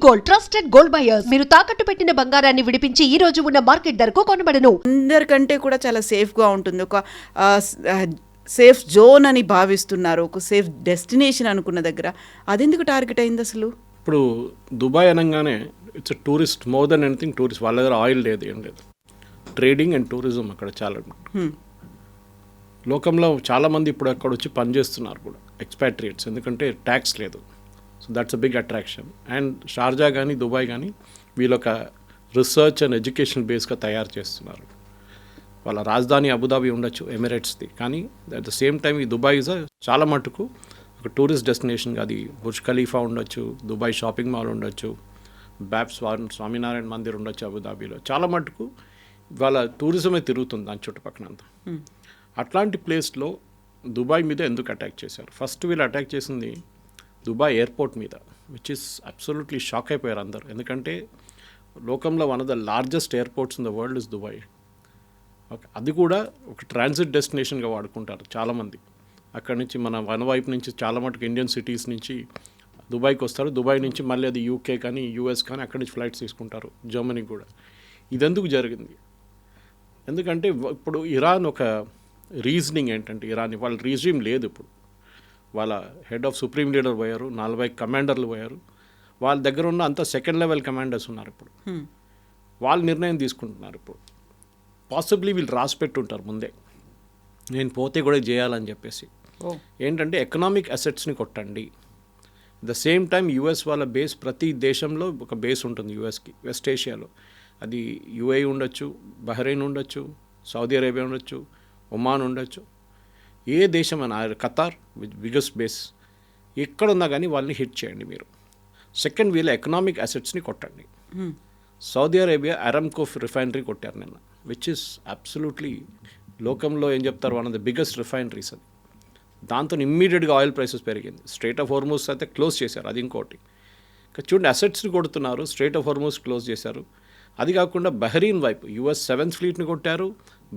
Gold, trusted gold buyers. మీరు తాకట్టు పెట్టిన బంగారాన్ని విడిపించి ఈ రోజు ఉన్న మార్కెట్ ధరకు కొనబడను. అందరికంటే కూడా చాలా సేఫ్గా ఉంటుంది. ఒక సేఫ్ జోన్ అని భావిస్తున్నారు, ఒక సేఫ్ డెస్టినేషన్ అనుకున్న దగ్గర అది ఎందుకు టార్గెట్ అయింది అసలు? ఇప్పుడు దుబాయ్ అనగానే it's tourist more than anything tourist. వాళ్ళ దగ్గర ఆయిల్ లేదు, ఏం లేదు. ట్రేడింగ్ అండ్ టూరిజం అక్కడ చాలా లోకంలో చాలామంది ఇప్పుడు అక్కడ వచ్చి పనిచేస్తున్నారు కూడా, ఎక్స్పాట్రియేట్స్, ఎందుకంటే ట్యాక్స్ లేదు. So that's a big attraction. And Sharjah కానీ దుబాయ్ కానీ వీళ్ళొక రీసెర్చ్ అండ్ ఎడ్యుకేషన్ బేస్గా తయారు చేస్తున్నారు. వాళ్ళ రాజధాని అబుదాబి ఉండొచ్చు, ఎమిరేట్స్ది, కానీ అట్ ద సేమ్ టైం ఈ దుబాయ్ ఇస్ చాలా మటుకు ఒక టూరిస్ట్ డెస్టినేషన్. అది బుర్జ్ ఖలీఫా ఉండొచ్చు, దుబాయ్ షాపింగ్ మాల్ ఉండొచ్చు, బ్యాబ్స్ స్వామినారాయణ మందిర్ ఉండొచ్చు అబుదాబిలో. చాలా మటుకు వాళ్ళ టూరిజమే తిరుగుతుంది దాని చుట్టుపక్కలంతా. అట్లాంటి ప్లేస్లో దుబాయ్ మీద ఎందుకు అటాక్ చేశారు? ఫస్ట్ వీళ్ళు అటాక్ చేసింది దుబాయ్ ఎయిర్పోర్ట్ మీద, విచ్ ఇస్ అబ్సల్యూట్లీ షాక్ అయిపోయారు అందరు. ఎందుకంటే లోకంలో one of the largest airports in the world is Dubai. Okay, అది కూడా ఒక ట్రాన్సిట్ డెస్టినేషన్గా వాడుకుంటారు చాలామంది. అక్కడి నుంచి మన వైపు నుంచి చాలా మటుకు ఇండియన్ సిటీస్ నుంచి దుబాయ్కి వస్తారు. దుబాయ్ నుంచి మళ్ళీ అది యూకే కానీ యూఎస్ కానీ అక్కడి నుంచి ఫ్లైట్స్ తీసుకుంటారు, జర్మనీకి కూడా. ఇదెందుకు జరిగింది? ఎందుకంటే ఇప్పుడు ఇరాన్ ఒక రీజనింగ్ ఏంటంటే, ఇరాన్ వాళ్ళ రీజిమ్ లేదు ఇప్పుడు. వాళ్ళ హెడ్ ఆఫ్ సుప్రీం లీడర్ పోయారు, 40 కమాండర్లు పోయారు. వాళ్ళ దగ్గర ఉన్న అంత సెకండ్ లెవెల్ కమాండర్స్ ఉన్నారు ఇప్పుడు. వాళ్ళు నిర్ణయం తీసుకుంటున్నారు ఇప్పుడు. పాసిబ్లీ వీళ్ళు రాసి పెట్టుంటారు ముందే, నేను పోతే కూడా చేయాలని చెప్పేసి. ఏంటంటే ఎకనామిక్ అసెట్స్ని కొట్టండి. ద సేమ్ టైం యూఎస్ వాళ్ళ బేస్ ప్రతి దేశంలో ఒక బేస్ ఉంటుంది యూఎస్కి, వెస్ట్ ఏషియాలో. అది యుఏఈ ఉండొచ్చు, బహ్రెయిన్ ఉండొచ్చు, సౌదీ అరేబియా ఉండొచ్చు, ఒమాన్ ఉండొచ్చు, ఏ దేశం అయినా, ఖతార్ విత్ బిగ్గెస్ట్ బేస్. ఎక్కడున్నా కానీ వాళ్ళని హిట్ చేయండి మీరు. సెకండ్, వీళ్ళ ఎకనామిక్ అసెట్స్ని కొట్టండి. సౌదీ అరేబియా అరామ్కో రిఫైనరీ కొట్టారు నిన్న, విచ్ ఇస్ అబ్సల్యూట్లీ లోకంలో ఏం చెప్తారు, one of the biggest refineries అది. దాంతో ఇమ్మీడియట్గా ఆయిల్ ప్రైసెస్ పెరిగింది. స్ట్రైట్ ఆఫ్ హోర్మూజ్ అయితే క్లోజ్ చేశారు, అది ఇంకోటి. చూడండి, అసెట్స్ని కొడుతున్నారు, స్ట్రైట్ ఆఫ్ హోర్మూజ్ క్లోజ్ చేశారు. అది కాకుండా బహ్రెయిన్ వైపు యుఎస్ 7th ఫ్లీట్ని కొట్టారు.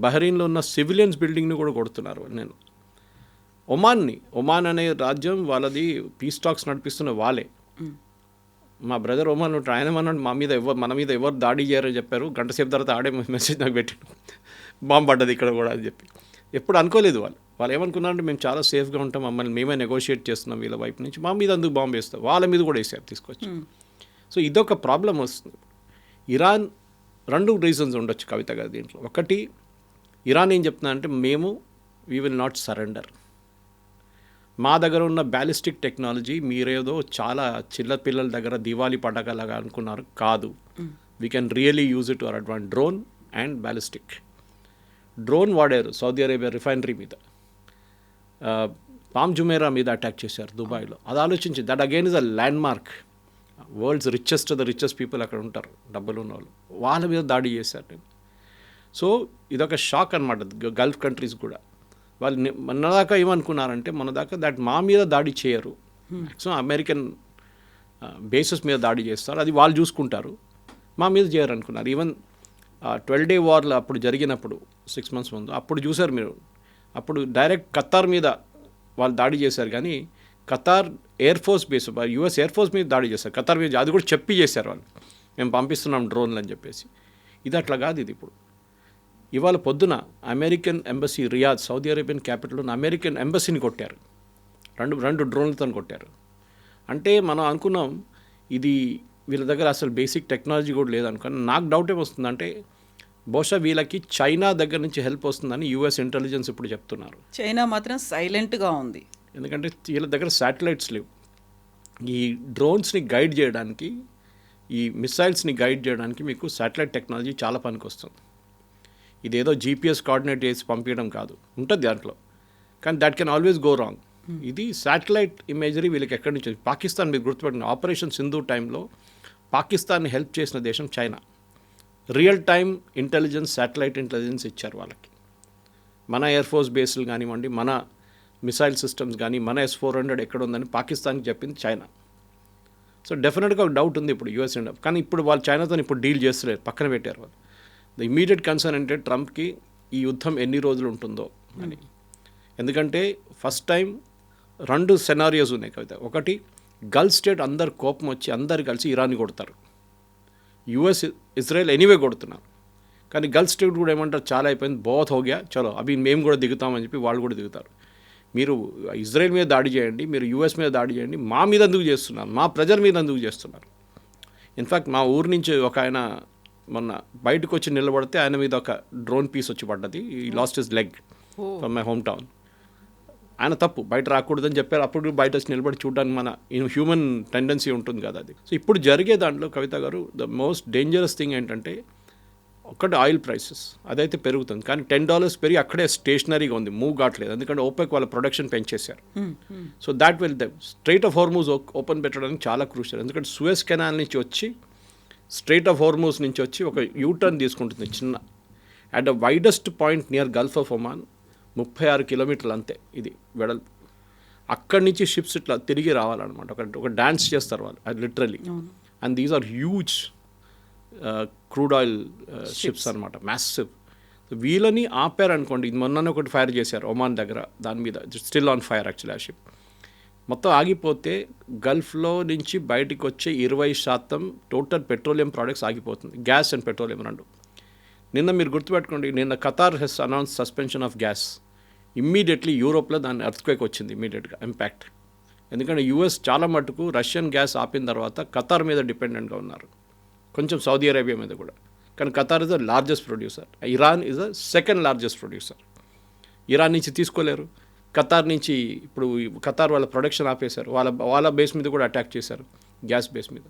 బహ్రెయిన్లో ఉన్న సివిలియన్స్ బిల్డింగ్ని కూడా కొడుతున్నారు. నేను ఒమాన్ అనే రాజ్యం వాళ్ళది పీస్ టాక్స్ నడిపిస్తున్న వాళ్ళే. మా బ్రదర్ ఒమాన్ ఉంటాడు, ఆయన అన్నాడు మన మీద ఎవరు దాడి చేయరని చెప్పారు. గంట సేపు తర్వాత ఆడే మెసేజ్ నాకు పెట్టాడు, బాంబు పడ్డది ఇక్కడ కూడా అని చెప్పి. ఎప్పుడు అనుకోలేదు వాళ్ళు ఏమనుకున్నారంటే మేము చాలా సేఫ్గా ఉంటాం, మమ్మల్ని మేమే నెగోషియేట్ చేస్తున్నాం వీళ్ళ వైపు నుంచి, మా మీద అందుకు బాంబు వేస్తాం. వాళ్ళ మీద కూడా వేసారు తీసుకొచ్చి. సో ఇదొక ప్రాబ్లం వస్తుంది. ఇరాన్ 2 రీజన్స్ ఉండొచ్చు కవిత గారు దీంట్లో. ఒకటి, ఇరాన్ ఏం చెప్తున్నా అంటే వీ విల్ నాట్ సరెండర్. మా దగ్గర ఉన్న బ్యాలిస్టిక్ టెక్నాలజీ మీరేదో చాలా చిన్న పిల్లల దగ్గర దివాళీ పండగలాగా అనుకున్నారు, కాదు. We can really use it our advance. Drone and ballistic drone వాడారు సౌదీ అరేబియా రిఫైనరీ మీద, పామ్ జుమేరా మీద అటాక్ చేశారు దుబాయ్లో. అది ఆలోచించి, that again is a land mark. World's richest people అక్కడ ఉంటారు, డబ్బులు ఉన్న వాళ్ళు, వాళ్ళ మీద దాడి చేశారు నేను. సో ఇదొక షాక్ అనమాట గల్ఫ్ కంట్రీస్ కూడా. వాళ్ళు మొన్నదాకా ఏమనుకున్నారంటే, దట్ మా మీద దాడి చేయరు, మ్యాక్సిమం అమెరికన్ బేసెస్ మీద దాడి చేస్తారు, అది వాళ్ళు చూసుకుంటారు, మా మీద చేయరు అనుకున్నారు. ఈవెన్ 12-day వార్లు అప్పుడు జరిగినప్పుడు 6 months ముందు అప్పుడు చూశారు మీరు, అప్పుడు డైరెక్ట్ ఖతార్ మీద వాళ్ళు దాడి చేశారు. కానీ Qatar air force base, US air force మీద దాడి చేశారు ఖతార్ మీద. అది కూడా చెప్పి చేశారు వాళ్ళు, మేము పంపిస్తున్నాం డ్రోన్లు అని చెప్పేసి. ఇది అట్లా కాదు. ఇది ఇప్పుడు ఇవాళ పొద్దున American embassy Riyadh, Saudi Arabian capital ఉన్న అమెరికన్ ఎంబసీని కొట్టారు, రెండు డ్రోన్లతో కొట్టారు. అంటే మనం అనుకున్నాం ఇది వీళ్ళ దగ్గర అసలు బేసిక్ టెక్నాలజీ కూడా లేదనుకుని. నాకు డౌట్ ఏమొస్తుందంటే, బహుశా వీళ్ళకి చైనా దగ్గర నుంచి హెల్ప్ వస్తుందని యూఎస్ ఇంటెలిజెన్స్ ఇప్పుడు చెప్తున్నారు. చైనా మాత్రం సైలెంట్గా ఉంది, ఎందుకంటే వీళ్ళ దగ్గర శాటిలైట్స్ లేవు. ఈ డ్రోన్స్ని గైడ్ చేయడానికి, ఈ మిసైల్స్ని గైడ్ చేయడానికి మీకు శాటిలైట్ టెక్నాలజీ చాలా పనికి వస్తుంది. ఇదేదో జీపీఎస్ కోఆర్డినేట్ చేసి పంపించడం కాదు, ఉంటుంది దాంట్లో, కానీ that can always go wrong. ఇది శాటిలైట్ ఇమేజరీ వీళ్ళకి ఎక్కడి నుంచి, పాకిస్తాన్ మీరు గుర్తుపెట్టిన ఆపరేషన్ సింధు టైంలో పాకిస్తాన్ని హెల్ప్ చేసిన దేశం China. Real time intelligence, satellite intelligence ఇచ్చారు వాళ్ళకి. మన ఎయిర్ ఫోర్స్ బేస్లు కానివ్వండి, మన మిసైల్ సిస్టమ్స్ కానీ, మన S-400 ఎక్కడ ఉందని పాకిస్తాన్కి చెప్పింది చైనా. సో డెఫినెట్గా ఒక డౌట్ ఉంది ఇప్పుడు యూఎస్ ఇండియా. కానీ ఇప్పుడు వాళ్ళు చైనాతో ఇప్పుడు డీల్ చేస్తలేరు, పక్కన పెట్టారు వాళ్ళు. ద ఇమీడియట్ కన్సర్న్ అంటే ట్రంప్కి ఈ యుద్ధం ఎన్ని రోజులు ఉంటుందో అని. ఎందుకంటే ఫస్ట్ టైం 2 సెనారియోస్ ఉన్నాయి కవిత. ఒకటి, గల్ఫ్ స్టేట్ అందరు కోపం వచ్చి అందరు కలిసి ఇరాన్ని కొడతారు. యుఎస్ ఇజ్రాయెల్ ఎనీవే కొడుతున్నారు. కానీ గల్ఫ్ స్టేట్ కూడా ఏమంటారు, చాలా అయిపోయింది, బోత్ హోగ్యా, చలో అవి మేము కూడా దిగుతామని చెప్పి వాళ్ళు కూడా దిగుతారు. మీరు ఇజ్రాయెల్ మీద దాడి చేయండి, మీరు యూఎస్ మీద దాడి చేయండి, మా మీద ఎందుకు చేస్తున్నారు, మా ప్రజల మీద ఎందుకు చేస్తున్నారు. ఇన్ఫ్యాక్ట్ మా ఊరు నుంచి ఒక ఆయన మొన్న బయటకు వచ్చి నిలబడితే ఆయన మీద ఒక డ్రోన్ పీస్ వచ్చి పడ్డది. ఈ lost his leg from my home town. ఆయన తప్పు, బయట రాకూడదని చెప్పారు. అప్పుడు బయట వచ్చి నిలబడి చూడడానికి మన హ్యూమన్ టెండెన్సీ ఉంటుంది కదా అది. సో ఇప్పుడు జరిగే దాంట్లో కవిత గారు ద మోస్ట్ డేంజరస్ థింగ్ ఏంటంటే ఒక్కటి ఆయిల్ ప్రైసెస్ అదైతే పెరుగుతుంది, కానీ $10 పెరిగి అక్కడే స్టేషనరీగా ఉంది, మూవ్ కావట్లేదు. ఎందుకంటే ఓపెక్ వాళ్ళ ప్రొడక్షన్ పెంచేశారు. So that will strait of Hormuz open పెట్టడానికి చాలా క్రూషియల్. ఎందుకంటే సూయజ్ కెనాల్ నుంచి వచ్చి స్ట్రైట్ ఆఫ్ హార్మూజ్ నుంచి వచ్చి ఒక యూటర్న్ తీసుకుంటుంది చిన్న, at the widest point near Gulf of Oman 36 కిలోమీటర్లు అంతే ఇది వెడల్పు. అక్కడి నుంచి షిప్స్ ఇట్లా తిరిగి రావాలన్నమాట. ఒక డ్యాన్స్ చేస్తారు వాళ్ళు, అది literally. And these are huge crude oil ships అనమాట, మ్యాసివ్. వీళ్ళని ఆపారనుకోండి, ఇది మొన్ననే ఒకటి ఫైర్ చేశారు ఒమాన్ దగ్గర, దాని మీద స్టిల్ ఆన్ ఫైర్ యాక్చువల్లీ ఆ షిప్. మొత్తం ఆగిపోతే గల్ఫ్లో నుంచి బయటికి వచ్చే 20% టోటల్ పెట్రోలియం ప్రోడక్ట్స్ ఆగిపోతుంది, గ్యాస్ అండ్ పెట్రోలియం రెండు. నిన్న మీరు గుర్తుపెట్టుకోండి, నిన్న Qatar has announce suspension of gas. Immediately యూరోప్లో దాని ఎర్త్క్వేక్ వచ్చింది ఇమ్మీడియట్గా ఇంపాక్ట్. ఎందుకంటే యూఎస్ చాలా మటుకు రష్యన్ గ్యాస్ ఆపిన తర్వాత ఖతార్ మీద డిపెండెంట్గా ఉన్నారు, కొంచెం సౌదీ అరేబియా మీద కూడా. కానీ Qatar is the largest producer, Iran is the second largest producer. Iran నుంచి తీసుకోలేరు, ఖతార్ నుంచి ఇప్పుడు ఖతార్ వాళ్ళ ప్రొడక్షన్ ఆపేశారు, వాళ్ళ బేస్ మీద కూడా అటాక్ చేశారు, గ్యాస్ బేస్ మీద.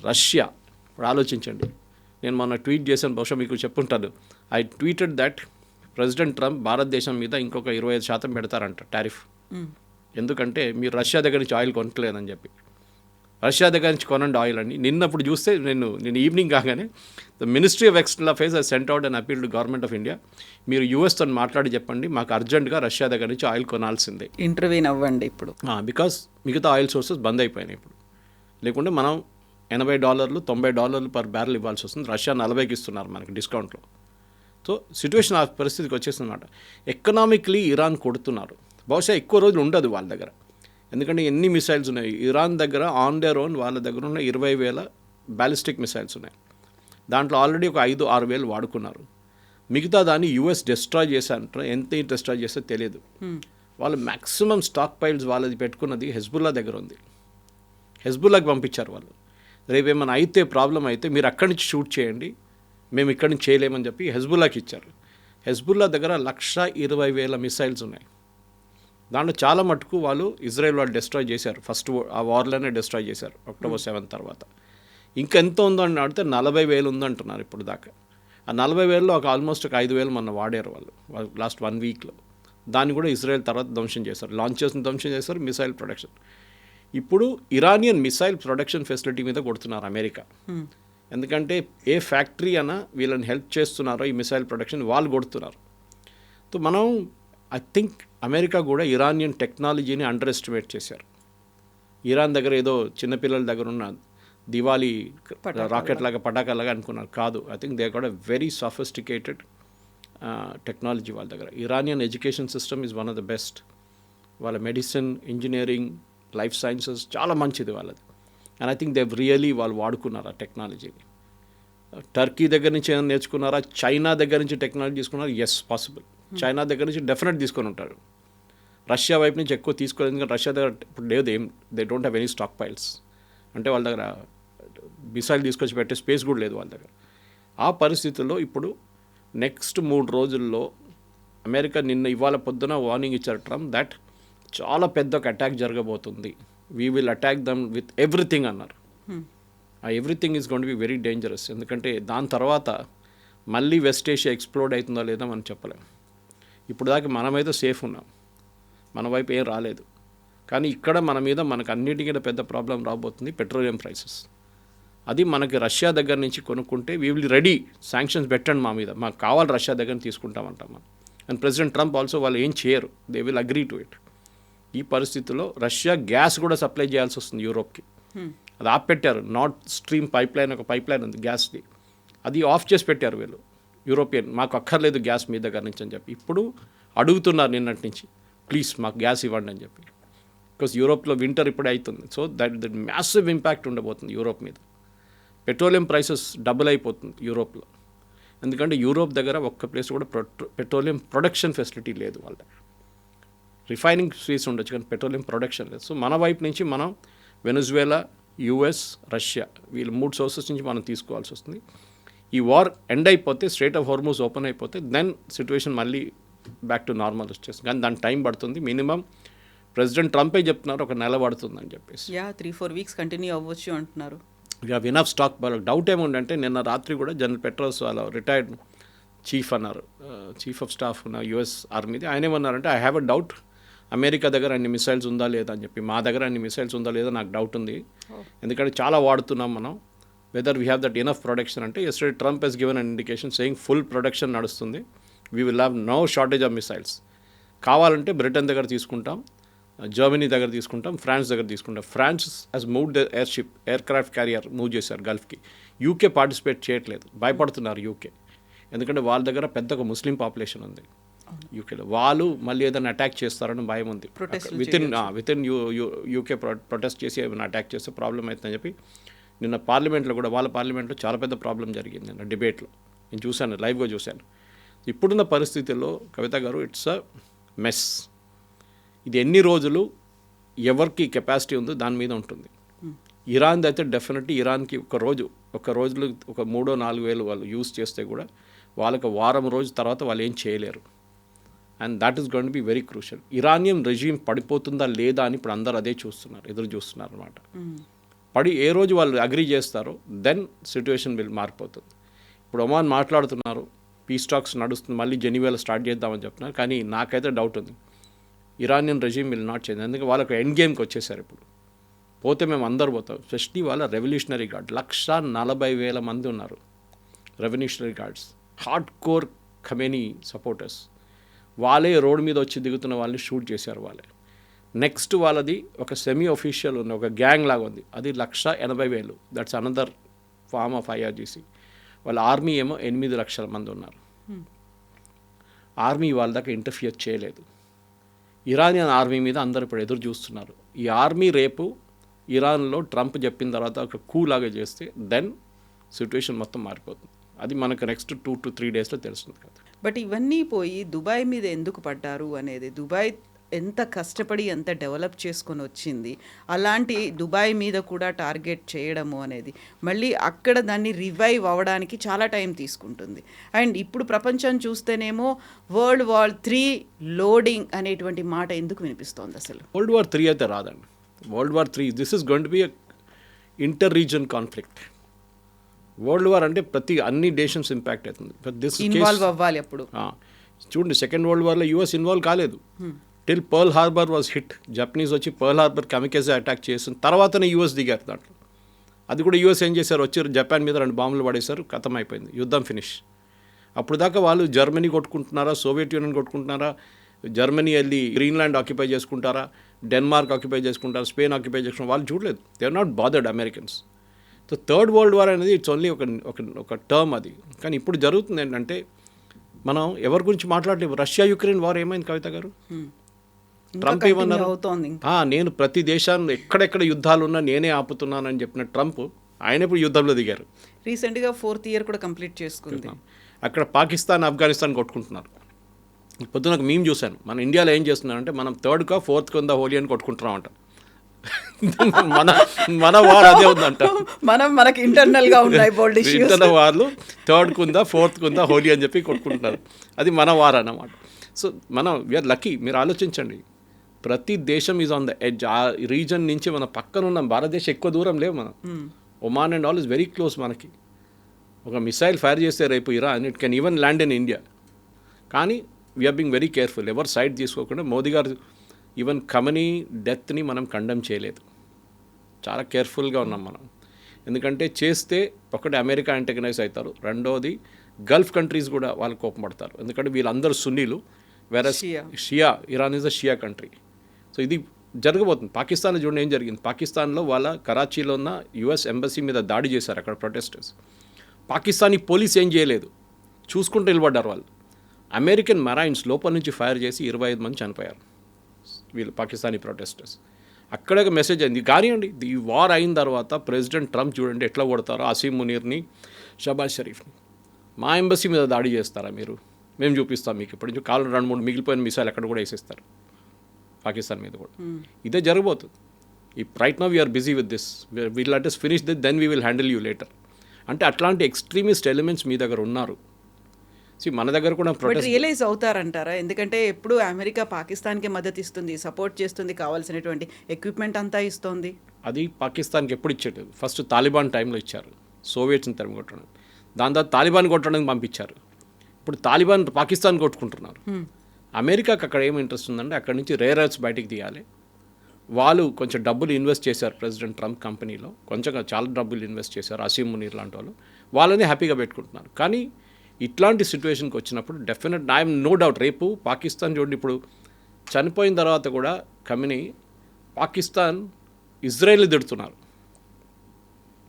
రష్యా, ఇప్పుడు ఆలోచించండి, నేను మొన్న ట్వీట్ చేశాను, బహుశా మీకు చెప్పుంటాను. I tweeted that president Trump భారతదేశం మీద ఇంకొక 25% పెడతారంట టారిఫ్. ఎందుకంటే మీరు రష్యా దగ్గర నుంచి ఆయిల్ కొనట్లేదని చెప్పి. రష్యా దగ్గర నుంచి కొనండి ఆయిల్ అని. నిన్నప్పుడు చూస్తే నేను ఈవినింగ్ కాగానే the ministry of external affairs I sent out and appeal to government of India, మీరు యూఎస్తో మాట్లాడి చెప్పండి మాకు అర్జెంటుగా రష్యా దగ్గర నుంచి ఆయిల్ కొనాల్సిందే, ఇంటర్వ్యూన్ అవ్వండి ఇప్పుడు. బికాస్ మిగతా ఆయిల్ సోర్సెస్ బంద్ అయిపోయినాయి ఇప్పుడు. లేకుంటే మనం $80 $90 పర్ బ్యారెల్ ఇవ్వాల్సి వస్తుంది, రష్యా 40కి ఇస్తున్నారు మనకి డిస్కౌంట్లో. సో సిచ్యువేషన్ ఆ పరిస్థితికి వచ్చేసింది అనమాట. ఎకనామిక్లీ ఇరాన్ కొడుతున్నారు, బహుశా ఎక్కువ రోజులు ఉండదు వాళ్ళ దగ్గర. ఎందుకంటే ఎన్ని మిసైల్స్ ఉన్నాయి ఇరాన్ దగ్గర, ఆన్ దేర్ ఓన్ వాళ్ళ దగ్గర ఉన్న 20,000 బ్యాలిస్టిక్ మిసైల్స్ ఉన్నాయి. దాంట్లో ఆల్రెడీ ఒక 5,000-6,000 వాడుకున్నారు. మిగతా దాన్ని యూఎస్ డిస్ట్రాయ్ చేశారంటారు, ఎంత డిస్ట్రాయ్ చేస్తే తెలియదు. వాళ్ళు మ్యాక్సిమం స్టాక్ పైల్స్ వాళ్ళది పెట్టుకున్నది హెజ్బుల్లా దగ్గర ఉంది, హెజ్బుల్లాకి పంపించారు వాళ్ళు. రేపు ఏమైనా అయితే ప్రాబ్లం అయితే మీరు అక్కడి నుంచి షూట్ చేయండి, మేము ఇక్కడి నుంచి చేయలేమని చెప్పి హెజ్బుల్లాకి ఇచ్చారు. హెజ్బుల్లా దగ్గర 120,000 మిసైల్స్ ఉన్నాయి. దాంట్లో చాలా మటుకు వాళ్ళు ఇజ్రాయెల్ వాళ్ళు డిస్ట్రాయ్ చేశారు, ఫస్ట్ ఆ వార్లోనే డిస్ట్రాయ్ చేశారు October 7 తర్వాత. ఇంకా ఎంత ఉందో అని అడిగితే 40,000 ఉందంటున్నారు ఇప్పుడు దాకా. ఆ 40,000లో ఆల్మోస్ట్ ఒక 5,000 మొన్న వాడారు వాళ్ళు లాస్ట్ 1 వీక్లో. దాన్ని కూడా ఇజ్రాయెల్ తర్వాత ధ్వంసం చేశారు, లాంచ్ చేసిన ధ్వంసం చేశారు, మిసైల్ ప్రొడక్షన్. ఇప్పుడు ఇరానియన్ మిసైల్ ప్రొడక్షన్ ఫెసిలిటీ మీద కొడుతున్నారు అమెరికా. ఎందుకంటే ఏ ఫ్యాక్టరీ అన్నా వీళ్ళని హెల్ప్ చేస్తున్నారో ఈ మిసైల్ ప్రొడక్షన్ వాళ్ళు కొడుతున్నారు. సో మనం ఐ థింక్ అమెరికా కూడా ఇరానియన్ టెక్నాలజీని అండర్ ఎస్టిమేట్ చేశారు. ఇరాన్ దగ్గర ఏదో చిన్నపిల్లల దగ్గర ఉన్న దివాళీ రాకెట్ లాగా పటాకాలాగా అనుకున్నారు, కాదు. I think they got a very sophisticated technology వాళ్ళ దగ్గర. Iranian education system is one of the best. వాళ్ళ మెడిసిన్, ఇంజనీరింగ్, లైఫ్ సైన్సెస్ చాలా మంచిది వాళ్ళది. And I think they really వాళ్ళు వాడుకున్నారు ఆ టెక్నాలజీని. టర్కీ దగ్గర నుంచి ఏమైనా నేర్చుకున్నారా, చైనా దగ్గర నుంచి టెక్నాలజీ తీసుకున్నారు? Yes, possible. చైనా దగ్గర నుంచి డెఫినెట్ తీసుకొని ఉంటారు. రష్యా వైపు నుంచి ఎక్కువ తీసుకోలేదు, ఎందుకంటే రష్యా దగ్గర ఇప్పుడు లేదు, they don't have any stock piles. అంటే వాళ్ళ దగ్గర మిసైల్ తీసుకొచ్చి పెట్టే స్పేస్ కూడా లేదు వాళ్ళ దగ్గర. ఆ పరిస్థితుల్లో ఇప్పుడు నెక్స్ట్ 3 రోజుల్లో అమెరికా ఇవాళ పొద్దున వార్నింగ్ ఇచ్చారు ట్రంప్ దట్ చాలా పెద్ద ఒక అటాక్ జరగబోతుంది, we will attack them with everything అన్నారు. ఆ everything is going to be very dangerous. ఎందుకంటే దాని తర్వాత మళ్ళీ వెస్ట్ ఏషియా ఎక్స్ప్లోడ్ అవుతుందో లేదో మనం చెప్పలేం. ఇప్పుడు దాకా మనమైతే సేఫ్ ఉన్నాం, మన వైపు ఏం రాలేదు. కానీ ఇక్కడ మన మీద మనకు అన్నిటికీ పెద్ద ప్రాబ్లం రాబోతుంది, పెట్రోలియం ప్రైసెస్. అది మనకి రష్యా దగ్గర నుంచి కొనుక్కుంటే వీ విల్ రెడీ, శాంక్షన్స్ పెట్టండి మా మీద, మాకు కావాలి రష్యా దగ్గర తీసుకుంటామంటాం మనం. అండ్ ప్రెసిడెంట్ ట్రంప్ ఆల్సో వాళ్ళు ఏం చేయరు, they will agree to it. ఈ పరిస్థితుల్లో రష్యా గ్యాస్ కూడా సప్లై చేయాల్సి వస్తుంది యూరోప్కి. అది ఆపెట్టారు. నార్త్ స్ట్రీమ్ పైప్ లైన్, ఒక పైప్ లైన్ ఉంది గ్యాస్ది, అది ఆఫ్ చేసి పెట్టారు వీళ్ళు యూరోపియన్. మాకు అక్కర్లేదు గ్యాస్ మీ దగ్గర నుంచి అని చెప్పి ఇప్పుడు అడుగుతున్నారు నిన్నటి నుంచి, ప్లీజ్ మాకు గ్యాస్ ఇవ్వండి అని చెప్పి. బికాస్ యూరోప్లో వింటర్ ఇప్పుడే అవుతుంది. సో దట్ మ్యాసివ్ ఇంపాక్ట్ ఉండబోతుంది యూరోప్ మీద. పెట్రోలియం ప్రైసెస్ డబుల్ అయిపోతుంది యూరోప్లో. ఎందుకంటే యూరోప్ దగ్గర ఒక్క ప్లేస్ కూడా పెట్రోలియం ప్రొడక్షన్ ఫెసిలిటీ లేదు వాళ్ళ దగ్గర. రిఫైనింగ్ స్పేస్ ఉండొచ్చు కానీ పెట్రోలియం ప్రొడక్షన్ లేదు. సో మన వైపు నుంచి మనం వెనజువేలా, యుఎస్, రష్యా వీళ్ళు 3 సోర్సెస్ నుంచి మనం తీసుకోవాల్సి వస్తుంది. ఈ వార్ ఎండ్ అయిపోతే, స్ట్రైట్ ఆఫ్ హార్మూజ్ ఓపెన్ అయిపోతే దెన్ సిచ్యువేషన్ మళ్ళీ బ్యాక్ టు నార్మల్ వచ్చేస్తుంది. కానీ దాని టైం పడుతుంది. మినిమం ప్రెసిడెంట్ ట్రంపే చెప్తున్నారు ఒక నెల పడుతుందని చెప్పేసి. 3-4 వీక్స్ కంటిన్యూ అవ్వచ్చు అంటున్నారు. We have enough stock. వాళ్ళకి డౌట్ ఏముందంటే నిన్న రాత్రి కూడా జనరల్ పెట్రోల్స్ వాళ్ళ రిటైర్డ్ చీఫ్ అన్నారు, చీఫ్ ఆఫ్ స్టాఫ్ ఉన్న యుఎస్ ఆర్మీది, ఆయన ఏమన్నారంటే I have a doubt America దగ్గర అన్ని మిసైల్స్ ఉందా లేదా అని చెప్పి. మా దగ్గర అన్ని మిసైల్స్ ఉందా లేదా నాకు డౌట్ ఉంది, ఎందుకంటే చాలా వాడుతున్నాం మనం. Whether we have that enough production అంటే yesterday Trump has given an indication saying full production నడుస్తుంది, we will have no shortage of missiles. కావాలంటే బ్రిటన్ దగ్గర తీసుకుంటాం, జర్మనీ దగ్గర తీసుకుంటాం, ఫ్రాన్స్ దగ్గర తీసుకుంటాం. France has moved the aircraft carrier move చేశారు గల్ఫ్కి. యూకే పార్టిసిపేట్ చేయట్లేదు, భయపడుతున్నారు యూకే, ఎందుకంటే వాళ్ళ దగ్గర పెద్ద ఒక ముస్లిం పాపులేషన్ ఉంది యూకేలో. వాళ్ళు మళ్ళీ ఏదైనా అటాక్ చేస్తారని భయం ఉంది. వితిన్ యూకే ప్రొటెస్ట్ చేసి ఏమైనా అటాక్ చేస్తే ప్రాబ్లం అవుతుందని చెప్పి నిన్న పార్లమెంట్లో కూడా, వాళ్ళ పార్లమెంట్లో చాలా పెద్ద ప్రాబ్లం జరిగింది నిన్న డిబేట్లో. నేను చూశాను, లైవ్గా చూశాను. ఇప్పుడున్న పరిస్థితుల్లో కవిత గారు ఇట్స్ అ మెస్. ఇది ఎన్ని రోజులు ఎవరికి కెపాసిటీ ఉందో దాని మీద ఉంటుంది. ఇరాన్ది అయితే డెఫినెట్లీ ఇరాన్కి ఒక రోజులు ఒక 3-4 వేలు వాళ్ళు యూజ్ చేస్తే కూడా వాళ్ళకి వారం రోజు తర్వాత వాళ్ళు ఏం చేయలేరు. And that is going to be very crucial. Iranian regime పడిపోతుందా లేదా అని ఇప్పుడు అందరూ అదే చూస్తున్నారు, ఎదురు చూస్తున్నారు అనమాట. ఏ రోజు వాళ్ళు అగ్రీ చేస్తారో దెన్ సిచ్యువేషన్ మారిపోతుంది. ఇప్పుడు ఒమాన్ మాట్లాడుతున్నారు, పీస్ టాక్స్ నడుస్తుంది, మళ్ళీ జెనీవాలో స్టార్ట్ చేద్దామని చెప్తున్నారు. కానీ నాకైతే డౌట్ ఉంది, Iranian regime will not change. ఎందుకంటే వాళ్ళకి ఎండ్ గేమ్కి వచ్చేసారు. ఇప్పుడు పోతే మేము అందరు పోతాం. స్పెషలీ వాళ్ళ రెవల్యూషనరీ గార్డ్ 140,000 మంది ఉన్నారు. Revolutionary guards, hard core Khamenei supporters. వాళ్ళే రోడ్డు మీద వచ్చి దిగుతున్న వాళ్ళని షూట్ చేశారు వాళ్ళే. నెక్స్ట్ వాళ్ళది ఒక సెమీ ఒఫీషియల్ ఉంది, ఒక గ్యాంగ్ లాగా ఉంది, అది 180,000. That's another form of IRGC. వాళ్ళ ఆర్మీ ఏమో 8 లక్షల మంది ఉన్నారు. ఆర్మీ వాళ్ళ దాకా ఇంటర్ఫియర్ చేయలేదు. ఇరానియన్ ఆర్మీ మీద అందరూ ఇప్పుడు ఎదురు చూస్తున్నారు. ఈ ఆర్మీ రేపు ఇరాన్లో ట్రంప్ చెప్పిన తర్వాత ఒక కూ లాగా చేస్తే దెన్ సిచ్యువేషన్ మొత్తం మారిపోతుంది. అది మనకు నెక్స్ట్ 2 to 3 డేస్లో తెలుస్తుంది కదా. బట్ ఇవన్నీ పోయి దుబాయ్ మీద ఎందుకు పడ్డారు అనేది, దుబాయ్ ఎంత కష్టపడి ఎంత డెవలప్ చేసుకొని వచ్చింది, అలాంటి దుబాయ్ మీద కూడా టార్గెట్ చేయడము అనేది మళ్ళీ అక్కడ దాన్ని రివైవ్ అవ్వడానికి చాలా టైం తీసుకుంటుంది. అండ్ ఇప్పుడు ప్రపంచం చూస్తేనేమో World War III లోడింగ్ అనేటువంటి మాట ఎందుకు వినిపిస్తోంది అసలు? World War III అయితే రాదండి. World War III this is going to B inter reason conflict. World war అంటే అన్ని నేషన్స్ ఇంపాక్ట్ అవుతుంది. ఇన్వాల్వ్ అవ్వాలి అప్పుడు. చూడండి, సెకండ్ వరల్డ్ వార్లో యూఎస్ ఇన్వాల్వ్ కాలేదు. Till pearl harbour was hit. Japanese వచ్చి పర్ల్ హార్బర్ కెమికల్స్ అటాక్ చేసిన తర్వాతనే యూఎస్ దిగారు దాంట్లో. అది కూడా యూఎస్ ఏం చేశారు, వచ్చి జపాన్ మీద 2 బాంబులు పడేశారు, ఖతం అయిపోయింది, యుద్ధం ఫినిష్. అప్పుడు దాకా వాళ్ళు జర్మనీ కొట్టుకుంటున్నారా, సోవియట్ యూనియన్ కొట్టుకుంటున్నారా, జర్మనీ వెళ్ళి గ్రీన్లాండ్ ఆక్యుపై చేసుకుంటారా, డెన్మార్క్ ఆక్యుపై చేసుకుంటారా, స్పెయిన్ ఆక్యుపై చేసుకుంటారా, వాళ్ళు చూడలేదు. They are not bothered Americans. So third world war అనేది ఇట్స్ ఓన్లీ ఒక టర్మ్ అది. కానీ ఇప్పుడు జరుగుతుంది ఏంటంటే మనం ఎవరి గురించి మాట్లాడలేము. రష్యా యుక్రెయిన్ వార్ ఏమైంది కవిత గారు? ట్రంప్ ఏమన్నారు, నేను ప్రతి దేశాన్ని ఎక్కడెక్కడ యుద్ధాలు ఉన్నా నేనే ఆపుతున్నానని చెప్పిన ట్రంప్ ఆయన ఇప్పుడు యుద్ధంలో దిగారు. రీసెంట్గా 4th ఇయర్ కూడా కంప్లీట్ చేసుకుంది. అక్కడ పాకిస్తాన్, ఆఫ్ఘనిస్తాన్ కొట్టుకుంటున్నారు. పొద్దున ఒక మీమ్ చూశాను, మన ఇండియాలో ఏం చేస్తున్నారంటే మనం 3rd కా 4th కింద హోలీ అని కొట్టుకుంటున్నామంట. మన వార్ అదే ఉందంట. మనకి ఇంటర్నల్ గా ఉన్నాయి బోల్డ్ ఇష్యూస్. ఇంటర్నల్ వార్లు 3rd కుందా 4th కుందా హోలీ అని చెప్పి కొట్టుకుంటున్నారు. అది మన వార్ అన్నమాట. సో మనం వీఆర్ లక్కీ. మీరు ఆలోచించండి, ప్రతి దేశం ఈజ్ ఆన్ ద ఎడ్జ్. ఆ రీజన్ నుంచి మన పక్కన ఉన్న భారతదేశం ఎక్కువ దూరం లేవు మనం. Oman and all is very close మనకి. ఒక మిసైల్ ఫైర్ చేస్తే రేపు Iran, it can even land in India. కానీ వీఆర్ బీయింగ్ వెరీ కేర్ఫుల్, ఎవరు సైడ్ తీసుకోకుండా. మోదీ గారు ఈవెన్ ఖమనీ డెత్ని మనం కండెమ్ చేయలేదు, చాలా కేర్ఫుల్గా ఉన్నాం మనం. ఎందుకంటే చేస్తే ఒకటి అమెరికా యాంటగనైజ్ అవుతారు, రెండోది గల్ఫ్ కంట్రీస్ కూడా వాళ్ళు కోపం పడతారు. ఎందుకంటే వీళ్ళందరూ సున్నీలు, వేరే Shia, Iran is a Shia country. So ఇది జరగబోతుంది. పాకిస్తాన్లో చూడండి ఏం జరిగింది. పాకిస్తాన్లో వాళ్ళ కరాచీలో ఉన్న యుఎస్ ఎంబసీ మీద దాడి చేశారు అక్కడ ప్రొటెస్టర్స్. పాకిస్తానీ పోలీస్ ఏం చేయలేదు, చూసుకుంటూ నిలబడ్డారు వాళ్ళు. అమెరికన్ మెరైన్స్ లోపల నుంచి ఫైర్ చేసి 25 మంది చనిపోయారు వీళ్ళు పాకిస్తానీ ప్రొటెస్టర్స్. అక్కడ ఒక మెసేజ్ అయింది కానివ్వండి. ఈ వార్ అయిన తర్వాత ప్రెసిడెంట్ ట్రంప్ చూడండి ఎట్లా కొడతారో అసీం మునీర్ని, షబాజ్ షరీఫ్ని. మా ఎంబసీ మీద దాడి చేస్తారా మీరు? మేము చూపిస్తాం మీకు. ఇప్పటి నుంచి కాళ్ళు 2-3 మిగిలిపోయిన మిసైల్ అక్కడ కూడా వేసేస్తారు పాకిస్తాన్ మీద కూడా. ఇదే జరగబోతుంది. ఈ right now we're busy with this, will let us finish this, then we will handle you later. అంటే అట్లాంటి ఎక్స్ట్రీమిస్ట్ ఎలిమెంట్స్ మీ దగ్గర ఉన్నారు. మన దగ్గర కూడా బట్ రియలైజ్ అవుతారంటారా? ఎందుకంటే ఎప్పుడు అమెరికా పాకిస్తాన్కి మద్దతు ఇస్తుంది, సపోర్ట్ చేస్తుంది, కావాల్సినటువంటి ఎక్విప్మెంట్ అంతా ఇస్తుంది. అది పాకిస్తాన్కి ఎప్పుడు ఇచ్చేది? ఫస్ట్ తాలిబాన్ టైంలో ఇచ్చారు, సోవియట్స్ని తరిమి కొట్టడం. దాని తర్వాత తాలిబాన్ కొట్టడానికి పంపించారు. ఇప్పుడు తాలిబాన్ పాకిస్తాన్ కొట్టుకుంటున్నారు. అమెరికాకి అక్కడ ఏం ఇంట్రెస్ట్ ఉందంటే అక్కడ నుంచి రేర్ ఎర్త్స్ బయటికి తీయాలి. వాళ్ళు కొంచెం డబ్బులు ఇన్వెస్ట్ చేశారు ప్రెసిడెంట్ ట్రంప్ కంపెనీలో, కొంచెం చాలా డబ్బులు ఇన్వెస్ట్ చేశారు. అసీం మునీర్ లాంటి వాళ్ళు వాళ్ళని హ్యాపీగా పెట్టుకుంటున్నారు. కానీ ఇట్లాంటి సిచ్యువేషన్కి వచ్చినప్పుడు డెఫినెట్ ఐఎమ్ నో డౌట్ రేపు పాకిస్తాన్ చూడండి, ఇప్పుడు చనిపోయిన తర్వాత కూడా కమినీ పాకిస్తాన్ ఇజ్రాయెల్ని తిడుతున్నారు,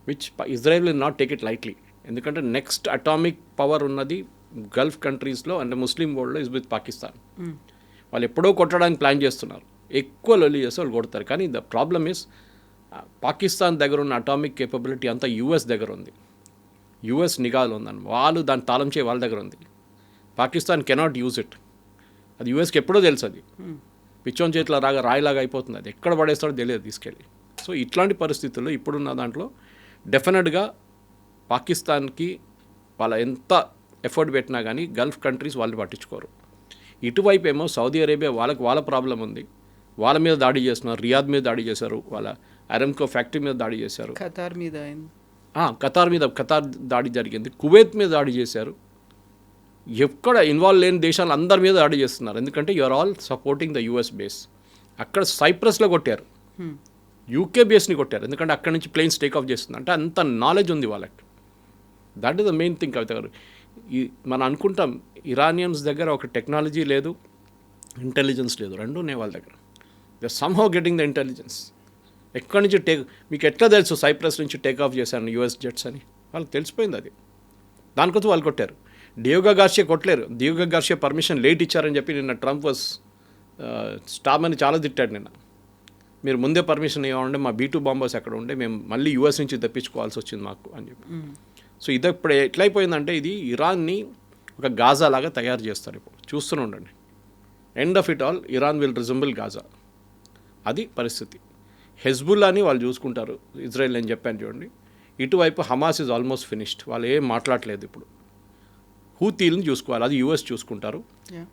which Israel will not take it lightly. ఎందుకంటే నెక్స్ట్ అటామిక్ పవర్ ఉన్నది గల్ఫ్ కంట్రీస్లో అంటే ముస్లిం వరల్డ్లో ఇస్ విత్ పాకిస్తాన్. వాళ్ళు ఎప్పుడో కొట్టడానికి ప్లాన్ చేస్తున్నారు, ఎక్కువ లొల్లి చేస్తే వాళ్ళు కొడతారు. కానీ ద ప్రాబ్లమ్ ఇస్ పాకిస్తాన్ దగ్గర ఉన్న అటామిక్ కేపబిలిటీ అంతా యూఎస్ దగ్గర ఉంది, యూఎస్ నిఘాలో ఉందని. వాళ్ళు దాన్ని తాళం చేయ వాళ్ళ దగ్గర ఉంది. Pakistan cannot use it. అది యూఎస్కి ఎప్పుడో తెలుసు. అది పిచ్చోన్ చేతిలో రాయిలాగా అయిపోతుంది. అది ఎక్కడ పడేస్తాడో తెలియదు తీసుకెళ్ళి. సో ఇట్లాంటి పరిస్థితుల్లో ఇప్పుడున్న దాంట్లో డెఫినెట్గా పాకిస్తాన్కి వాళ్ళ ఎంత ఎఫర్ట్ పెట్టినా కానీ గల్ఫ్ కంట్రీస్ వాళ్ళు పట్టించుకోరు. ఇటువైపు ఏమో సౌదీ అరేబియా వాళ్ళ ప్రాబ్లం ఉంది, వాళ్ళ మీద దాడి చేస్తున్నారు. రియాద్ మీద దాడి చేశారు, వాళ్ళ అరామ్కో ఫ్యాక్టరీ మీద దాడి చేశారు, ఖతార్ మీద ఖతార్ దాడి జరిగింది, కువైత్ మీద దాడి చేశారు. ఎక్కడ ఇన్వాల్వ్ లేని దేశాలు అందరి మీద దాడి చేస్తున్నారు. ఎందుకంటే you're all supporting the US base. అక్కడ సైప్రస్లో కొట్టారు, యూకే బేస్ని కొట్టారు. ఎందుకంటే అక్కడ నుంచి ప్లేన్స్ టేక్ ఆఫ్ చేస్తుంది. అంటే అంత నాలెడ్జ్ ఉంది వాళ్ళకి. That is the main thing. Kavitha గారు, మనం అనుకుంటాం ఇరానియన్స్ దగ్గర ఒక టెక్నాలజీ లేదు, ఇంటెలిజెన్స్ లేదు, రెండూ ఉన్నాయి వాళ్ళ దగ్గర. They are somehow getting the intelligence. ఎక్కడి నుంచి మీకు ఎట్లా తెలుసు సైప్రస్ నుంచి టేక్ ఆఫ్ చేశాను యూఎస్ జెట్స్ అని? వాళ్ళకి తెలిసిపోయింది అది. దానికోసం వాళ్ళు కొట్టారు. డియోగో గార్షియా కొట్టలేరు. డియోగో గార్షియా పర్మిషన్ లేట్ ఇచ్చారని చెప్పి నిన్న ట్రంప్ స్టామ్ అని చాలా తిట్టాడు నిన్న. మీరు ముందే పర్మిషన్ ఇవ్వండి, మా B-2 బాంబర్స్ అక్కడ ఉండే, మేము మళ్ళీ యూఎస్ నుంచి తెప్పించుకోవాల్సి వచ్చింది మాకు అని చెప్పి. సో ఇది ఇప్పుడు ఎట్లయిపోయిందంటే ఇది ఇరాన్ని ఒక గాజా లాగా తయారు చేస్తారు. ఇప్పుడు చూస్తూనే ఉండండి. End of it all Iran will resemble Gaza. అది పరిస్థితి. హెజ్బుల్లాని వాళ్ళు చూసుకుంటారు, ఇజ్రాయెల్ నేను చెప్పాను చూడండి. ఇటువైపు హమాస్ ఇస్ ఆల్మోస్ట్ ఫినిష్డ్, వాళ్ళు ఏం మాట్లాడలేదు. ఇప్పుడు హూతీలను చూసుకోవాలి, అది యూఎస్ చూసుకుంటారు.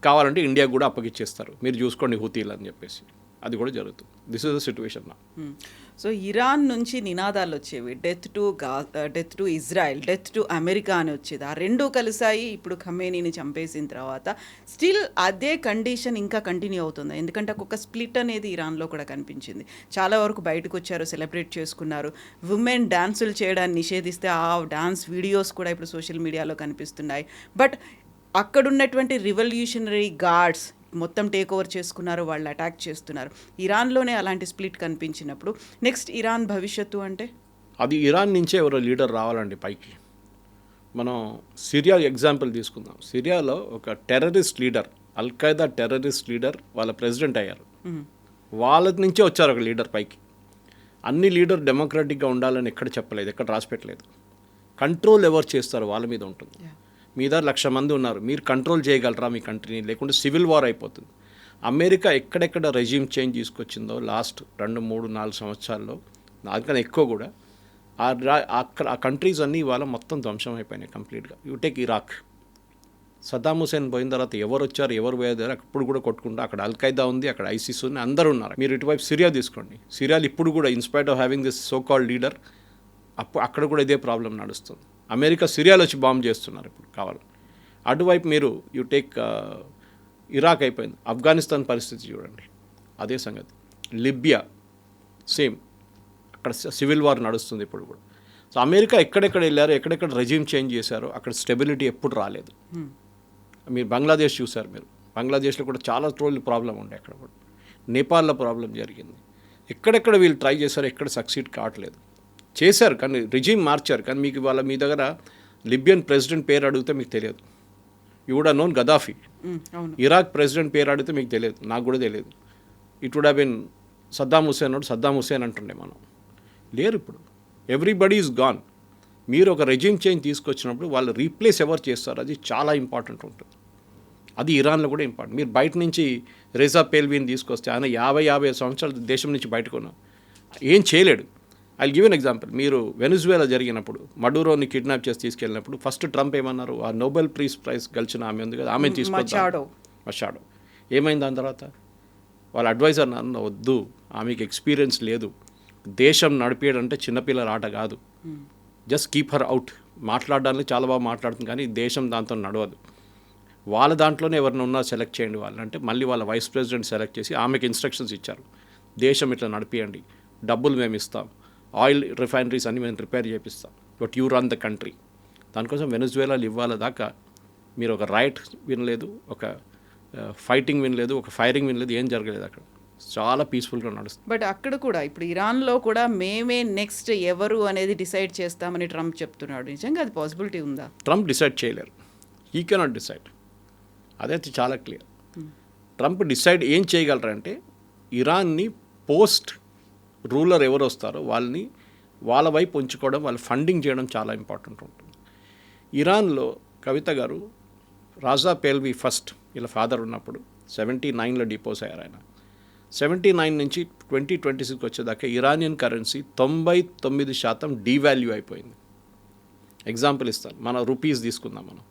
కావాలంటే ఇండియా కూడా అప్పగిచ్చేస్తారు, మీరు చూసుకోండి హూతీలు అని చెప్పేసి. అది కూడా జరుగుతుంది. దిస్ ఇస్ ద సిచ్యువేషన్ నా. సో ఇరాన్ నుంచి నినాదాలు వచ్చేవి, death to Israel, death to America అని వచ్చేది. ఆ రెండూ కలిసాయి. ఇప్పుడు ఖమేనీని చంపేసిన తర్వాత స్టిల్ అదే కండిషన్ ఇంకా కంటిన్యూ అవుతుంది. ఎందుకంటే ఒక స్ప్లిట్ అనేది ఇరాన్లో కూడా కనిపించింది. చాలా వరకు బయటకు వచ్చారు, సెలబ్రేట్ చేసుకున్నారు. ఉమెన్ డాన్సులు చేయడాన్ని నిషేధిస్తే ఆ డాన్స్ వీడియోస్ కూడా ఇప్పుడు సోషల్ మీడియాలో కనిపిస్తున్నాయి. బట్ అక్కడున్నటువంటి రివల్యూషనరీ గార్డ్స్ మొత్తం టేక్ ఓవర్ చేసుకున్నారు, వాళ్ళు అటాక్ చేస్తున్నారు. ఇరాన్లోనే అలాంటి స్ప్లిట్ కనిపించినప్పుడు నెక్స్ట్ ఇరాన్ భవిష్యత్తు అంటే అది ఇరాన్ నుంచే ఎవరో లీడర్ రావాలండి పైకి. మనం సిరియా ఎగ్జాంపుల్ తీసుకుందాం. సిరియాలో ఒక terrorist leader, Al-Qaeda terrorist leader వాళ్ళ ప్రెసిడెంట్ అయ్యారు. వాళ్ళ నుంచే వచ్చారు ఒక లీడర్ పైకి. అన్ని లీడర్ డెమోక్రాటిక్గా ఉండాలని ఎక్కడ చెప్పలేదు, ఎక్కడ రాసిపెట్టలేదు. కంట్రోల్ ఎవరు చేస్తారు వాళ్ళ మీద ఉంటుంది. మీద 1,00,000 మంది ఉన్నారు, మీరు కంట్రోల్ చేయగలరా మీ కంట్రీని? లేకుంటే సివిల్ వార్ అయిపోతుంది. అమెరికా ఎక్కడెక్కడ రెజ్యూమ్ చేంజ్ తీసుకొచ్చిందో లాస్ట్ 2, 3, 4 సంవత్సరాల్లో, దానికన్నా ఎక్కువ కూడా, ఆ కంట్రీస్ అన్నీ ఇవాళ మొత్తం ధ్వంసం అయిపోయినాయి కంప్లీట్గా. You take Iraq, Saddam Hussein పోయిన తర్వాత ఎవరు వచ్చారు ఎవరు పోయారు అప్పుడు కూడా కొట్టుకుంటా. అక్కడ అల్ఖైదా ఉంది, అక్కడ ఐసిస్ ఉంది, అందరూ ఉన్నారు. మీరు ఇటువైపు సిరియా తీసుకోండి. సిరియాలో ఇప్పుడు కూడా in spite of having this so called leader, అక్కడ కూడా ఇదే ప్రాబ్లం నడుస్తుంది. అమెరికా సిరియాలో వచ్చి బాంబ్ చేస్తున్నారు ఇప్పుడు కావాలి. అటువైపు మీరు యూ టేక్ ఇరాక్ అయిపోయింది. ఆఫ్ఘనిస్తాన్ పరిస్థితి చూడండి, అదే సంగతి. లిబియా సేమ్, అక్కడ సివిల్ వార్ నడుస్తుంది ఇప్పుడు కూడా. సో అమెరికా ఎక్కడెక్కడ వెళ్ళారో, ఎక్కడెక్కడ రెజ్యూమ్ చేంజ్ చేశారో అక్కడ స్టెబిలిటీ ఎప్పుడు రాలేదు. మీరు బంగ్లాదేశ్ చూశారు, మీరు బంగ్లాదేశ్లో కూడా చాలా రోజులు ప్రాబ్లం ఉండే, అక్కడ కూడా నేపాల్లో ప్రాబ్లం జరిగింది. ఎక్కడెక్కడ వీళ్ళు ట్రై చేశారో ఎక్కడ సక్సీడ్ కావట్లేదు. చేశారు కానీ రెజ్యూమ్ మార్చారు. కానీ మీకు వాళ్ళ మీ దగ్గర లిబియన్ ప్రెసిడెంట్ పేరు అడిగితే మీకు తెలియదు. You would have known Gaddafi. Iraq president పేరు అడిగితే మీకు తెలియదు, నాకు కూడా తెలియదు. It would have been Saddam Hussein అంటుండే మనం. లేరు ఇప్పుడు. Everybody is gone. మీరు ఒక రెజ్యూమ్ చేంజ్ తీసుకొచ్చినప్పుడు వాళ్ళు రీప్లేస్ ఎవరు చేస్తారు, అది చాలా ఇంపార్టెంట్ ఉంటుంది. అది ఇరాన్లో కూడా ఇంపార్టెంట్. మీరు బయట నుంచి రేజా పేల్వీని తీసుకొస్తే ఆయన 50 సంవత్సరాలు దేశం నుంచి బయటకు ఉన్నారు, ఏం చేయలేడు. I give an example. మీరు వెనిజువేలా జరిగినప్పుడు మడూరోని కిడ్నాప్ చేసి తీసుకెళ్ళినప్పుడు ఫస్ట్ ట్రంప్ ఏమన్నారు, ఆ నోబెల్ ప్రైజ్ గెలిచిన ఆమె ఉంది కదా, ఆమెను తీసుకొచ్చాడు. మషాడో ఏమైంది దాని తర్వాత? వాళ్ళ అడ్వైజర్ అన్న వద్దు, ఆమెకి ఎక్స్పీరియన్స్ లేదు, దేశం నడిపేయడంటే చిన్నపిల్లల ఆట కాదు, జస్ట్ కీప్ హర్ అవుట్. మాట్లాడడానికి చాలా బాగా మాట్లాడుతుంది కానీ దేశం దాంతో నడవదు. వాళ్ళ దాంట్లోనే ఎవరిని ఉన్నా సెలెక్ట్ చేయండి వాళ్ళంటే మళ్ళీ వాళ్ళ వైస్ ప్రెసిడెంట్ సెలెక్ట్ చేసి ఆమెకి ఇన్స్ట్రక్షన్స్ ఇచ్చారు, దేశం ఇట్లా నడిపియండి, డబ్బులు మేము ఇస్తాం, ఆయిల్ రిఫైనరీస్ అన్ని మేము రిపేర్ చేపిస్తాం, but you run the country. దానికోసం వెనిజువేలాలు ఇవ్వాల దాకా మీరు ఒక రైట్ వినలేదు, ఒక ఫైటింగ్ వినలేదు, ఒక ఫైరింగ్ వినలేదు, ఏం జరగలేదు. అక్కడ చాలా పీస్ఫుల్గా నడుస్తుంది. బట్ అక్కడ కూడా ఇప్పుడు ఇరాన్లో కూడా మేమే నెక్స్ట్ ఎవరు అనేది డిసైడ్ చేస్తామని ట్రంప్ చెప్తున్నాడు. నిజంగా అది పాసిబిలిటీ ఉందా? ట్రంప్ డిసైడ్ చేయలేరు. He cannot decide. అదైతే చాలా క్లియర్. ట్రంప్ డిసైడ్ ఏం చేయగలరంటే ఇరాన్ని పోస్ట్ రూలర్ ఎవరు వస్తారో వాళ్ళని వాళ్ళ వైపు ఉంచుకోవడం, వాళ్ళు ఫండింగ్ చేయడం చాలా ఇంపార్టెంట్ ఉంటుంది. ఇరాన్లో కవిత గారు రాజా పేల్వి ఫస్ట్ వీళ్ళ ఫాదర్ ఉన్నప్పుడు 79లో డిపోజ్ అయ్యారు ఆయన. 79 నుంచి 2026 వచ్చేదాకా ఇరానియన్ కరెన్సీ 99% డీవాల్యూ అయిపోయింది. ఎగ్జాంపుల్ ఇస్తాను, మన రూపీస్ తీసుకుందాం. మనం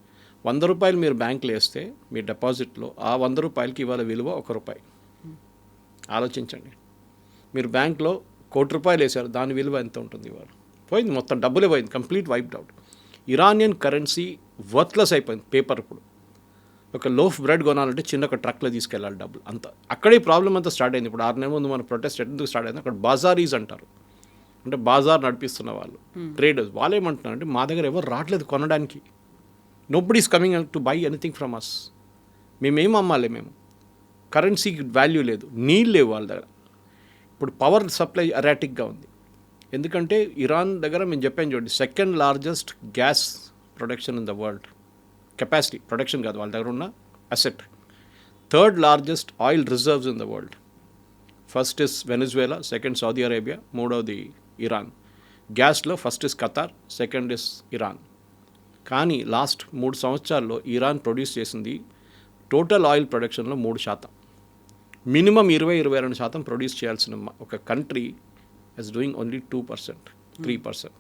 100 రూపాయలు మీరు బ్యాంకులో వేస్తే మీ డిపాజిట్లో ఆ 100 రూపాయలకి ఇవాళ విలువ ₹1. ఆలోచించండి. మీరు బ్యాంక్లో ₹1,00,00,000 వేశారు, దాని విలువ ఎంత ఉంటుంది ఇవాళ? పోయింది, మొత్తం డబ్బులే పోయింది, complete wiped out. Iranian currency worthless అయిపోయింది. పేపర్ ఇప్పుడు ఒక లోఫ్ బ్రెడ్ కొనాలంటే చిన్న ఒక ట్రక్లో తీసుకెళ్ళాలి డబ్బులు అంతా. అక్కడే ప్రాబ్లం అంతా స్టార్ట్ అయింది. ఇప్పుడు 6 నెలల ముందు మన ప్రొటెస్ట్ ఎందుకు స్టార్ట్ అయింది, అక్కడ బాజారీస్ అంటారు, అంటే బాజార్ నడిపిస్తున్న వాళ్ళు, ట్రేడర్స్. వాళ్ళు ఏమంటున్నారు అంటే మా దగ్గర ఎవరు రావట్లేదు కొనడానికి, nobody is coming to buy anything from us. మేమేం అమ్మాలి, మేము కరెన్సీకి వాల్యూ లేదు, నీళ్ళు లేవు వాళ్ళ దగ్గర. ఇప్పుడు పవర్ సప్లై ఎరాటిక్గా ఉంది. ఎందుకంటే ఇరాన్ దగ్గర మేము చెప్పాను చూడండి, 2nd largest gas production in the world. Capacity production కాదు, వాళ్ళ దగ్గర ఉన్న asset. 3rd largest oil reserves in the world. First is Venezuela, 2nd Saudi Arabia, 3వది ఇరాన్. గ్యాస్లో first is Qatar, 2nd is Iran. కానీ లాస్ట్ 3 సంవత్సరాల్లో Iran produce చేసింది total oil ప్రొడక్షన్లో 3%. మినిమం 20-22% ప్రొడ్యూస్ చేయాల్సిన ఒక కంట్రీ ఇస్ డూయింగ్ ఓన్లీ 2%, 3%.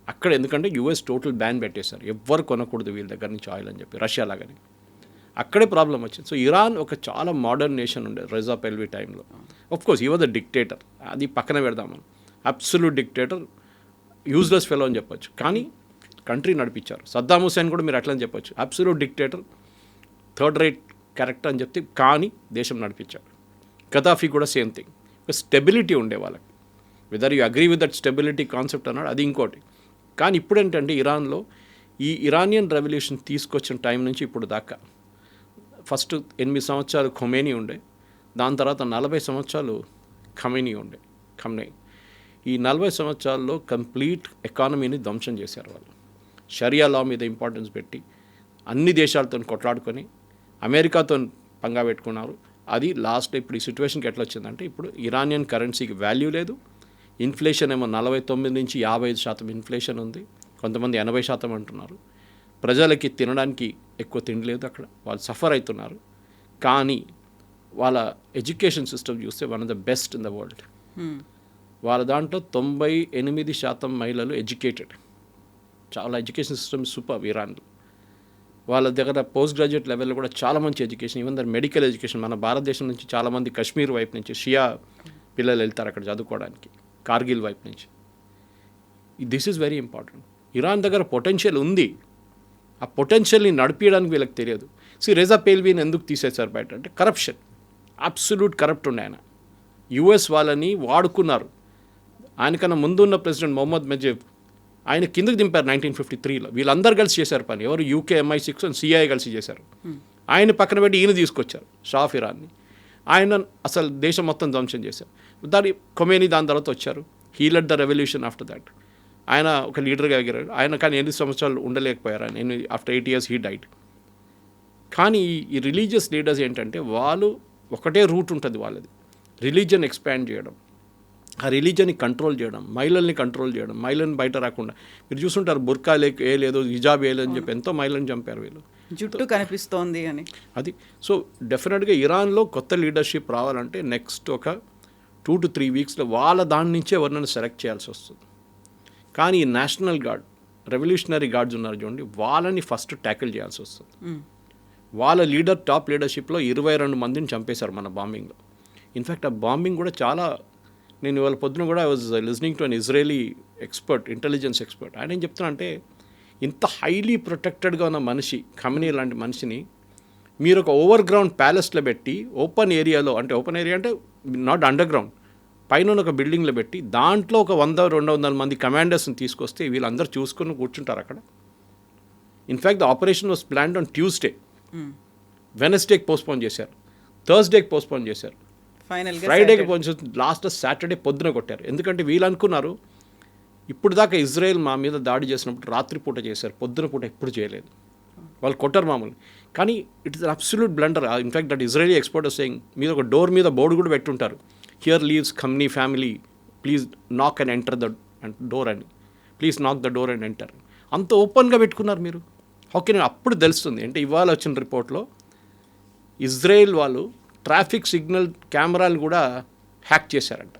అక్కడ ఎందుకంటే యూఎస్ టోటల్ బ్యాన్ పెట్టేశారు, ఎవ్వరు కొనకూడదు వీళ్ళ దగ్గర నుంచి ఆయిల్ అని చెప్పి, రష్యా లాగానే. అక్కడే ప్రాబ్లం వచ్చింది. సో ఇరాన్ ఒక చాలా మోడర్న్ నేషన్ ఉండే రేజా పెల్వి టైంలో. Of course he was the dictator, అది పక్కన పెడదాం మనం. అబ్సల్యూట్ డిక్టేటర్, యూజ్లెస్ ఫెలో అని చెప్పొచ్చు, కానీ కంట్రీ నడిపించారు. సద్దాం హుసేన్ కూడా మీరు అట్లని చెప్పొచ్చు, absolute dictator, 3rd rate character అని చెప్తే కానీ దేశం నడిపించాడు. గదాఫీ కూడా సేమ్ థింగ్. స్టెబిలిటీ ఉండే వాళ్ళకి, whether you agree with that stability concept అన్నాడు, అది ఇంకోటి. కానీ ఇప్పుడు ఏంటంటే ఇరాన్లో ఈ ఇరానియన్ రెవల్యూషన్ తీసుకొచ్చిన టైం నుంచి ఇప్పుడు దాకా ఫస్ట్ 8 సంవత్సరాలు ఖొమేనీ ఉండే, దాని తర్వాత 40 సంవత్సరాలు ఖమ్నై. ఈ 40 సంవత్సరాల్లో కంప్లీట్ ఎకానమీని ధ్వంసం చేశారు వాళ్ళు. షరియా లా మీద ఇంపార్టెన్స్ పెట్టి అన్ని దేశాలతో కొట్లాడుకొని అమెరికాతో పంగా పెట్టుకున్నారు. అది లాస్ట్ ఇప్పుడు ఈ సిచ్యువేషన్కి ఎట్లా వచ్చిందంటే ఇప్పుడు ఇరానియన్ కరెన్సీకి వాల్యూ లేదు. ఇన్ఫ్లేషన్ ఏమో 49 నుంచి 55% ఇన్ఫ్లేషన్ ఉంది, కొంతమంది 80% అంటున్నారు. ప్రజలకి తినడానికి ఎక్కువ తిండి లేదు అక్కడ, వాళ్ళు సఫర్ అవుతున్నారు. కానీ వాళ్ళ ఎడ్యుకేషన్ సిస్టమ్ చూస్తే one of the best in the world. వాళ్ళ దాంట్లో 98% మహిళలు ఎడ్యుకేటెడ్. చాలా ఎడ్యుకేషన్ సిస్టమ్ సూపర్ ఇరాన్లో. వాళ్ళ దగ్గర పోస్ట్ గ్రాడ్యుయేట్ లెవెల్లో కూడా చాలా మంచి education, even there medical education. మన భారతదేశం నుంచి చాలామంది కశ్మీర్ వైపు నుంచి షియా పిల్లలు వెళ్తారు అక్కడ చదువుకోవడానికి, కార్గిల్ వైపు నుంచి. This is very important. Iran దగ్గర పొటెన్షియల్ ఉంది, ఆ పొటెన్షియల్ని నడిపించడానికి వీళ్ళకి తెలియదు. రేజా పేల్వీని ఎందుకు తీసేశారు బయట అంటే కరప్షన్, అబ్సల్యూట్ కరప్ట్ ఉండే ఆయన. యుఎస్ వాళ్ళని వాడుకున్నారు. ఆయనకన్నా ముందున్న ప్రెసిడెంట్ మొహమ్మద్ మెజీబ్ ఆయన కిందకి దింపారు 1953లో. వీళ్ళందరూ కలిసి చేశారు పని. ఎవరు యూకే MI6 అండ్ CIA కలిసి చేశారు. ఆయన పక్కన పెట్టి ఈయన తీసుకొచ్చారు షా ఆఫ్ ఇరాన్ని. ఆయన అసలు దేశం మొత్తం ధ్వంసం చేశారు. ఖొమేనీ దాని తర్వాత వచ్చారు. He lead the revolution after that. ఆయన ఒక లీడర్గా ఎగిరారు. ఆయన కానీ 8 సంవత్సరాలు ఉండలేకపోయారు. ఆయన ఆఫ్టర్ 8 years హీ డైడ్. కానీ ఈ రిలీజియస్ లీడర్స్ ఏంటంటే వాళ్ళు ఒకటే రూట్ ఉంటుంది వాళ్ళది, రిలీజియన్ ఎక్స్పాండ్ చేయడం, ఆ రిలీజియన్ని కంట్రోల్ చేయడం, మహిళల్ని కంట్రోల్ చేయడం, మహిళల్ని బయట రాకుండా. మీరు చూస్తుంటారు బుర్కా ఏ లేదు, హిజాబ్ ఏ లేదని చెప్పి ఎంతో మహిళల్ని చంపారు వీళ్ళు. జుట్టు కనిపిస్తోంది అని. అది సో డెఫినెట్గా ఇరాన్లో కొత్త లీడర్షిప్ రావాలంటే నెక్స్ట్ ఒక 2 to 3 వీక్స్లో వాళ్ళ దాని నుంచే ఎవరినైనా సెలెక్ట్ చేయాల్సి వస్తుంది. కానీ ఈ నేషనల్ గార్డ్, రెవల్యూషనరీ గార్డ్స్ ఉన్నారు చూడండి, వాళ్ళని ఫస్ట్ ట్యాకిల్ చేయాల్సి వస్తుంది. వాళ్ళ టాప్ లీడర్షిప్లో 22 మందిని చంపేశారు మన బాంబింగ్లో. ఇన్ఫ్యాక్ట్ ఆ బాంబింగ్ కూడా చాలా, నేను ఇవాళ పొద్దున కూడా I was listening to an Israeli expert, intelligence expert. ఆయన ఏం చెప్తున్నా అంటే, ఇంత హైలీ ప్రొటెక్టెడ్గా ఉన్న మనిషి, ఖమనీ లాంటి మనిషిని మీరు ఒక ఓవర్ గ్రౌండ్ ప్యాలెస్లో పెట్టి ఓపెన్ ఏరియాలో, అంటే ఓపెన్ ఏరియా అంటే నాట్ అండర్ గ్రౌండ్, పైన ఒక బిల్డింగ్లో పెట్టి దాంట్లో ఒక 100-200 మంది కమాండర్స్ని తీసుకొస్తే వీళ్ళందరూ చూసుకొని కూర్చుంటారు అక్కడ. In fact the operation was planned on Tuesday, వెనస్డేకి పోస్ట్పోన్ చేశారు, థర్స్డేకి పోస్ట్పోన్ చేశారు, ఫ్రైడేకి పోస్ట్, లాస్ట్ సాటర్డే పొద్దున కొట్టారు. ఎందుకంటే వీళ్ళు అనుకున్నారు ఇప్పుడు దాకా ఇజ్రాయెల్ మా మీద దాడి చేసినప్పుడు రాత్రిపూట చేశారు, పొద్దున పూట ఎప్పుడు చేయలేదు, వాళ్ళు కొట్టారు మామూలు. కానీ it is absolute blunder. In fact that Israeli expert saying, మీద ఒక డోర్ మీద బోర్డు కూడా పెట్టుంటారు, here lives Khamenei family, please knock and enter the door అని, please knock the door and enter. అంత ఓపెన్గా పెట్టుకున్నారు మీరు. ఓకే, నేను అప్పుడు తెలుస్తుంది అంటే ఇవాళ వచ్చిన రిపోర్ట్లో ఇజ్రాయెల్ వాళ్ళు ట్రాఫిక్ సిగ్నల్ కెమెరాలు కూడా హ్యాక్ చేశారంట.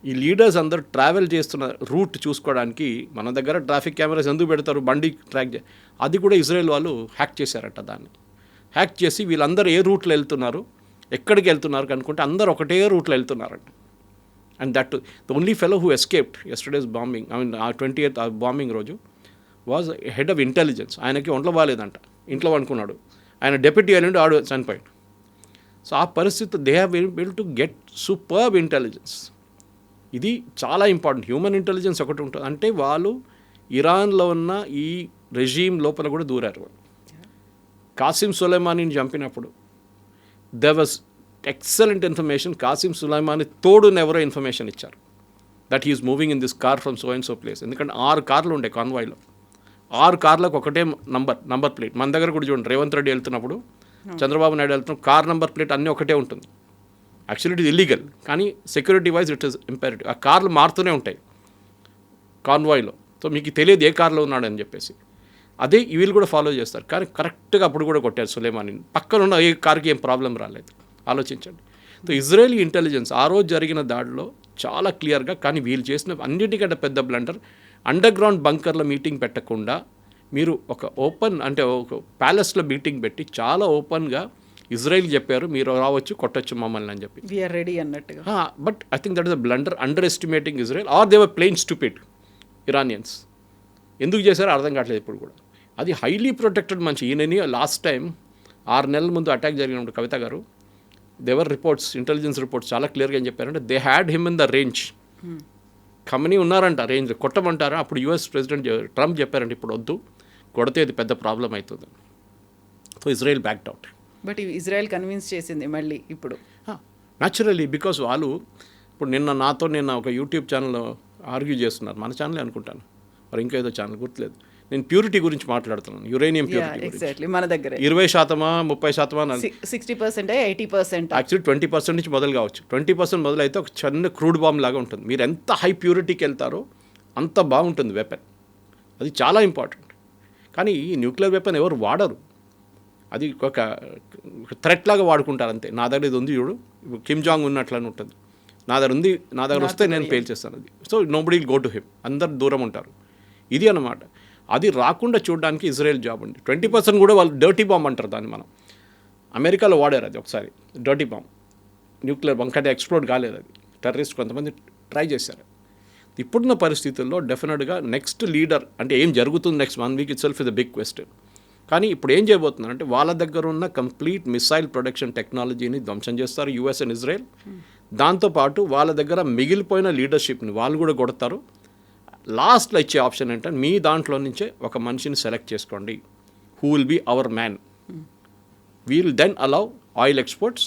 ఈ లీడర్స్ అందరూ ట్రావెల్ చేస్తున్న రూట్ చూసుకోవడానికి మన దగ్గర ట్రాఫిక్ కెమెరాస్ ఎందుకు పెడతారు, బండి ట్రాక్ అది కూడా ఇజ్రాయెల్ వాళ్ళు హ్యాక్ చేశారట. దాన్ని హ్యాక్ చేసి వీళ్ళందరూ ఏ రూట్లో వెళ్తున్నారు, ఎక్కడికి వెళ్తున్నారు కనుక్కుంటే అందరూ ఒకటే రూట్లో వెళ్తున్నారంట. And that the only fellow who escaped yesterday's bombing, I mean ఆ 28th బాంబింగ్ రోజు వాజ్ హెడ్ ఆఫ్ ఇంటెలిజెన్స్. ఆయనకి ఒంట్లో బాగాలేదంట, ఇంట్లో అనుకున్నాడు, ఆయన డెప్యూటీ అయినండి ఆడు చనిపోయాడు. సో ఆ పరిస్థితి they have bill to get superb intelligence. ఇది చాలా ఇంపార్టెంట్. హ్యూమన్ ఇంటెలిజెన్స్ ఒకటి ఉంటుంది, అంటే వాళ్ళు ఇరాన్లో ఉన్న ఈ రెజీమ్ లోపల కూడా దూరారు. వాళ్ళు కాసిం సులైమానీని చంపినప్పుడు there was excellent information. Qasem Soleimani తోడుని ఎవరో ఇన్ఫర్మేషన్ ఇచ్చారు that he's moving in this car from so and so place. ఎందుకంటే 6 కార్లు ఉండే కాన్వాయ్లో, 6 కార్లకు ఒకటే నంబర్ ప్లేట్. మన దగ్గర కూడా చూడండి, రేవంత్ రెడ్డి వెళ్తున్నప్పుడు, చంద్రబాబు నాయుడు వెళ్తున్నప్పుడు కార్ నెంబర్ ప్లేట్ అన్నీ ఒకటే ఉంటుంది. యాక్చువల్లీ ఇట్ ఇస్ ఇల్లీగల్, కానీ సెక్యూరిటీ వైజ్ ఇట్ ఈస్ ఇంపారిటివ్. ఆ కార్లు మారుతూనే ఉంటాయి కాన్వాయ్లో, సో మీకు తెలియదు ఏ కార్లో ఉన్నాడని చెప్పేసి. అదే వీళ్ళు కూడా ఫాలో చేస్తారు. కానీ కరెక్ట్గా అప్పుడు కూడా కొట్టారు సులేమానీని. పక్కన ఉన్న ఏ కార్కి ఏం ప్రాబ్లం రాలేదు. ఆలోచించండి. సో ఇజ్రాయలీ ఇంటెలిజెన్స్ ఆ రోజు జరిగిన దాడిలో చాలా క్లియర్గా, కానీ వీళ్ళు చేసిన అన్నిటికంటే పెద్ద బ్లండర్, అండర్ గ్రౌండ్ బంకర్లో మీటింగ్ పెట్టకుండా మీరు ఒక ఓపెన్, అంటే ఒక ప్యాలెస్లో మీటింగ్ పెట్టి చాలా ఓపెన్గా ఇజ్రాయెల్ చెప్పారు మీరు రావచ్చు కొట్టచ్చు మమ్మల్ని అని చెప్పి, వీఆర్ రెడీ అన్నట్టుగా. But I think that is a blunder, underestimating Israel, or they were plain stupid Iranians. ఎందుకు చేశారో అర్థం కావట్లేదు ఇప్పుడు కూడా. అది హైలీ ప్రొటెక్టెడ్ మనిషి. ఈయనని లాస్ట్ టైం 6 నెలల ముందు అటాక్ జరిగినప్పుడు కవిత గారు, దేవర్ రిపోర్ట్స్, ఇంటెలిజెన్స్ రిపోర్ట్స్ చాలా క్లియర్గా ఏం చెప్పారంటే they had him in the range. Khamenei ఉన్నారంట రేంజ్, కొట్టమంటారా? అప్పుడు యూఎస్ ప్రెసిడెంట్ ట్రంప్ చెప్పారంటే ఇప్పుడు వద్దు, కొడితే ఇది పెద్ద ప్రాబ్లం అవుతుంది. So Israel backed out. But Israel convince చేసింది మళ్ళీ ఇప్పుడు. న్యాచురల్లీ, బికాజ్ వాళ్ళు ఇప్పుడు నిన్న ఒక యూట్యూబ్ ఛానల్లో ఆర్గ్యూ చేస్తున్నారు, మన ఛానలే అనుకుంటాను, మరి ఇంకా ఏదో ఛానల్ గుర్తులేదు. నేను ప్యూరిటీ గురించి మాట్లాడుతున్నాను, యురేనియం ప్యూరిటీ. ఎగ్జాక్ట్లీ మన దగ్గర 20%, 30%, 60%, 80%. యాక్చువల్లీ 20% నుంచి మొదలు కావచ్చు. 20% మొదలైతే ఒక చిన్న క్రూడ్ బాంబ్ లాగా ఉంటుంది. మీరు ఎంత హై ప్యూరిటీకి వెళ్తారో అంత బాగుంటుంది వెపన్. అది చాలా ఇంపార్టెంట్. కానీ ఈ న్యూక్లియర్ వెపన్ ఎవరు వాడరు, అది ఒక థ్రెట్ లాగా వాడుకుంటారు అంతే. నా దగ్గర ఇది ఉంది చూడు, ఇప్పుడు కిమ్ జాంగ్ ఉన్నట్లని ఉంటుంది, నా దగ్గర ఉంది, నా దగ్గర వస్తే నేను పేల్ చేస్తాను అది. So nobody will go to him, అందరు దూరం ఉంటారు. ఇది అన్నమాట. అది రాకుండా చూడడానికి ఇజ్రాయెల్ జాబ్ ఉంది. 20% కూడా వాళ్ళు డర్టీ బాంబ్ అంటారు దాన్ని. మనం అమెరికాలో వాడారు అది ఒకసారి, డర్టీ బాంబ్, న్యూక్లియర్ బాంబ్, కానీ ఎక్స్ప్లోడ్ కాలేదు. అది టెర్రరిస్ట్ కొంతమంది ట్రై చేశారు. ఇప్పుడున్న పరిస్థితుల్లో డెఫినెట్గా నెక్స్ట్ లీడర్ అంటే ఏం జరుగుతుంది next 1 week itself is the big question. కానీ ఇప్పుడు ఏం చేయబోతున్నారంటే వాళ్ళ దగ్గర ఉన్న కంప్లీట్ మిసైల్ ప్రొడక్షన్ టెక్నాలజీని ధ్వంసం చేస్తారు యూఎస్ అండ్ ఇజ్రాయెల్. దాంతోపాటు వాళ్ళ దగ్గర మిగిలిపోయిన లీడర్షిప్ని వాళ్ళు కూడా కొడతారు. లాస్ట్లో ఇచ్చే ఆప్షన్ ఏంటంటే మీ దాంట్లో నుంచే ఒక మనిషిని సెలెక్ట్ చేసుకోండి, who will be our man. We'll then allow oil exports.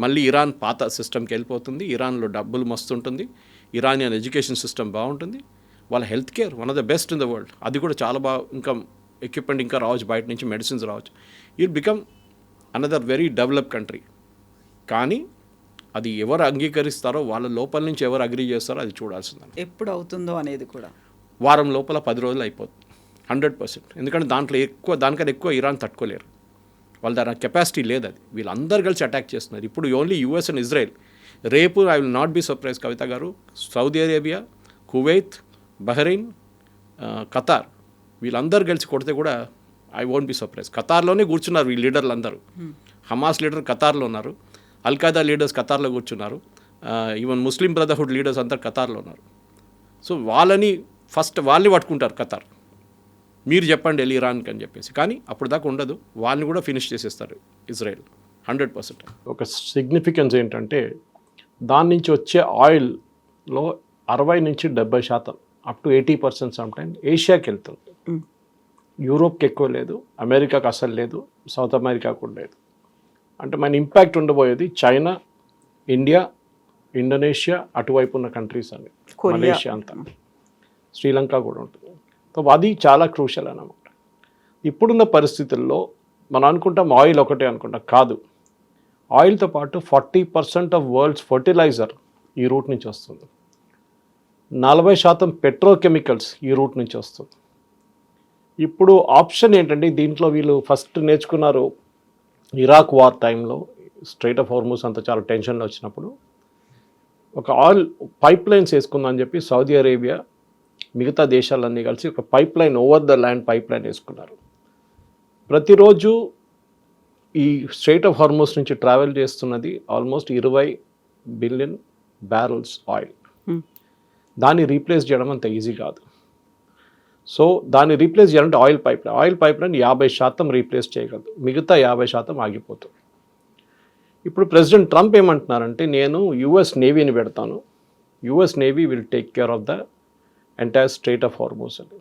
మళ్ళీ ఇరాన్ పాత సిస్టమ్కి వెళ్ళిపోతుంది. ఇరాన్లో డబ్బులు మస్తుంటుంది, ఇరానియన్ ఎడ్యుకేషన్ సిస్టమ్ బాగుంటుంది, వాళ్ళ health care one of the best in the world. అది కూడా చాలా బాగా, ఇంకా ఎక్విప్మెంట్ ఇంకా రావచ్చు, బయట నుంచి మెడిసిన్స్ రావచ్చు. It become another very develop country. కానీ అది ఎవరు అంగీకరిస్తారో వాళ్ళ లోపల నుంచి ఎవరు అగ్రీ చేస్తారో అది చూడాల్సిందని. ఎప్పుడు అవుతుందో అనేది కూడా వారం లోపల 10 రోజులు అయిపోతుంది 100%. ఎందుకంటే దానికన్నా ఎక్కువ ఇరాన్ తట్టుకోలేరు. వాళ్ళ దగ్గర కెపాసిటీ లేదు. అది వీళ్ళందరూ కలిసి అటాక్ చేస్తున్నారు. ఇప్పుడు ఓన్లీ యూఎస్ అండ్ ఇజ్రాయెల్. రేపు I will not be surprise Kavitha గారు, Saudi Arabia, Kuwait, Bahrain, Qatar వీళ్ళందరూ కలిసి కొడితే కూడా ఐ వోంట్ బి సర్ప్రైజ్. ఖతార్లోనే కూర్చున్నారు వీళ్ళ లీడర్లు అందరూ. హమాస్ లీడర్ ఖతార్లో ఉన్నారు, అల్ఖైదా లీడర్స్ ఖతార్లో కూర్చున్నారు, ఈవెన్ ముస్లిం బ్రదర్హుడ్ లీడర్స్ అందరు ఖతార్లో ఉన్నారు. సో వాళ్ళని ఫస్ట్ వాళ్ళని పట్టుకుంటారు ఖతార్. మీరు చెప్పండి వెళ్ళి ఇరాన్కి అని చెప్పేసి. కానీ అప్పుడు దాకా ఉండదు, వాళ్ళని కూడా ఫినిష్ చేసేస్తారు ఇజ్రాయెల్ 100%. ఒక సిగ్నిఫికెన్స్ ఏంటంటే దాని నుంచి వచ్చే ఆయిల్లో 60 నుంచి 70% అప్ టు 80% సమ్టైమ్ ఏషియాకి వెళ్తుంది. యూరోప్కి ఎక్కువ లేదు, అమెరికాకి అసలు లేదు, సౌత్ అమెరికా కూడా లేదు. అంటే మన ఇంపాక్ట్ ఉండబోయేది చైనా, ఇండియా, ఇండోనేషియా, అటువైపు ఉన్న కంట్రీస్ అన్ని, మలేషియా అంతా, శ్రీలంక కూడా ఉంటుంది. సో అది చాలా క్రూషల్ అన్నమాట. ఇప్పుడున్న పరిస్థితుల్లో మనం అనుకుంటాం ఆయిల్ ఒకటే అనుకుంటాం, కాదు. ఆయిల్తో పాటు 40% ఆఫ్ వరల్డ్స్ ఫర్టిలైజర్ ఈ రూట్ నుంచి వస్తుంది. 40% పెట్రోకెమికల్స్ ఈ రూట్ నుంచి వస్తుంది. ఇప్పుడు ఆప్షన్ ఏంటంటే దీంట్లో వీళ్ళు ఫస్ట్ నేర్చుకున్నారు ఇరాక్ వార్ టైంలో, స్ట్రైట్ ఆఫ్ హార్మూజ్ అంతా చాలా టెన్షన్లో వచ్చినప్పుడు ఒక ఆయిల్ పైప్ లైన్స్ వేసుకుందని చెప్పి సౌదీ అరేబియా మిగతా దేశాలన్నీ కలిసి ఒక pipe line, over the land pipe line వేసుకున్నారు. ప్రతిరోజు ఈ స్ట్రైట్ ఆఫ్ హార్మూజ్ నుంచి ట్రావెల్ చేస్తున్నది ఆల్మోస్ట్ 20 బిలియన్ బ్యారల్స్ ఆయిల్. దాన్ని రీప్లేస్ చేయడం అంత ఈజీ కాదు. సో దాన్ని రీప్లేస్ చేయాలంటే ఆయిల్ పైప్ లైన్ 50% రీప్లేస్ చేయగలదు, మిగతా 50% ఆగిపోతుంది. ఇప్పుడు ప్రెసిడెంట్ ట్రంప్ ఏమంటున్నారంటే నేను యుఎస్ నేవీని పెడతాను, US navy will take care of the entire straight of Hormuz అని.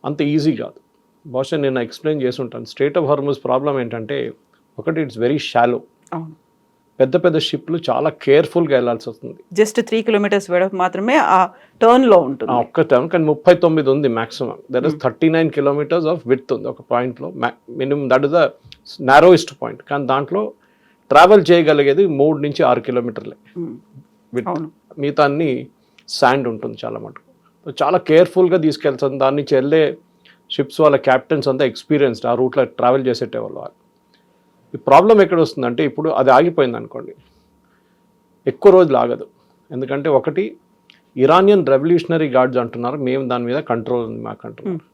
అంత ఈజీ కాదు. బహుశా నేను ఎక్స్ప్లెయిన్ చేసి ఉంటాను. స్ట్రైట్ ఆఫ్ హార్మూజ్ ప్రాబ్లం ఏంటంటే ఒకటి, ఇట్స్ వెరీ షాలో. పెద్ద పెద్ద షిప్లు చాలా కేర్ఫుల్గా వెళ్ళాల్సి వస్తుంది. జస్ట్ 3 కిలోమీటర్స్ వెడల్పు మాత్రమే ఆ టర్న్లో ఉంటుంది, ఒక్క టర్న్. కానీ 39 ఉంది maximum. That is 39 kilometres of width ఉంది ఒక పాయింట్లో minimum. That is the narrowest point. కానీ దాంట్లో ట్రావెల్ చేయగలిగేది 3 నుంచి 6 కిలోమీటర్లే విడ్త్. మిగతా అన్ని శాండ్ ఉంటుంది చాలా మటుకు. చాలా కేర్ఫుల్గా తీసుకెళ్తుంది. దాని నుంచి వెళ్ళే షిప్స్ వాళ్ళ క్యాప్టెన్స్ అంతా ఎక్స్పీరియన్స్డ్, ఆ రూట్లో ట్రావెల్ చేసేటవాళ్ళు. ఈ ప్రాబ్లం ఎక్కడ వస్తుందంటే ఇప్పుడు అది ఆగిపోయింది అనుకోండి, ఎక్కువ రోజులు ఆగదు. ఎందుకంటే ఒకటి, ఇరానియన్ రెవల్యూషనరీ గార్డ్స్ అంటున్నారు మేము దాని మీద కంట్రోల్ ఉంది మాకు అంటున్నారు.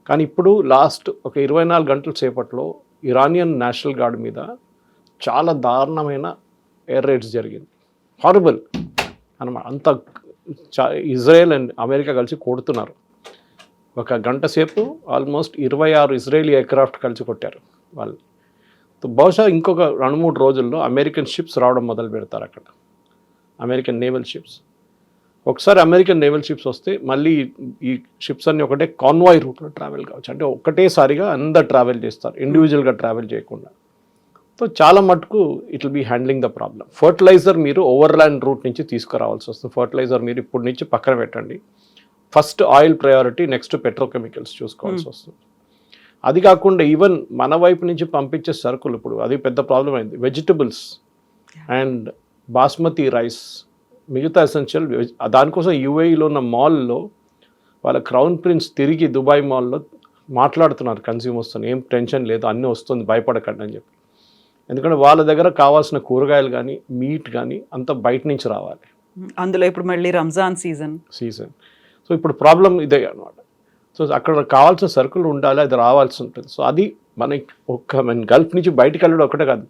కానీ ఇప్పుడు లాస్ట్ ఒక 24 గంటల సేపట్లో ఇరానియన్ నేషనల్ గార్డ్ మీద చాలా దారుణమైన ఎయిర్ రైడ్స్ జరిగింది. హారబుల్ అన్నమాట. అంత ఇజ్రాయెల్ అండ్ అమెరికా కలిసి కొడుతున్నారు. ఒక గంట సేపు ఆల్మోస్ట్ 26 ఇజ్రాయేలీ ఎయిర్క్రాఫ్ట్ కలిసి కొట్టారు వాళ్ళు. బహుశా ఇంకొక 2-3 రోజుల్లో అమెరికన్ షిప్స్ రావడం మొదలు పెడతారు అక్కడ, అమెరికన్ నేవల్ షిప్స్. ఒకసారి అమెరికన్ నేవల్ షిప్స్ వస్తే మళ్ళీ ఈ షిప్స్ అన్నీ ఒకటే కాన్వాయ్ రూట్లో ట్రావెల్ కావచ్చు. అంటే ఒకటేసారిగా అందరు ట్రావెల్ చేస్తారు, ఇండివిజువల్గా ట్రావెల్ చేయకుండా. సో చాలా మటుకు it will be handling the problem. Fertilizer మీరు ఓవర్లాండ్ రూట్ నుంచి తీసుకురావాల్సి వస్తుంది. ఫర్టిలైజర్ మీరు ఇప్పటి నుంచి పక్కన పెట్టండి. First oil priority, next petrochemicals చూసుకోవాల్సి వస్తుంది. అది కాకుండా ఈవెన్ మన వైపు నుంచి పంపించే సరుకులు ఇప్పుడు అది పెద్ద ప్రాబ్లం అయింది. వెజిటబుల్స్ అండ్ బాస్మతి రైస్, మిగతా ఎసెన్షియల్. దానికోసం యూఏఈలో ఉన్న మాల్లో వాళ్ళ క్రౌన్ ప్రిన్స్ తిరిగి దుబాయ్ మాల్లో మాట్లాడుతున్నారు కన్స్యూమర్స్తో, ఏం టెన్షన్ లేదు, అన్నీ వస్తుంది, భయపడకండి అని చెప్పి. ఎందుకంటే వాళ్ళ దగ్గర కావాల్సిన కూరగాయలు కానీ మీట్ కానీ అంతా బయట నుంచి రావాలి. అందులో ఇప్పుడు మళ్ళీ రంజాన్ సీజన్. సో ఇప్పుడు ప్రాబ్లం ఇదే అనమాట. సో అక్కడ కావాల్సిన సరుకులు ఉండాలి, అది రావాల్సి ఉంటుంది. సో అది మనకి మన గల్ఫ్ నుంచి బయటకు వెళ్ళడం ఒకటే కాదు,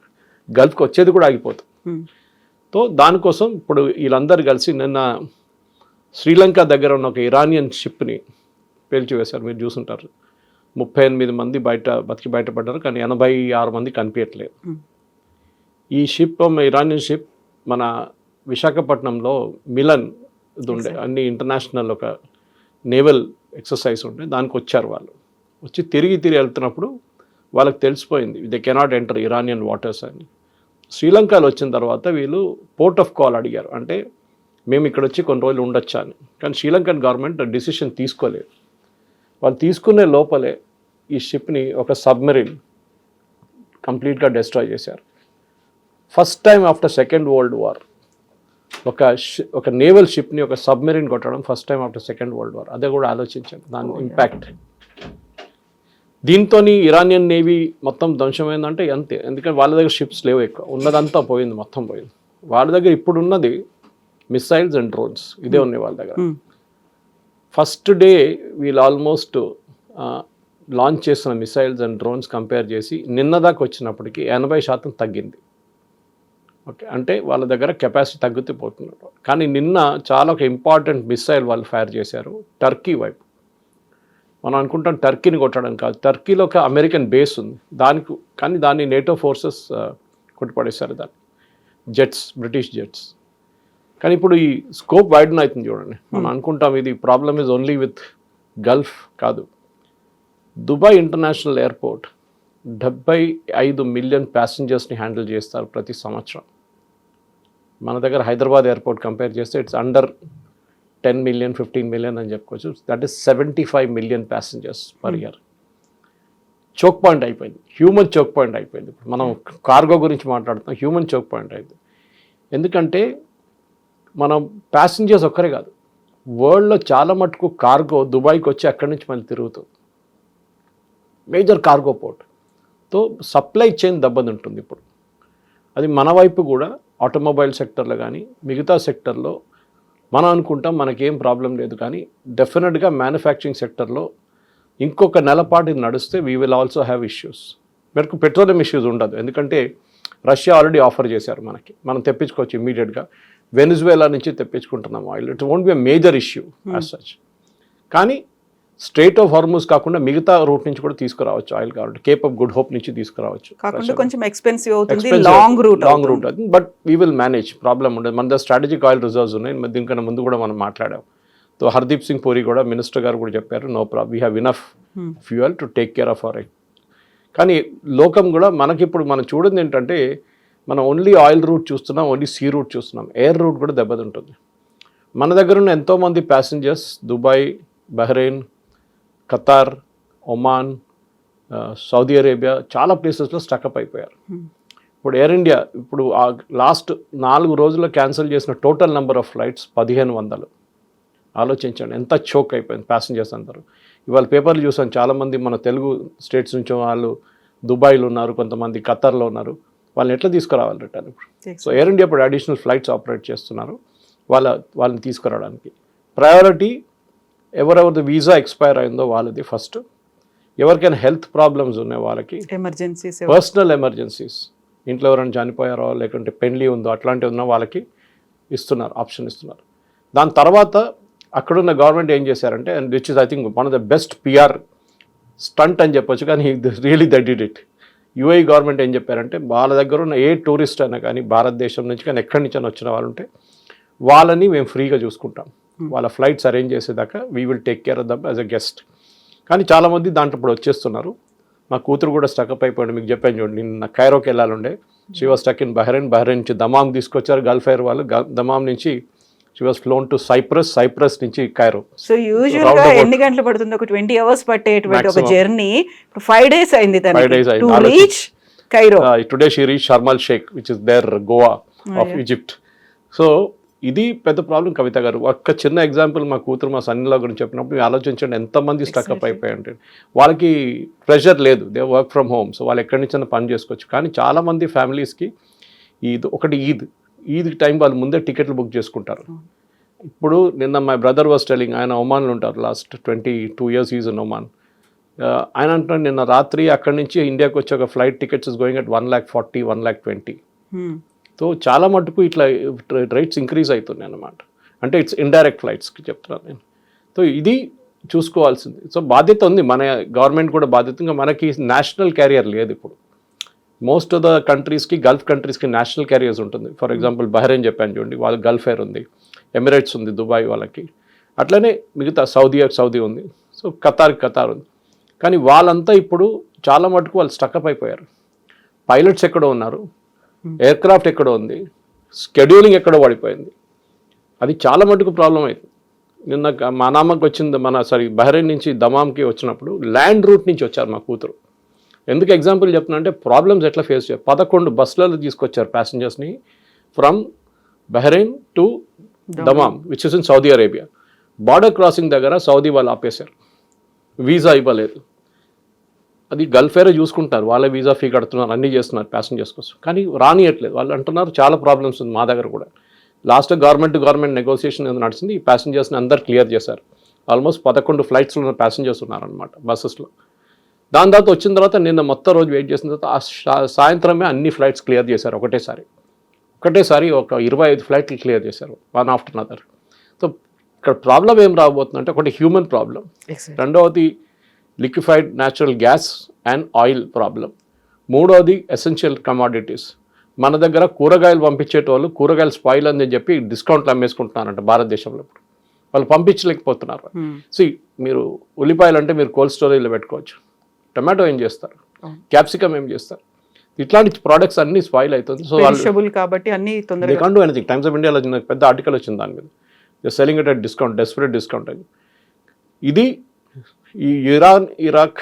గల్ఫ్కి వచ్చేది కూడా ఆగిపోతుంది. సో దానికోసం ఇప్పుడు వీళ్ళందరూ కలిసి నిన్న శ్రీలంక దగ్గర ఉన్న ఒక ఇరానియన్ షిప్ని పేల్చివేశారు. మీరు చూసుంటారు. 38 మంది బయటపడ్డారు, కానీ 86 మంది కనిపించట్లేదు. ఈ షిప్, ఇరానియన్ షిప్ మన విశాఖపట్నంలో మిలన్ ఇది ఉండే, అన్ని ఇంటర్నేషనల్ ఒక నేవల్ ఎక్సర్సైజ్ ఉండే, దానికి వచ్చారు. వాళ్ళు వచ్చి తిరిగి వెళ్తున్నప్పుడు వాళ్ళకి తెలిసిపోయింది they cannot enter Iranian waters అని. శ్రీలంకలో వచ్చిన తర్వాత వీళ్ళు పోర్ట్ ఆఫ్ కాల్ అడిగారు, అంటే మేము ఇక్కడ వచ్చి కొన్ని రోజులు ఉండొచ్చా అని. కానీ శ్రీలంకన్ గవర్నమెంట్ డిసిషన్ తీసుకోలేదు. వాళ్ళు తీసుకునే లోపలే ఈ షిప్ని ఒక సబ్మెరీన్ కంప్లీట్గా డిస్ట్రాయ్ చేశారు. First time after second world war ఒక నేవల్ షిప్ని ఒక సబ్మెరీన్ కొట్టడం first time after second world war. అదే కూడా ఆలోచించాను దాని ఇంపాక్ట్. దీంతో ఇరానియన్ నేవీ మొత్తం ధ్వంసమైందంటే అంతే, ఎందుకంటే వాళ్ళ దగ్గర షిప్స్ లేవు ఎక్కువ, ఉన్నదంతా పోయింది, మొత్తం పోయింది. వాళ్ళ దగ్గర ఇప్పుడు ఉన్నది మిసైల్స్ అండ్ డ్రోన్స్, ఇదే ఉన్నాయి వాళ్ళ దగ్గర. ఫస్ట్ డే వీళ్ళు ఆల్మోస్ట్ లాంచ్ చేసిన మిసైల్స్ అండ్ డ్రోన్స్ కంపేర్ చేసి నిన్న దాకా వచ్చినప్పటికీ 80% తగ్గింది. ఓకే, అంటే వాళ్ళ దగ్గర కెపాసిటీ తగ్గుతూ పోతున్నారు. కానీ నిన్న చాలా ఒక ఇంపార్టెంట్ మిసైల్ వాళ్ళు ఫైర్ చేశారు టర్కీ వైపు. మనం అనుకుంటాం టర్కీని కొట్టడం కాదు, టర్కీలో ఒక అమెరికన్ బేస్ ఉంది దానికి, కానీ దాన్ని నేటో ఫోర్సెస్ కొట్టిపడేశారు దాన్ని, జెట్స్, బ్రిటిష్ జెట్స్. కానీ ఇప్పుడు ఈ స్కోప్ వైడన్ అవుతుంది చూడండి. మనం అనుకుంటాం ఇది problem is only with Gulf, కాదు. దుబాయ్ ఇంటర్నేషనల్ ఎయిర్పోర్ట్ 75 మిలియన్ ప్యాసింజర్స్ని హ్యాండిల్ చేస్తారు ప్రతి సంవత్సరం. మన దగ్గర హైదరాబాద్ ఎయిర్పోర్ట్ కంపేర్ చేస్తే ఇట్స్ అండర్ 10 మిలియన్ 15 మిలియన్ అని చెప్పుకోవచ్చు. That is 75 million passengers per year. Choke point అయిపోయింది, హ్యూమన్ చోక్ పాయింట్ అయిపోయింది. ఇప్పుడు మనం కార్గో గురించి మాట్లాడుతున్నాం, హ్యూమన్ చోక్ పాయింట్ అయింది. ఎందుకంటే మనం ప్యాసింజర్స్ ఒక్కరే కాదు, వరల్డ్లో చాలా మటుకు కార్గో దుబాయ్కి వచ్చి అక్కడి నుంచి మళ్ళీ తిరుగుతుంది. మేజర్ కార్గో పోర్ట్తో సప్లై చైన్ దెబ్బతింటుంది ఇప్పుడు. అది మన వైపు కూడా ఆటోమొబైల్ సెక్టర్లో కానీ మిగతా సెక్టర్లో మనం అనుకుంటాం మనకేం ప్రాబ్లం లేదు, కానీ డెఫినెట్గా మ్యానుఫ్యాక్చరింగ్ సెక్టర్లో ఇంకొక నెలపాటు ఇది నడిస్తే we will also have issues. మనకు పెట్రోలియం ఇష్యూస్ ఉండదు, ఎందుకంటే రష్యా ఆల్రెడీ ఆఫర్ చేశారు మనకి, మనం తెప్పించుకోవచ్చు ఇమ్మీడియట్గా. వెనిజువేలా నుంచి తెప్పించుకుంటున్నాం oil, it won't be a major issue as such. కానీ స్ట్రైట్ ఆఫ్ హార్మూజ్ కాకుండా మిగతా రూట్ నుంచి కూడా తీసుకురావచ్చు ఆయిల్, కాబట్టి కేప్ ఆఫ్ గుడ్ హోప్ నుంచి తీసుకురావచ్చు. కొంచెం ఎక్స్పెన్సివ్ అవుతుంది, లాంగ్ రూట్ అవుతుంది, but we will manage, problem ఉండదు. మన దగ్గర స్ట్రాటజిక్ ఆయిల్ రిజర్వ్స్ ఉన్నాయి, దీనికన్నా ముందు కూడా మనం మాట్లాడాం. సో హర్దీప్ సింగ్ పూరి కూడా, మినిస్టర్ గారు కూడా చెప్పారు, no problem, we have enough fuel to take care of our. కానీ లోకం కూడా మనకిప్పుడు మనం చూడండి ఏంటంటే మనం ఓన్లీ ఆయిల్ రూట్ చూస్తున్నాం, ఓన్లీ సీ రూట్ చూస్తున్నాం, ఎయిర్ రూట్ కూడా దెబ్బతింటుంది. మన దగ్గర ఉన్న ఎంతోమంది passengers Dubai, Bahrain, Qatar, Oman, Saudi Arabia చాలా ప్లేసెస్లో స్టక్అప్ అయిపోయారు. ఇప్పుడు ఎయిర్ ఇండియా ఇప్పుడు లాస్ట్ 4 రోజుల్లో క్యాన్సిల్ చేసిన టోటల్ నెంబర్ ఆఫ్ ఫ్లైట్స్ 1500. ఆలోచించండి ఎంత చోక్ అయిపోయింది ప్యాసింజర్స్ అందరూ. ఇవాళ పేపర్లు చూసాను, చాలామంది మన తెలుగు స్టేట్స్ నుంచి వాళ్ళు దుబాయ్లో ఉన్నారు, కొంతమంది ఖతార్లో ఉన్నారు. వాళ్ళని ఎట్లా తీసుకురావాలి రిటర్న్ ఇప్పుడు? సో ఎయిర్ ఇండియా ఇప్పుడు అడిషనల్ ఫ్లైట్స్ ఆపరేట్ చేస్తున్నారు వాళ్ళని తీసుకురావడానికి. ప్రయారిటీ ఎవరెవరిది వీసా ఎక్స్పైర్ అయిందో వాళ్ళది ఫస్ట్. ఎవరికైనా హెల్త్ ప్రాబ్లమ్స్ ఉన్నాయి వాళ్ళకి, ఎమర్జెన్సీస్, పర్సనల్ ఎమర్జెన్సీస్, ఇంట్లో ఎవరైనా చనిపోయారో లేకుంటే పెళ్లి ఉందో అట్లాంటివి ఉన్న వాళ్ళకి ఇస్తున్నారు, ఆప్షన్ ఇస్తున్నారు. దాని తర్వాత అక్కడున్న గవర్నమెంట్ ఏం చేశారంటే, and which is I think one of the best PR stunt అని చెప్పొచ్చు, కానీ really that did it. UAE government ఏం చెప్పారంటే, వాళ్ళ దగ్గర ఉన్న ఏ టూరిస్ట్ అయినా కానీ భారతదేశం నుంచి కానీ ఎక్కడి నుంచి అయినా వచ్చిన వాళ్ళు ఉంటే వాళ్ళని మేము ఫ్రీగా చూసుకుంటాం, వాళ్ళ ఫ్లైట్స్ అరేంజ్ చేసేదాకా we will take care of them as a guest. కానీ చాలామంది దాంట్లో ఇప్పుడు వచ్చేస్తున్నారు. మా కూతురు కూడా స్టక్అప్ అయిపోయింది, మీకు చెప్పాను చూడండి, నిన్న కైరోకి వెళ్ళాలండే, she was stuck in Bahrain నుంచి దమాం తీసుకొచ్చారు గల్ఫ్ ఎయిర్ వాళ్ళు, దమాం నుంచి she was flown to Cyprus నుంచి కైరో. సో యూజువల్ గా ఎన్ని గంటలు పడుతుంది? ఒక 20 hours పట్టేటువంటి ఒక జర్నీ 5 days అయింది to reach Cairo. Today she reach Sharm el Sheikh which is their Goa of Egypt. So ఇది పెద్ద ప్రాబ్లం. కవిత గారు, ఒక్క చిన్న ఎగ్జాంపుల్, మా కూతురు మా సన్నిలా గురించి చెప్పినప్పుడు ఆలోచించండి ఎంతమంది స్టక్అప్ అయిపోయాయంటే, వాళ్ళకి ప్రెషర్ లేదు, they work from home, so వాళ్ళు ఎక్కడి నుంచి పని చేసుకోవచ్చు. కానీ చాలామంది ఫ్యామిలీస్కి ఈద్ టైం వాళ్ళు ముందే టికెట్లు బుక్ చేసుకుంటారు. ఇప్పుడు నిన్న మై బ్రదర్ వాస్ టెలింగ్, ఆయన ఒమాన్లో ఉంటారు, last 22 years is in Oman. ఆయన అంటున్నాడు నిన్న రాత్రి అక్కడి నుంచి ఇండియాకి వచ్చే ఒక flight tickets is going at 1,40,000, 1,20,000. So చాలా మటుకు ఇట్లా రేట్స్ ఇంక్రీజ్ అవుతున్నాయి అన్నమాట. అంటే ఇట్స్ ఇండైరెక్ట్ ఫ్లైట్స్కి చెప్తున్నాను నేను. సో ఇది చూసుకోవాల్సింది. సో బాధ్యత ఉంది, మన గవర్నమెంట్ కూడా బాధ్యత. ఇంకా మనకి నేషనల్ క్యారియర్ లేదు ఇప్పుడు. మోస్ట్ ఆఫ్ ద కంట్రీస్కి, గల్ఫ్ కంట్రీస్కి నేషనల్ క్యారియర్స్ ఉంటుంది. ఫర్ ఎగ్జాంపుల్ బహ్రెయిన్ చెప్పాను చూడండి, వాళ్ళకి గల్ఫ్ ఎయిర్ ఉంది, ఎమిరేట్స్ ఉంది దుబాయ్ వాళ్ళకి, అట్లనే మిగతా సౌదీ ఉంది, సో ఖతార్ ఉంది. కానీ వాళ్ళంతా ఇప్పుడు చాలా మటుకు వాళ్ళు స్టక్అప్ అయిపోయారు. పైలట్స్ ఎక్కడో ఉన్నారు, ఎయిర్ క్రాఫ్ట్ ఎక్కడో ఉంది, షెడ్యూలింగ్ ఎక్కడో పడిపోయింది. అది చాలా మటుకు ప్రాబ్లం అవుతుంది. నిన్న మనామాకి వచ్చింది, బహ్రెయిన్ నుంచి దమాంకి వచ్చినప్పుడు ల్యాండ్ రూట్ నుంచి వచ్చారు మా కూతురు. ఎందుకు ఎగ్జాంపుల్ చెప్తున్నా అంటే ప్రాబ్లమ్స్ ఎట్లా ఫేస్ చేయాలి. 11 బస్సులలో తీసుకొచ్చారు ప్యాసింజర్స్ని from Bahrain to Dammam which is in Saudi Arabia. Border crossing దగ్గర సౌదీ వాళ్ళు ఆపేశారు, వీసా ఇవ్వలేదు. అది గల్ఫేరే చూసుకుంటారు, వాళ్ళే వీసా ఫీ కడుతున్నారు, అన్నీ చేస్తున్నారు ప్యాసింజర్స్ కోసం, కానీ రానియట్లేదు. వాళ్ళు అంటున్నారు చాలా ప్రాబ్లమ్స్ ఉంది మా దగ్గర కూడా. లాస్ట్ గవర్నమెంట్ నెగోసియేషన్ నడిచింది, ఈ ప్యాసింజర్స్ని అందరు క్లియర్ చేశారు. ఆల్మోస్ట్ 11 ఫ్లైట్స్లో ఉన్న ప్యాసింజర్స్ ఉన్నారనమాట బస్సెస్లో. దాని తర్వాత వచ్చిన తర్వాత నిన్న మొత్తం రోజు వెయిట్ చేసిన తర్వాత సాయంత్రమే అన్ని ఫ్లైట్స్ క్లియర్ చేశారు ఒకటేసారి ఒక 25 ఫ్లైట్లు క్లియర్ చేశారు, వన్ ఆఫ్టర్ అనదర్. సో ఇక్కడ ప్రాబ్లం ఏం రాబోతుందంటే ఒకటి హ్యూమన్ ప్రాబ్లం, రెండవది liquefied natural gas and oil problem, మూడవది ఎసెన్షియల్ కమాడిటీస్. మన దగ్గర కూరగాయలు పంపించేటోళ్ళు కూరగాయలు స్పాయిల్ అని చెప్పి డిస్కౌంట్లు అమ్మేసుకుంటున్నారంట భారతదేశంలో. ఇప్పుడు వాళ్ళు పంపించలేకపోతున్నారు. సో మీరు ఉల్లిపాయలు అంటే మీరు కోల్డ్ స్టోరేజ్లో పెట్టుకోవచ్చు, టమాటో ఏం చేస్తారు, క్యాప్సికమ్ ఏం చేస్తారు, ఇట్లాంటి ప్రోడక్ట్స్ అన్ని స్పాయిల్ అవుతుంది. సో వాళ్ళు కాబట్టి అన్ని తొందరగా can't do anything. Times of ఇండియాలో పెద్ద ఆర్టికల్ వచ్చింది దాని మీద, selling at discount, desperate discount అని. ఇది ఈ ఇరాక్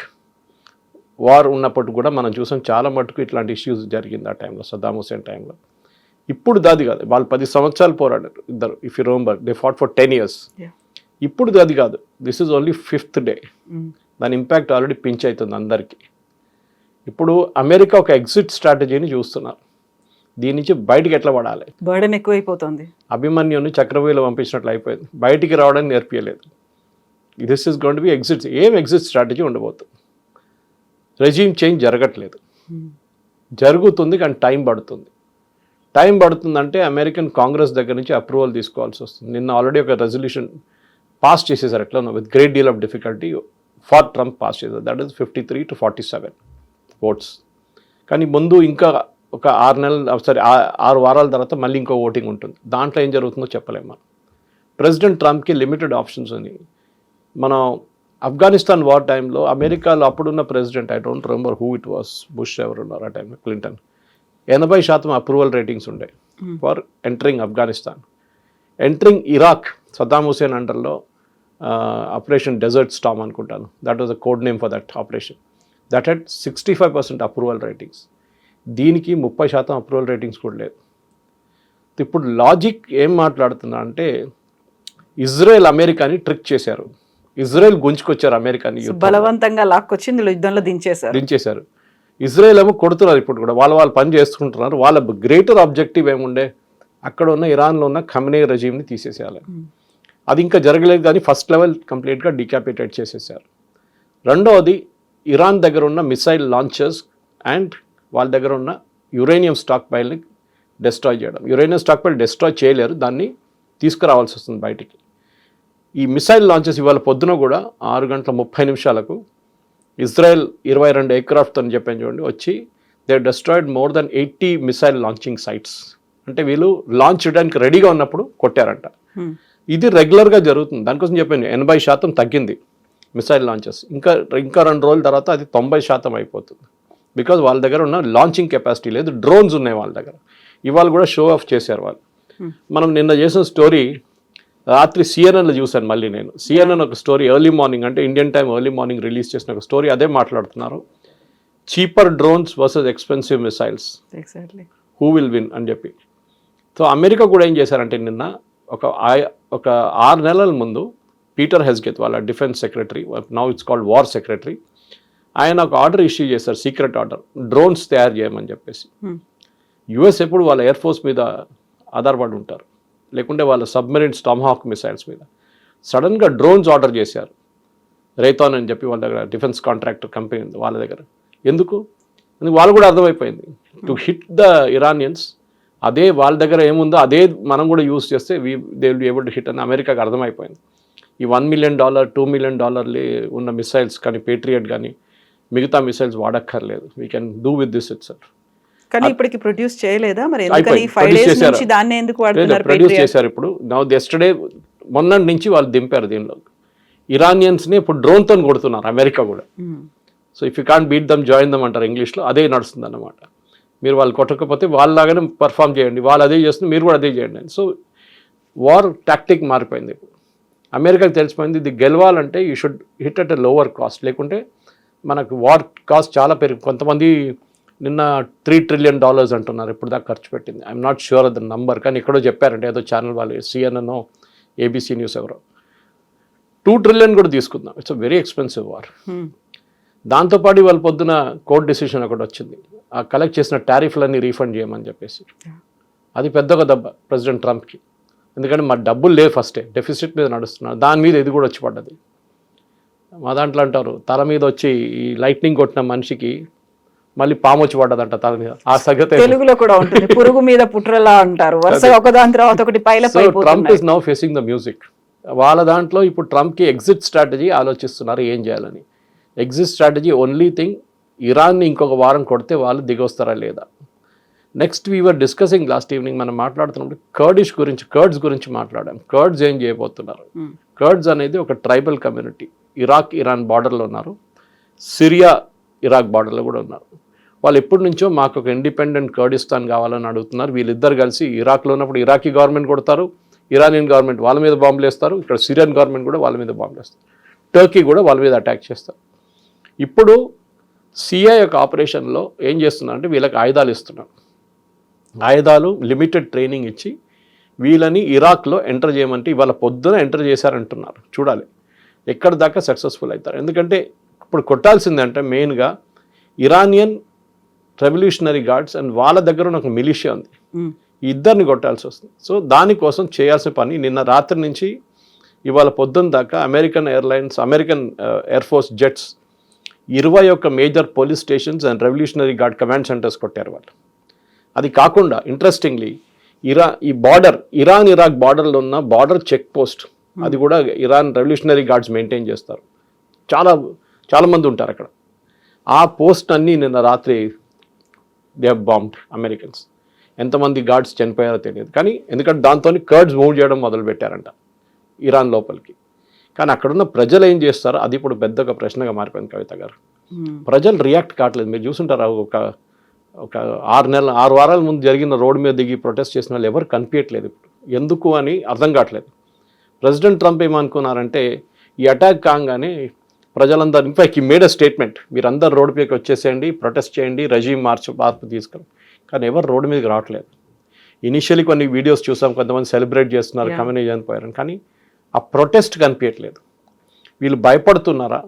వార్ ఉన్నప్పుడు కూడా మనం చూసాం, చాలా మటుకు ఇట్లాంటి ఇష్యూస్ జరిగింది ఆ టైంలో, సద్దాం హుసేన్ టైంలో. ఇప్పుడు దాది కాదు, వాళ్ళు 10 సంవత్సరాలు పోరాడారు ఇద్దరు. If you remember they fought for 10 years. ఇప్పుడు అది కాదు, this is only 5th day. దాని ఇంపాక్ట్ ఆల్రెడీ పించ్ అవుతుంది అందరికీ. ఇప్పుడు అమెరికా ఒక ఎగ్జిట్ స్ట్రాటజీని చూస్తున్నారు, దీని నుంచి బయటికి ఎట్లా పడాలి. బర్డెన్ ఎక్కువైపోతుంది. అభిమన్యుని చక్రవ్యూహంలో పంపించినట్లు అయిపోయింది, బయటికి రావడానికి నేర్పియలేదు. This is going to be exit. ఏం ఎగ్జిట్ స్ట్రాటజీ ఉండబోతుంది. రెజీమ్ చేంజ్ జరగట్లేదు, జరుగుతుంది కానీ టైం పడుతుందంటే అమెరికన్ కాంగ్రెస్ దగ్గర నుంచి అప్రూవల్ తీసుకోవాల్సి వస్తుంది. నిన్న ఆల్రెడీ ఒక రెజల్యూషన్ పాస్ చేసేసారు, ఎట్లా with great deal of difficulty for Trump pass చేశారు. That is 53 to 47 votes. కానీ ముందు ఇంకా ఒక 6 వారాల తర్వాత మళ్ళీ ఇంకో ఓటింగ్ ఉంటుంది, దాంట్లో ఏం జరుగుతుందో చెప్పలేము మనం. ప్రెసిడెంట్ ట్రంప్కి లిమిటెడ్ ఆప్షన్స్ ఉన్నాయి. మనం ఆఫ్ఘనిస్తాన్ వార్ టైంలో అమెరికాలో అప్పుడున్న president, I don't remember who it was, Bush ఎవరు ఉన్నారు ఆ టైంలో, క్లింటన్, 80% అప్రూవల్ రేటింగ్స్ ఉండే for entering Afghanistan. Entering Iraq Saddam Hussein అండర్లో ఆపరేషన్ డెజర్ట్ స్టామ్ అనుకుంటాను, that was a code name for that operation. That had 65% approval ratings. దీనికి 30% approval ratings కూడా లేదు. ఇప్పుడు లాజిక్ ఏం మాట్లాడుతున్నా అంటే ఇజ్రాయెల్ అమెరికాని ట్రిక్ చేశారు, ఇజ్రాయెల్ గుంజుకొచ్చారు అమెరికాని, బలవంతంగా లాక్కొచ్చి యుద్ధంలో దించేశారు. ఇజ్రాయెల్ ఏమో కొడుతున్నారు ఇప్పుడు కూడా, వాళ్ళు పని చేసుకుంటున్నారు. వాళ్ళ గ్రేటర్ ఆబ్జెక్టివ్ ఏముండే, అక్కడ ఉన్న ఇరాన్లో ఉన్న ఖమేనీ రెజీమ్ని తీసేసేయాలి. అది ఇంకా జరగలేదు, కానీ ఫస్ట్ లెవెల్ కంప్లీట్గా డికాపిటేట్ చేసేసారు. రెండవది ఇరాన్ దగ్గర ఉన్న మిసైల్ లాంచర్స్ అండ్ వాళ్ళ దగ్గర ఉన్న యురేనియం స్టాక్ పైల్ని డెస్ట్రాయ్ చేయడం. యురేనియం స్టాక్ పైల్ డెస్ట్రాయ్ చేయలేరు, దాన్ని తీసుకురావాల్సి వస్తుంది బయటికి. ఈ మిసైల్ లాంచెస్ ఇవాళ పొద్దున కూడా 6:30 ఇజ్రాయెల్ 22 ఎయిర్క్రాఫ్ట్ అని చెప్పాను చూడండి వచ్చి, they destroyed more than 80 missile launching sites. అంటే వీళ్ళు లాంచ్ చేయడానికి రెడీగా ఉన్నప్పుడు కొట్టారంట. ఇది రెగ్యులర్గా జరుగుతుంది. దానికోసం చెప్పాను 80% తగ్గింది మిసైల్ లాంచెస్. ఇంకా 2 రోజుల తర్వాత అది 90% అయిపోతుంది. బికాజ్ వాళ్ళ దగ్గర ఉన్న లాంచింగ్ కెపాసిటీ లేదు, డ్రోన్స్ ఉన్నాయి వాళ్ళ దగ్గర. ఇవాళ కూడా షో ఆఫ్ చేశారు వాళ్ళు. మనం నిన్న చేసిన స్టోరీ రాత్రి సిఎన్ఎన్లో చూశాను మళ్ళీ నేను. సిఎన్ఎన్ ఒక స్టోరీ ఎర్లీ మార్నింగ్, అంటే Indian time early morning release చేసిన ఒక స్టోరీ, అదే మాట్లాడుతున్నారు. Cheaper drones versus expensive missiles, who will win అని చెప్పి. సో అమెరికా కూడా ఏం చేశారంటే నిన్న ఒక 6 నెలల ముందు పీటర్ హెస్గెత్ వాళ్ళ defence secretary, now it's called war secretary, ఆయన ఒక ఆర్డర్ ఇష్యూ చేశారు, సీక్రెట్ ఆర్డర్, డ్రోన్స్ తయారు చేయమని చెప్పేసి. యుఎస్ ఎప్పుడు వాళ్ళ ఎయిర్ ఫోర్స్ మీద ఆధారపడి ఉంటారు, లేకుంటే వాళ్ళ సబ్మెరీన్స్ టామ్హాక్ మిసైల్స్ మీద. సడన్గా డ్రోన్స్ ఆర్డర్ చేశారు రైతాన్ అని చెప్పి వాళ్ళ దగ్గర, డిఫెన్స్ కాంట్రాక్టర్ కంపెనీ ఉంది వాళ్ళ దగ్గర. ఎందుకు వాళ్ళు కూడా అర్థమైపోయింది, టు హిట్ ద ఇరానియన్స్. అదే వాళ్ళ దగ్గర ఏముందో అదే మనం కూడా యూజ్ చేస్తే they will be able to hit అని అమెరికాకి అర్థమైపోయింది. ఈ $1 million $2 million ఉన్న మిసైల్స్ కానీ, పేట్రియట్ కానీ మిగతా మిసైల్స్ వాడక్కర్లేదు, we can do with this itself. కానీ ఇప్పటికి ప్రొడ్యూస్ చేయలేదా మరి? ఎందుకని 5 days నుంచి దాన్ని ఎందుకు వాడుతున్నారు? ప్రొడ్యూస్ చేశారు. ఇప్పుడు నౌ ఎస్టర్డే మొన్నటి నుంచి వాళ్ళు దింపారు దీనిలో ఇరానియన్స్ని. ఇప్పుడు డ్రోన్తో కొడుతున్నారు అమెరికా కూడా. So if you can't beat them join them అంటారు ఇంగ్లీష్లో, అదే నడుస్తుంది అన్నమాట. మీరు వాళ్ళు కొట్టకపోతే వాళ్ళలాగానే పర్ఫామ్ చేయండి, వాళ్ళు అదే చేస్తుంది, మీరు కూడా అదే చేయండి. సో వార్ టాక్టిక్ మారిపోయింది. ఇప్పుడు అమెరికాకి తెలిసిపోయింది, ఇది గెలవాలంటే you should hit at a lower caste, లేకుంటే మనకు వార్ కాస్ట్ చాలా కొంతమంది నిన్న $3 trillion అంటున్నారు ఇప్పుడు దాకా ఖర్చు పెట్టింది. I'm not sure the number, కానీ ఎక్కడో చెప్పారంటే ఏదో ఛానల్ వాళ్ళు CNN ABC న్యూస్ ఎవరో 2 trillion కూడా తీసుకుందాం. It's a very expensive war. దాంతోపాటు వాళ్ళ పొద్దున కోర్ట్ డెసిషన్ ఒకటి వచ్చింది, ఆ కలెక్ట్ చేసిన టారిఫ్లన్నీ రీఫండ్ చేయమని చెప్పేసి. అది పెద్ద ఒక దెబ్బ ప్రెసిడెంట్ ట్రంప్కి, ఎందుకంటే మా డబ్బులు లేవు, ఫస్టే డెఫిసిట్ మీద నడుస్తున్నారు, దాని మీద ఇది కూడా వచ్చి పడ్డది. మా దాంట్లో అంటారు తల మీద వచ్చి ఈ లైట్నింగ్ కొట్టిన మనిషికి మళ్ళీ పాము వచ్చి పడ్డదంట తల మీద. ఆ సంగతి తెలుగులో కూడా ఉంటుంది, పురుగు మీద పుట్రలా అంటారు, వరుసగా ఒకదాని తర్వాత ఒకటి పైలపై. Trump is now facing the music. వాళ్ళ దాంట్లో ఇప్పుడు ట్రంప్కి ఎగ్జిట్ స్ట్రాటజీ ఆలోచిస్తున్నారు ఏం చేయాలని. ఎగ్జిట్ స్ట్రాటజీ ఓన్లీ థింగ్, ఇరాన్ని ఇంకొక వారం కొడితే వాళ్ళు దిగొస్తారా లేదా. Next we're discussing last evening మనం మాట్లాడుతున్నప్పుడు కర్డ్స్ గురించి మాట్లాడాం. కర్డ్స్ ఏం చేయబోతున్నారు. కర్డ్స్ అనేది ఒక ట్రైబల్ కమ్యూనిటీ, ఇరాక్ ఇరాన్ బార్డర్లో ఉన్నారు, సిరియా ఇరాక్ బార్డర్లో కూడా ఉన్నారు. వాళ్ళు ఎప్పటి నుంచో మాకు ఒక ఇండిపెండెంట్ కర్డిస్తాన్ కావాలని అడుగుతున్నారు. వీళ్ళిద్దరు కలిసి ఇరాక్లో ఉన్నప్పుడు ఇరాకీ గవర్నమెంట్ కొడతారు, ఇరానియన్ గవర్నమెంట్ వాళ్ళ మీద బాంబులు వేస్తారు, ఇక్కడ సిరియన్ గవర్నమెంట్ కూడా వాళ్ళ మీద బాంబులు వేస్తారు, టర్కీ కూడా వాళ్ళ మీద అటాక్ చేస్తారు. ఇప్పుడు సిఐ యొక్క ఆపరేషన్లో ఏం చేస్తున్నారంటే వీళ్ళకి ఆయుధాలు ఇస్తున్నారు. ఆయుధాలు లిమిటెడ్ ట్రైనింగ్ ఇచ్చి వీళ్ళని ఇరాక్లో ఎంటర్ చేయమంటే ఇవాళ పొద్దున ఎంటర్ చేశారంటున్నారు. చూడాలి ఎక్కడ దాకా సక్సెస్ఫుల్ అవుతారు. ఎందుకంటే ఇప్పుడు కొట్టాల్సిందంటే మెయిన్గా ఇరానియన్ రెవల్యూషనరీ గార్డ్స్ అండ్ వాళ్ళ దగ్గర ఉన్న ఒక మిలిషియా ఉంది, ఈ ఇద్దరిని కొట్టాల్సి వస్తుంది. సో దానికోసం చేయాల్సిన పని నిన్న రాత్రి నుంచి ఇవాళ పొద్దున్న దాకా American air force jets 21 major police stations and revolutionary guard command centres కొట్టారు వాళ్ళు. అది కాకుండా ఇంట్రెస్టింగ్లీ ఈ బార్డర్ ఇరాన్ ఇరాక్ బార్డర్లో ఉన్న బార్డర్ చెక్ పోస్ట్ అది కూడా ఇరాన్ రెవల్యూషనరీ గార్డ్స్ మెయింటైన్ చేస్తారు. చాలా మంది ఉంటారు అక్కడ. ఆ పోస్ట్ అన్నీ నిన్న రాత్రి దే హ్యావ్ బాంబ్డ్ అమెరికన్స్. ఎంతమంది గార్డ్స్ చనిపోయారో తెలియదు, కానీ ఎందుకంటే దాంతో కర్డ్స్ మూవ్ చేయడం మొదలుపెట్టారంట ఇరాన్ లోపలికి. కానీ అక్కడున్న ప్రజలు ఏం చేస్తారో అది ఇప్పుడు పెద్దగా ప్రశ్నగా మారిపోయింది కవిత గారు. ప్రజలు రియాక్ట్ కావట్లేదు. మీరు చూసుంటారు ఒక 6 వారాల ముందు జరిగిన రోడ్డు మీద దిగి ప్రొటెస్ట్ చేసిన వాళ్ళు ఎవరు కనిపించట్లేదు ఇప్పుడు. ఎందుకు అని అర్థం కావట్లేదు. ప్రెసిడెంట్ ట్రంప్ ఏమనుకున్నారంటే ఈ అటాక్ కాగానే ప్రజలందరూ ఇన్ఫాక్ట్ ఈ మేడ్ అ స్టేట్మెంట్, మీరందరూ రోడ్డు మీదకి వచ్చేసేయండి, ప్రొటెస్ట్ చేయండి, రెజీమ్ మార్పు తీసుకుని. కానీ ఎవరు రోడ్డు మీదకి రావట్లేదు. ఇనిషియలీ కొన్ని వీడియోస్ చూసాం, కొంతమంది సెలబ్రేట్ చేస్తున్నారు, కమ్యూనిటీ చనిపోయారని. కానీ ఆ ప్రొటెస్ట్ కనిపించట్లేదు. వీళ్ళు భయపడుతున్నారా,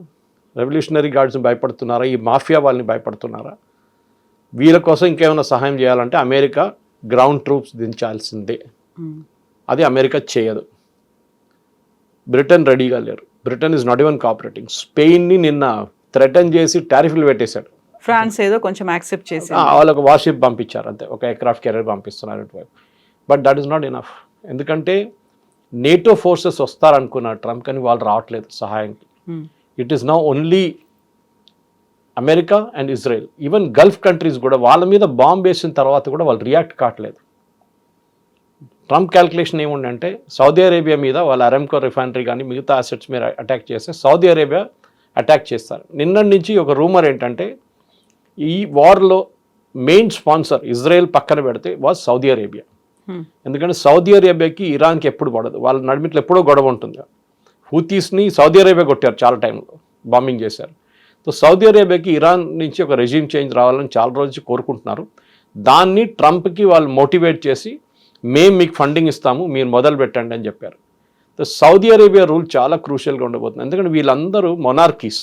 రెవల్యూషనరీ గార్డ్స్ని భయపడుతున్నారా, ఈ మాఫియా వాళ్ళని భయపడుతున్నారా? వీళ్ళ కోసం ఇంకేమైనా సహాయం చేయాలంటే అమెరికా గ్రౌండ్ ట్రూప్స్ దించాల్సిందే. అది అమెరికా చేయదు. బ్రిటన్ రెడీగా లేరు. Britain is not even cooperating. స్పెయిన్ని నిన్న థ్రెటన్ చేసి టారిఫ్లు పెట్టేశాడు. ఫ్రాన్స్ ఏదో కొంచెం యాక్సెప్ట్ చేసి వాళ్ళకు వార్షిప్ పంపించారు, అంతే, ఒక ఎయిర్క్రాఫ్ట్ కెరియర్ పంపిస్తున్నారు ఇటువైపు. But that is not enough. ఎందుకంటే నేటో ఫోర్సెస్ వస్తారనుకున్నారు ట్రంప్, కానీ వాళ్ళు రావట్లేదు సహాయానికి. It is now only America and Israel. Even Gulf countries కూడా వాళ్ళ మీద బాంబ్ వేసిన తర్వాత కూడా వాళ్ళు రియాక్ట్ కావట్లేదు. ట్రంప్ క్యాల్కులేషన్ ఏముందంటే సౌదీ అరేబియా మీద వాళ్ళ అరామ్కో రిఫైనరీ కానీ మిగతా అసెట్స్ మీద అటాక్ చేస్తే సౌదీ అరేబియా అటాక్ చేస్తారు. నిన్నటి నుంచి ఒక రూమర్ ఏంటంటే ఈ వార్లో మెయిన్ స్పాన్సర్ ఇజ్రాయెల్ పక్కన పెడితే వాజ్ సౌదీ అరేబియా. ఎందుకంటే సౌదీ అరేబియాకి ఇరాన్కి ఎప్పుడు పడదు, వాళ్ళ నడిమిట్లో ఎప్పుడో గొడవ ఉంటుంది. హూతీస్ని సౌదీ అరేబియా కొట్టారు, చాలా టైంలో బాంబింగ్ చేశారు. సో సౌదీ అరేబియాకి ఇరాన్ నుంచి ఒక రెజ్యూమ్ చేంజ్ రావాలని చాలా రోజు కోరుకుంటున్నారు. దాన్ని ట్రంప్కి వాళ్ళు మోటివేట్ చేసి మేము మీకు ఫండింగ్ ఇస్తాము, మీరు మొదలు పెట్టండి అని చెప్పారు. సో సౌదీ అరేబియా రూల్ చాలా క్రూషియల్గా ఉండబోతుంది. ఎందుకంటే వీళ్ళందరూ మొనార్కీస్,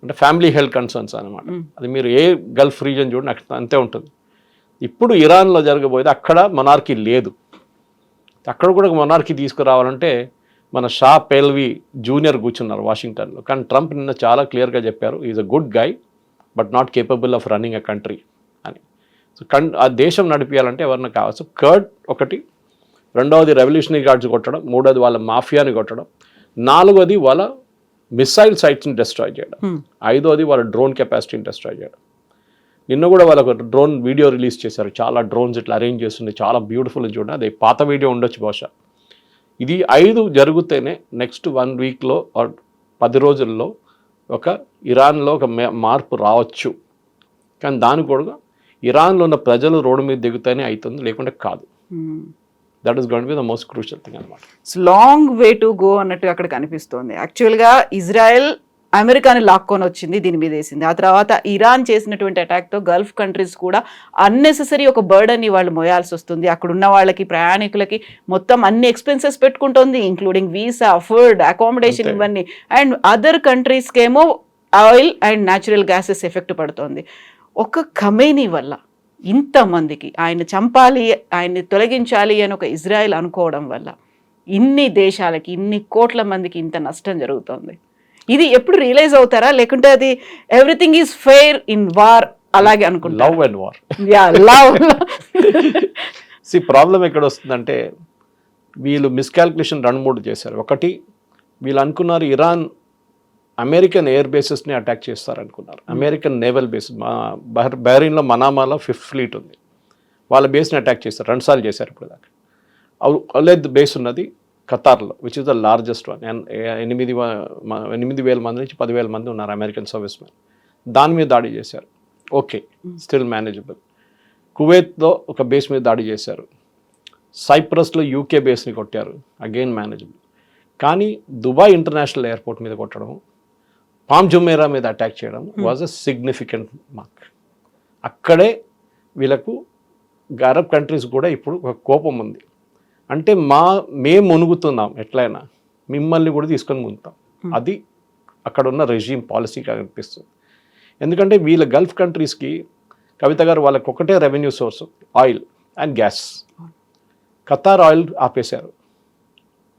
అంటే ఫ్యామిలీ హెల్త్ కన్సర్న్స్ అనమాట. అది మీరు ఏ గల్ఫ్ రీజన్ చూడండి అక్కడ అంతే ఉంటుంది. ఇప్పుడు ఇరాన్లో జరగబోయేది అక్కడ మొనార్కీ లేదు. అక్కడ కూడా మొనార్కీ తీసుకురావాలంటే మన షా పెల్వి జూనియర్ కూర్చున్నారు వాషింగ్టన్లో. కానీ ట్రంప్ నిన్న చాలా క్లియర్గా చెప్పారు, is a good guy but not capable of running a country అని. సో ఆ దేశం నడిపించాలంటే ఎవరిని కావచ్చు. కర్డ్ ఒకటి, రెండవది రెవల్యూషనరీ గార్డ్స్ కొట్టడం, మూడవది వాళ్ళ మాఫియాని కొట్టడం, నాలుగోది వాళ్ళ మిసైల్ సైట్స్ని డిస్ట్రాయ్ చేయడం, ఐదోది వాళ్ళ డ్రోన్ కెపాసిటీని డిస్ట్రాయ్ చేయడం. నిన్న కూడా వాళ్ళు ఒక డ్రోన్ వీడియో రిలీజ్ చేశారు, చాలా డ్రోన్స్ ఇట్లా అరేంజ్ చేస్తుంది, చాలా బ్యూటిఫుల్ అని చూడండి. అది పాత వీడియో ఉండొచ్చు బహుశా. ఇది 5 జరిగితేనే నెక్స్ట్ 1 వీక్లో 10 రోజుల్లో ఒక ఇరాన్లో ఒక మార్పు రావచ్చు. కానీ దాని కూడా ఇరాన్లో ఉన్న ప్రజలు రోడ్డు మీద దిగుతూనే అవుతుంది, లేకుంటే కాదు. That is going to be the most crucial thing అనమాట. లాంగ్ వే టు గో అన్నట్టు అక్కడ కనిపిస్తోంది. యాక్చువల్గా ఇజ్రాయెల్ అమెరికాని లాక్కొని వచ్చింది, దీని మీద వేసింది. ఆ తర్వాత ఇరాన్ చేసినటువంటి అటాక్తో గల్ఫ్ కంట్రీస్ కూడా అన్నెసెసరీ ఒక బర్డన్ని వాళ్ళు మోయాల్సి వస్తుంది. అక్కడ ఉన్న వాళ్ళకి, ప్రయాణికులకి మొత్తం అన్ని ఎక్స్పెన్సెస్ పెట్టుకుంటుంది, ఇంక్లూడింగ్ వీసా, ఫుడ్, అకామిడేషన్, ఇవన్నీ. అండ్ అదర్ కంట్రీస్కి ఏమో oil and natural gases effect పడుతుంది. ఒక ఖమేనీ వల్ల ఇంతమందికి ఆయన చంపాలి, ఆయన్ని తొలగించాలి అని ఒక ఇజ్రాయెల్ అనుకోవడం వల్ల ఇన్ని దేశాలకి, ఇన్ని కోట్ల మందికి ఇంత నష్టం జరుగుతుంది. ఇది ఎప్పుడు రియలైజ్ అవుతారా, లేకుంటే అది everything is fair in war అలాగే అనుకుంటారు? Love and war. Yeah, love. Problem ఎక్కడ వస్తుందంటే వీళ్ళు మిస్కాల్కులేషన్ 2-3 చేశారు. ఒకటి, వీళ్ళు అనుకున్నారు ఇరాన్ అమెరికన్ ఎయిర్ బేసెస్ని అటాక్ చేస్తారనుకున్నారు. అమెరికన్ నేవల్ బేస్ బహ్రెయిన్లో మనామాలో 5th ఫ్లీట్ ఉంది, వాళ్ళ బేస్ని అటాక్ చేస్తారు. 2 సార్లు చేశారు ఇప్పుడు దాకా. అలెద్ బేస్ ఉన్నది ఖతార్లో, which is the largest one. 8,000 మంది నుంచి 10,000 మంది ఉన్నారు అమెరికన్ సర్వీస్ మ్యాన్. దాని మీద దాడి చేశారు. Okay, still manageable. కువైత్లో ఒక బేస్ మీద దాడి చేశారు. సైప్రస్లో యూకే బేస్ని కొట్టారు, అగైన్ మేనేజబుల్. కానీ దుబాయ్ ఇంటర్నేషనల్ ఎయిర్పోర్ట్ మీద కొట్టడం, పామ్ జుమేరా మీద అటాక్ చేయడం వాజ్ అ సిగ్నిఫికెంట్ మార్క్. అక్కడే వీళ్ళకు అరబ్ కంట్రీస్ కూడా ఇప్పుడు ఒక కోపం ఉంది. అంటే మేము మునుగుతున్నాం, ఎట్లయినా మిమ్మల్ని కూడా తీసుకొని మునుగుతాం. అది అక్కడ ఉన్న రెజీమ్ పాలసీగా అనిపిస్తుంది. ఎందుకంటే వీళ్ళ గల్ఫ్ కంట్రీస్కి, కవిత గారు, వాళ్ళకి ఒకటే revenue source oil and gas. Qatar oil ఆపేశారు,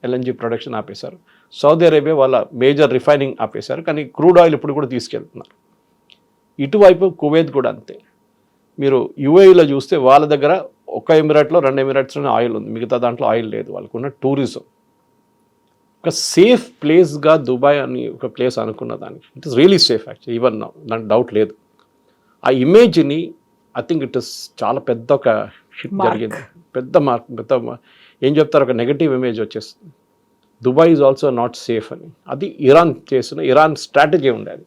ఎల్ఎన్జీ ప్రొడక్షన్ ఆపేశారు. సౌదీ అరేబియా వాళ్ళ మేజర్ రిఫైనింగ్ ఆపేశారు, కానీ క్రూడ్ ఆయిల్ ఇప్పుడు కూడా తీసుకెళ్తున్నారు. ఇటువైపు కువైత్ కూడా అంతే. మీరు యుఏఈలో చూస్తే వాళ్ళ దగ్గర ఒక ఎమిరేట్లో 2 ఎమిరేట్స్లోనే ఆయిల్ ఉంది, మిగతా దాంట్లో ఆయిల్ లేదు. వాళ్ళకున్న టూరిజం ఒక సేఫ్ ప్లేస్గా దుబాయ్ అని ఒక ప్లేస్ అనుకున్న దానికి it is really safe actually, even now, దానికి డౌట్ లేదు. ఆ ఇమేజ్ని ఐ థింక్ ఇట్ ఇస్ చాలా పెద్ద ఒక హిట్ జరిగింది, పెద్ద మార్క్, ఏం చెప్తారు, ఒక నెగటివ్ ఇమేజ్ వచ్చేస్తుంది. Dubai is also not safe అని. అది ఇరాన్ స్ట్రాటజీ ఉండేది.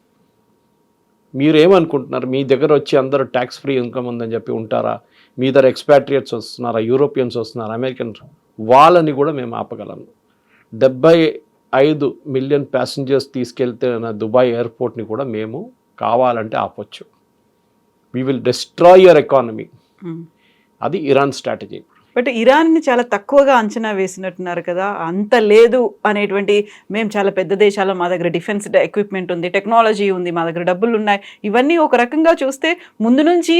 మీరేమనుకుంటున్నారు, మీ దగ్గర వచ్చి అందరూ ట్యాక్స్ ఫ్రీ ఇన్కమ్ ఉందని చెప్పి ఉంటారా? మీ దగ్గర ఎక్స్పాట్రియేట్స్ వస్తున్నారా, యూరోపియన్స్ వస్తున్నారా, అమెరికన్స్, వాళ్ళని కూడా మేము ఆపగలము. 75 మిలియన్ ప్యాసింజర్స్ తీసుకెళ్తే దుబాయ్ ఎయిర్పోర్ట్ని కూడా మేము కావాలంటే ఆపొచ్చు. We will destroy your economy. అది ఇరాన్ స్ట్రాటజీ. బట్ ఇరాన్ని చాలా తక్కువగా అంచనా వేసినట్టున్నారు కదా, అంత లేదు అనేటువంటి, మేము చాలా పెద్ద దేశాలు, మా దగ్గర డిఫెన్స్ ఎక్విప్మెంట్ ఉంది, టెక్నాలజీ ఉంది, మా దగ్గర డబ్బులు ఉన్నాయి, ఇవన్నీ ఒక రకంగా చూస్తే ముందు నుంచి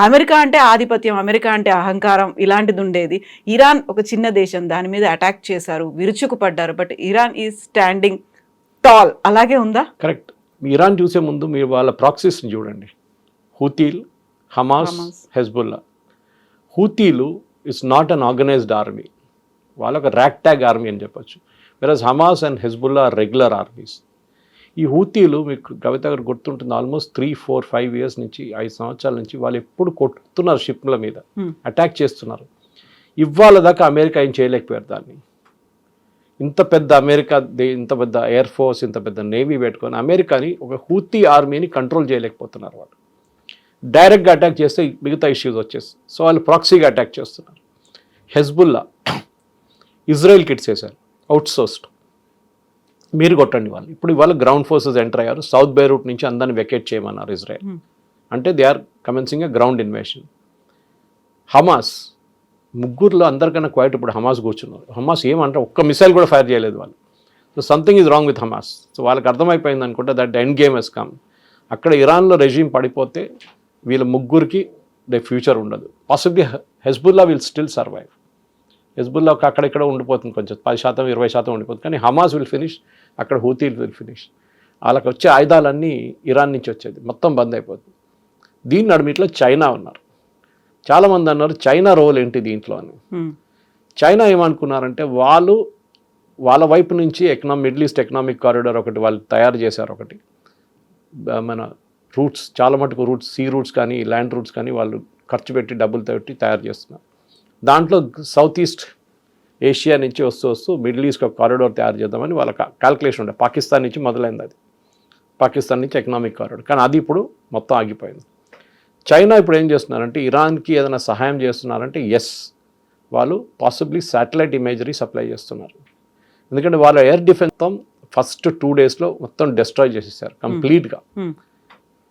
అమెరికా అంటే ఆధిపత్యం, అమెరికా అంటే అహంకారం ఇలాంటిది ఉండేది. ఇరాన్ ఒక చిన్న దేశం, దాని మీద అటాక్ చేశారు, విరుచుకుపడ్డారు, but Iran is standing tall. అలాగే ఉందా? కరెక్ట్. ఇరాన్ చూసే ముందు మీరు వాళ్ళ ప్రాక్సీస్ని చూడండి. హూతీలు, హమాస్, హెజ్బుల్లా. హూతీలు it's not an organized army, వాళ్ళ ఒక ర్యాక్ ట్యాగ్ ఆర్మీ అని చెప్పొచ్చు. Versus Hamas and Hezbollah regular armies. ఈ హూతీలు మీకు కవిత గారు గుర్తుంటుంది, ఆల్మోస్ట్ 3, 4, 5 ఇయర్స్ నుంచి, 5 సంవత్సరాల నుంచి వాళ్ళు ఎప్పుడు కొట్టుతున్నారు, షిప్ల మీద అటాక్ చేస్తున్నారు. ఇవాళ దాకా అమెరికా ఏం చేయలేకపోయారు దాన్ని. ఇంత పెద్ద అమెరికా, ఇంత పెద్ద ఎయిర్ ఫోర్స్, ఇంత పెద్ద నేవీ పెట్టుకొని అమెరికాని, ఒక హూతీ ఆర్మీని కంట్రోల్ చేయలేకపోతున్నారు వాళ్ళు. డైరెక్ట్గా అటాక్ చేస్తే మిగతా ఇష్యూస్ వచ్చేస్తాయి. సో వాళ్ళు ప్రాక్సీగా అటాక్ చేస్తున్నారు. హెజ్బుల్లా ఇజ్రాయెల్కి ఇచ్చేసారు, అవుట్సోర్స్డ్, మీరు కొట్టండి వాళ్ళు. ఇప్పుడు ఇవాళ గ్రౌండ్ ఫోర్సెస్ ఎంటర్ అయ్యారు, సౌత్ బైరూట్ నుంచి అందరిని వెకేట్ చేయమన్నారు ఇజ్రాయెల్. అంటే they are commencing a ground invasion. Hamas, ముగ్గురులో అందరికన్నా క్వైట్ ఇప్పుడు హమాస్ కూర్చున్నారు. హమాస్ ఏమంటే ఒక్క మిసైల్ కూడా ఫైర్ చేయలేదు వాళ్ళు. So something is wrong with Hamas. So వాళ్ళకి అర్థమైపోయింది అనుకుంటే that end game has come. అక్కడ ఇరాన్లో రెజీమ్ పడిపోతే వీళ్ళ ముగ్గురికి ఫ్యూచర్ ఉండదు. Possibly Hezbollah will still survive. Hezbollah అక్కడెక్కడ ఉండిపోతుంది, కొంచెం 10%, 20% ఉండిపోతుంది. కానీ హమాస్ విల్ ఫినిష్, అక్కడ హూతీలు విల్ ఫినిష్. వాళ్ళకి వచ్చే ఆయుధాలన్నీ ఇరాన్ నుంచి వచ్చేది, మొత్తం బంద్ అయిపోతుంది. దీని నడుమిట్లో చైనా ఉన్నారు. చాలామంది అన్నారు చైనా రోల్ ఏంటి దీంట్లో అని. చైనా ఏమనుకున్నారంటే వాళ్ళ వైపు నుంచి మిడిల్ ఈస్ట్ ఎకనామిక్ కారిడార్ ఒకటి వాళ్ళు తయారు చేశారు. ఒకటి మన రూట్స్, చాలా మటుకు రూట్స్, సీ రూట్స్ కానీ ల్యాండ్ రూట్స్ కానీ వాళ్ళు ఖర్చు పెట్టి డబ్బులతో పెట్టి తయారు చేస్తున్నారు. దాంట్లో సౌత్ ఈస్ట్ ఏషియా నుంచి వస్తూ మిడిల్ ఈస్ట్ ఒక కారిడార్ తయారు చేద్దామని వాళ్ళ క్యాల్కులేషన్ ఉండే. పాకిస్తాన్ నుంచి మొదలైంది అది, పాకిస్తాన్ నుంచి ఎకనామిక్ కారిడార్. కానీ అది ఇప్పుడు మొత్తం ఆగిపోయింది. చైనా ఇప్పుడు ఏం చేస్తున్నారంటే ఇరాన్కి ఏదైనా సహాయం చేస్తున్నారంటే ఎస్, వాళ్ళు పాసిబ్లీ శాటిలైట్ ఇమేజరీ సప్లై చేస్తున్నారు. ఎందుకంటే వాళ్ళ ఎయిర్ డిఫెన్స్ ఫస్ట్ 2 డేస్లో మొత్తం డిస్ట్రాయ్ చేసేసారు కంప్లీట్గా.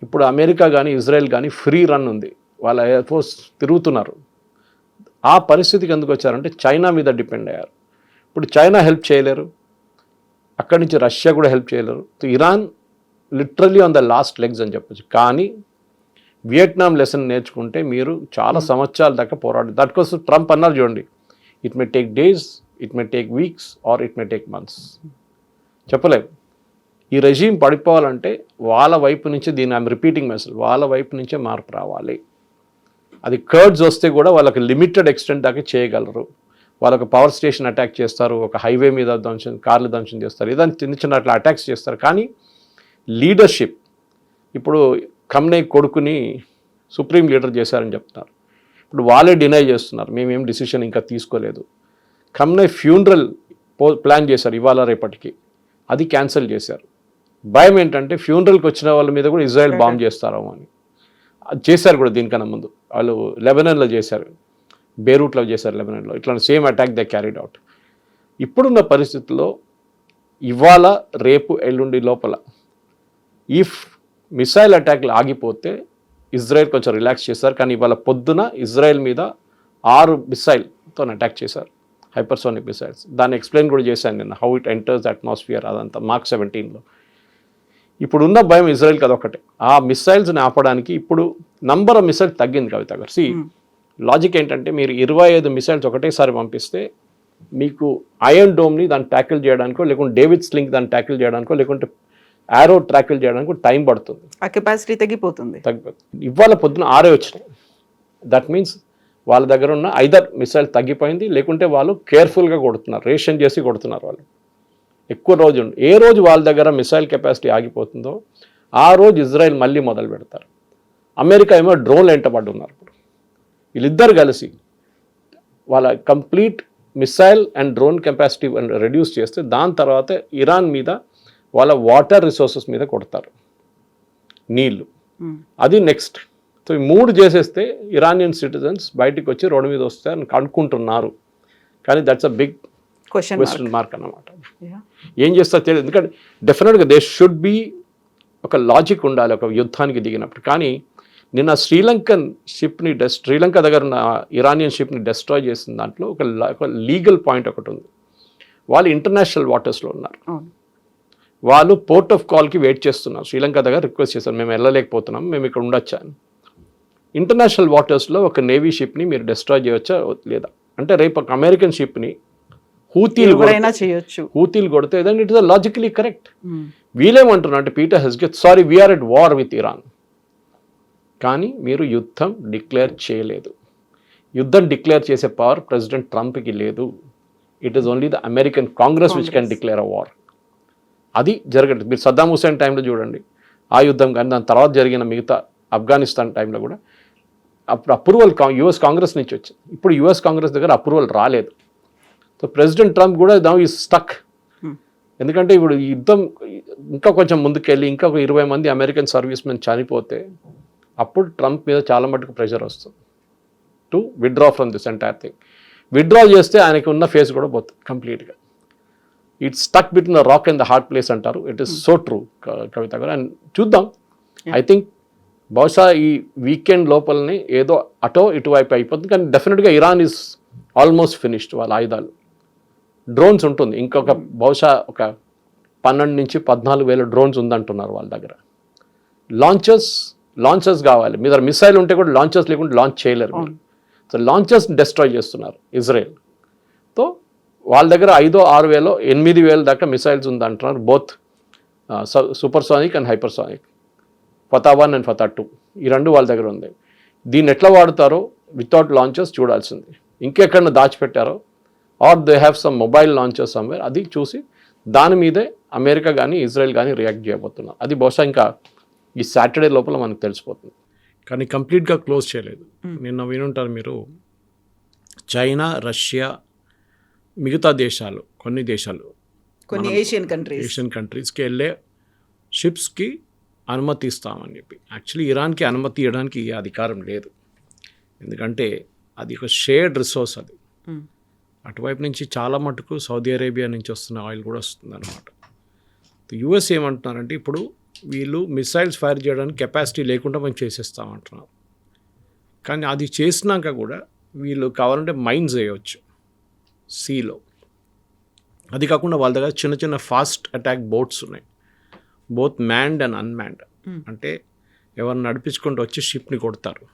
ఇప్పుడు అమెరికా కానీ ఇజ్రాయెల్ కానీ ఫ్రీ రన్ ఉంది, వాళ్ళ ఎయిర్ ఫోర్స్ తిరుగుతున్నారు. ఆ పరిస్థితికి ఎందుకు వచ్చారంటే చైనా మీద డిపెండ్ అయ్యారు. ఇప్పుడు చైనా హెల్ప్ చేయలేరు, అక్కడి నుంచి రష్యా కూడా హెల్ప్ చేయలేరు. Iran literally on the last legs అని చెప్పొచ్చు. కానీ వియట్నాం లెసన్ నేర్చుకుంటే మీరు చాలా సంవత్సరాల దాకా పోరాడు. దానికోసం ట్రంప్ అన్నారు చూడండి, it may take days, it may take weeks or it may take months, చెప్పలేము. ఈ రెజీమ్ పడిపోవాలంటే వాళ్ళ వైపు నుంచి, దీన్ని ఐఎమ్ రిపీటింగ్ మెసేజ్, వాళ్ళ వైపు నుంచే మార్పు రావాలి. అది కర్డ్స్ వస్తే కూడా వాళ్ళకి లిమిటెడ్ ఎక్స్టెంట్ దాకా చేయగలరు. వాళ్ళకి పవర్ స్టేషన్ అటాక్ చేస్తారు, ఒక హైవే మీద ధ్వంసం, కార్లు ధ్వంసం చేస్తారు, ఏదైనా చిన్న చిన్న అట్లా అటాక్స్ చేస్తారు. కానీ లీడర్షిప్, ఇప్పుడు ఖమ్నే కొడుకుని సుప్రీం లీడర్ చేశారని చెప్తున్నారు. ఇప్పుడు వాళ్ళే డినై చేస్తున్నారు, మేమేం డిసిషన్ ఇంకా తీసుకోలేదు. ఖమ్నే ఫ్యూనరల్ ప్లాన్ చేశారు ఇవాళ రేపటికి, అది క్యాన్సిల్ చేశారు. భయం ఏంటంటే ఫ్యూనరల్కి వచ్చిన వాళ్ళ మీద కూడా ఇజ్రాయెల్ బాంబ్ చేస్తారేమో అని. అది చేశారు కూడా దీనికన్నా ముందు, వాళ్ళు లెబనాన్లో చేశారు, బేరూట్లో చేశారు, లెబనాన్లో ఇట్లా same attack they carried out. ఇప్పుడున్న పరిస్థితుల్లో ఇవాళ రేపు ఎల్లుండి లోపల ఇఫ్ మిసైల్ అటాక్లు ఆగిపోతే ఇజ్రాయెల్ కొంచెం రిలాక్స్ చేశారు. కానీ ఇవాళ పొద్దున ఇజ్రాయెల్ మీద 6 మిసైల్తో అటాక్ చేశారు, హైపర్సోనిక్ మిసైల్స్. దాన్ని ఎక్స్ప్లెయిన్ కూడా చేశాను నేను, how it enters the atmosphere, అదంతా Mark 17లో. ఇప్పుడున్న భయం ఇజ్రాయెల్కి అదొకటే. ఆ మిసైల్స్ని ఆపడానికి ఇప్పుడు నంబర్ ఆఫ్ మిసైల్స్ తగ్గింది కవిత గారు. లాజిక్ ఏంటంటే మీరు 25 మిసైల్స్ ఒకటేసారి పంపిస్తే మీకు ఐరన్ డోమ్ని దాన్ని ట్యాకిల్ చేయడానికో, లేకుంటే డేవిడ్ స్లింగ్ దాన్ని ట్యాకిల్ చేయడానికో, లేకుంటే యారో ట్యాకిల్ చేయడానికి టైం పడుతుంది, ఆ కెపాసిటీ తగ్గిపోతుంది. ఇవాళ పొద్దున 6 వచ్చినాయి. దట్ మీన్స్ వాళ్ళ దగ్గర ఉన్న ఐదర్ మిసైల్ తగ్గిపోయింది, లేకుంటే వాళ్ళు కేర్ఫుల్గా కొడుతున్నారు, రేషన్ చేసి కొడుతున్నారు. వాళ్ళు ఎక్కువ రోజు ఏ రోజు వాళ్ళ దగ్గర మిసైల్ కెపాసిటీ ఆగిపోతుందో ఆ రోజు ఇజ్రాయెల్ మళ్ళీ మొదలు పెడతారు. అమెరికా ఏమో డ్రోన్లు వెంటబడి ఉన్నారు. ఇప్పుడు వీళ్ళిద్దరు కలిసి వాళ్ళ complete missile and drone capacity reduce చేస్తే దాని తర్వాత ఇరాన్ మీద, వాళ్ళ వాటర్ రిసోర్సెస్ మీద కొడతారు, నీళ్ళు. అది నెక్స్ట్. సో ఈ 3 చేసేస్తే ఇరానియన్ సిటిజన్స్ బయటికి వచ్చి రోడ్డు మీద వస్తారని అనుకుంటున్నారు. కానీ that's a big question mark అన్నమాట. ఏం చేస్తారో తెలియదు. ఎందుకంటే డెఫినెట్గా దే షుడ్ బి ఒక లాజిక్ ఉండాలి ఒక యుద్ధానికి దిగినప్పుడు. కానీ నిన్న శ్రీలంక దగ్గర ఉన్న ఇరానియన్ షిప్ని డెస్ట్రాయ్ చేసిన దాంట్లో ఒక లీగల్ పాయింట్ ఒకటి ఉంది. వాళ్ళు ఇంటర్నేషనల్ వాటర్స్లో ఉన్నారు, వాళ్ళు పోర్ట్ ఆఫ్ కాల్కి వెయిట్ చేస్తున్నారు. శ్రీలంక దగ్గర రిక్వెస్ట్ చేశారు, మేము వెళ్ళలేకపోతున్నాం, మేము ఇక్కడ ఉండొచ్చా అని. ఇంటర్నేషనల్ వాటర్స్లో ఒక నేవీ షిప్ని మీరు డెస్ట్రాయ్ చేయవచ్చా లేదా అంటే, రేపు ఒక అమెరికన్ షిప్ని హూతీలు కొడితే then it is logically correct. వీళ్ళేమంటున్నారు అంటే పీటర్ హెస్గెత్, sorry we are at war with Iran. కానీ మీరు యుద్ధం డిక్లేర్ చేయలేదు. యుద్ధం డిక్లేర్ చేసే పవర్ ప్రెసిడెంట్ ట్రంప్కి లేదు. It is only the American Congress which can declare a war. అది జరగదు. మీరు సద్దాం హుసేన్ టైంలో చూడండి ఆ యుద్ధం, కానీ దాని తర్వాత జరిగిన మిగతా ఆఫ్ఘనిస్తాన్ టైంలో కూడా అప్పుడు అప్రూవల్ యుఎస్ కాంగ్రెస్ నుంచి వచ్చింది. ఇప్పుడు యుఎస్ కాంగ్రెస్ దగ్గర అప్రూవల్ రాలేదు. సో ప్రెసిడెంట్ ట్రంప్ కూడా నౌ ఈజ్ స్టక్. ఎందుకంటే ఇప్పుడు ఈ యుద్ధం ఇంకా కొంచెం ముందుకెళ్ళి ఇంకా ఒక 20 మంది అమెరికన్ సర్వీస్ మెన్ చనిపోతే అప్పుడు ట్రంప్ మీద చాలా మటుకు ప్రెషర్ వస్తుంది to withdraw from this entire thing. Withdraw చేస్తే ఆయనకి ఉన్న ఫేస్ కూడా పోతుంది కంప్లీట్గా. It's stuck between the rock and the hard place అంటారు. ఇట్ ఈస్ సో ట్రూ కవిత గారు. అండ్ చూద్దాం, ఐ థింక్ బహుశా ఈ వీకెండ్ లోపలనే ఏదో అటో ఇటువైపు అయిపోతుంది. కానీ డెఫినెట్గా ఇరాన్ ఈజ్ ఆల్మోస్ట్ ఫినిష్డ్. వాళ్ళ ఆయుధాలు, డ్రోన్స్ ఉంటుంది, ఇంకొక బహుశా ఒక 12 నుంచి 14,000 డ్రోన్స్ ఉందంటున్నారు వాళ్ళ దగ్గర. లాంచర్స్ కావాలి. మీ దగ్గర మిసైల్ ఉంటే కూడా లాంచర్స్ లేకుండా లాంచ్ చేయలేరు. సో లాంచర్స్ డిస్ట్రాయ్ చేస్తున్నారు ఇజ్రాయెల్. తో వాళ్ళ దగ్గర 5,000-6,000 8,000 దాకా మిసైల్స్ ఉందంటున్నారు, both supersonic and hypersonic. Fatah 1 and Fatah 2 ఈ 2 వాళ్ళ దగ్గర ఉంది. దీన్ని ఎట్లా వాడతారో వితౌట్ లాంచర్స్ చూడాల్సింది. ఇంకెక్కడన్నా దాచిపెట్టారో or they have some mobile launchers somewhere, అది చూసి దాని మీదే అమెరికా కానీ ఇజ్రాయెల్ కానీ రియాక్ట్ చేయబోతున్నారు. అది బహుశా ఇంకా ఈ సాటర్డే లోపల మనకు తెలిసిపోతుంది. కానీ కంప్లీట్గా క్లోజ్ చేయలేదు. నిన్న వినుంటారు మీరు, చైనా, రష్యా, మిగతా దేశాలు, కొన్ని ఏషియన్ కంట్రీస్కి వెళ్ళే షిప్స్కి అనుమతి ఇస్తామని చెప్పి. యాక్చువల్లీ ఇరాన్కి అనుమతి ఇవ్వడానికి అధికారం లేదు, ఎందుకంటే అది ఒక షేర్డ్ రిసోర్స్. అది అటువైపు నుంచి చాలా మటుకు సౌదీ అరేబియా నుంచి వస్తున్న ఆయిల్ కూడా వస్తుంది అనమాట. యుఎస్ ఏమంటున్నారంటే ఇప్పుడు వీళ్ళు మిసైల్స్ ఫైర్ చేయడానికి కెపాసిటీ లేకుండా మేము చేసేస్తామంటున్నారు. కానీ అది చేసినాక కూడా వీళ్ళు కావాలంటే మైన్స్ వేయవచ్చు సీలో. అది కాకుండా వాళ్ళ దగ్గర చిన్న చిన్న ఫాస్ట్ అటాక్ బోట్స్ ఉన్నాయి, బోత్ మ్యాన్డ్ అండ్ అన్మ్యాన్డ్. అంటే ఎవరిని నడిపించుకుంటూ వచ్చి షిప్ని కొడతారు.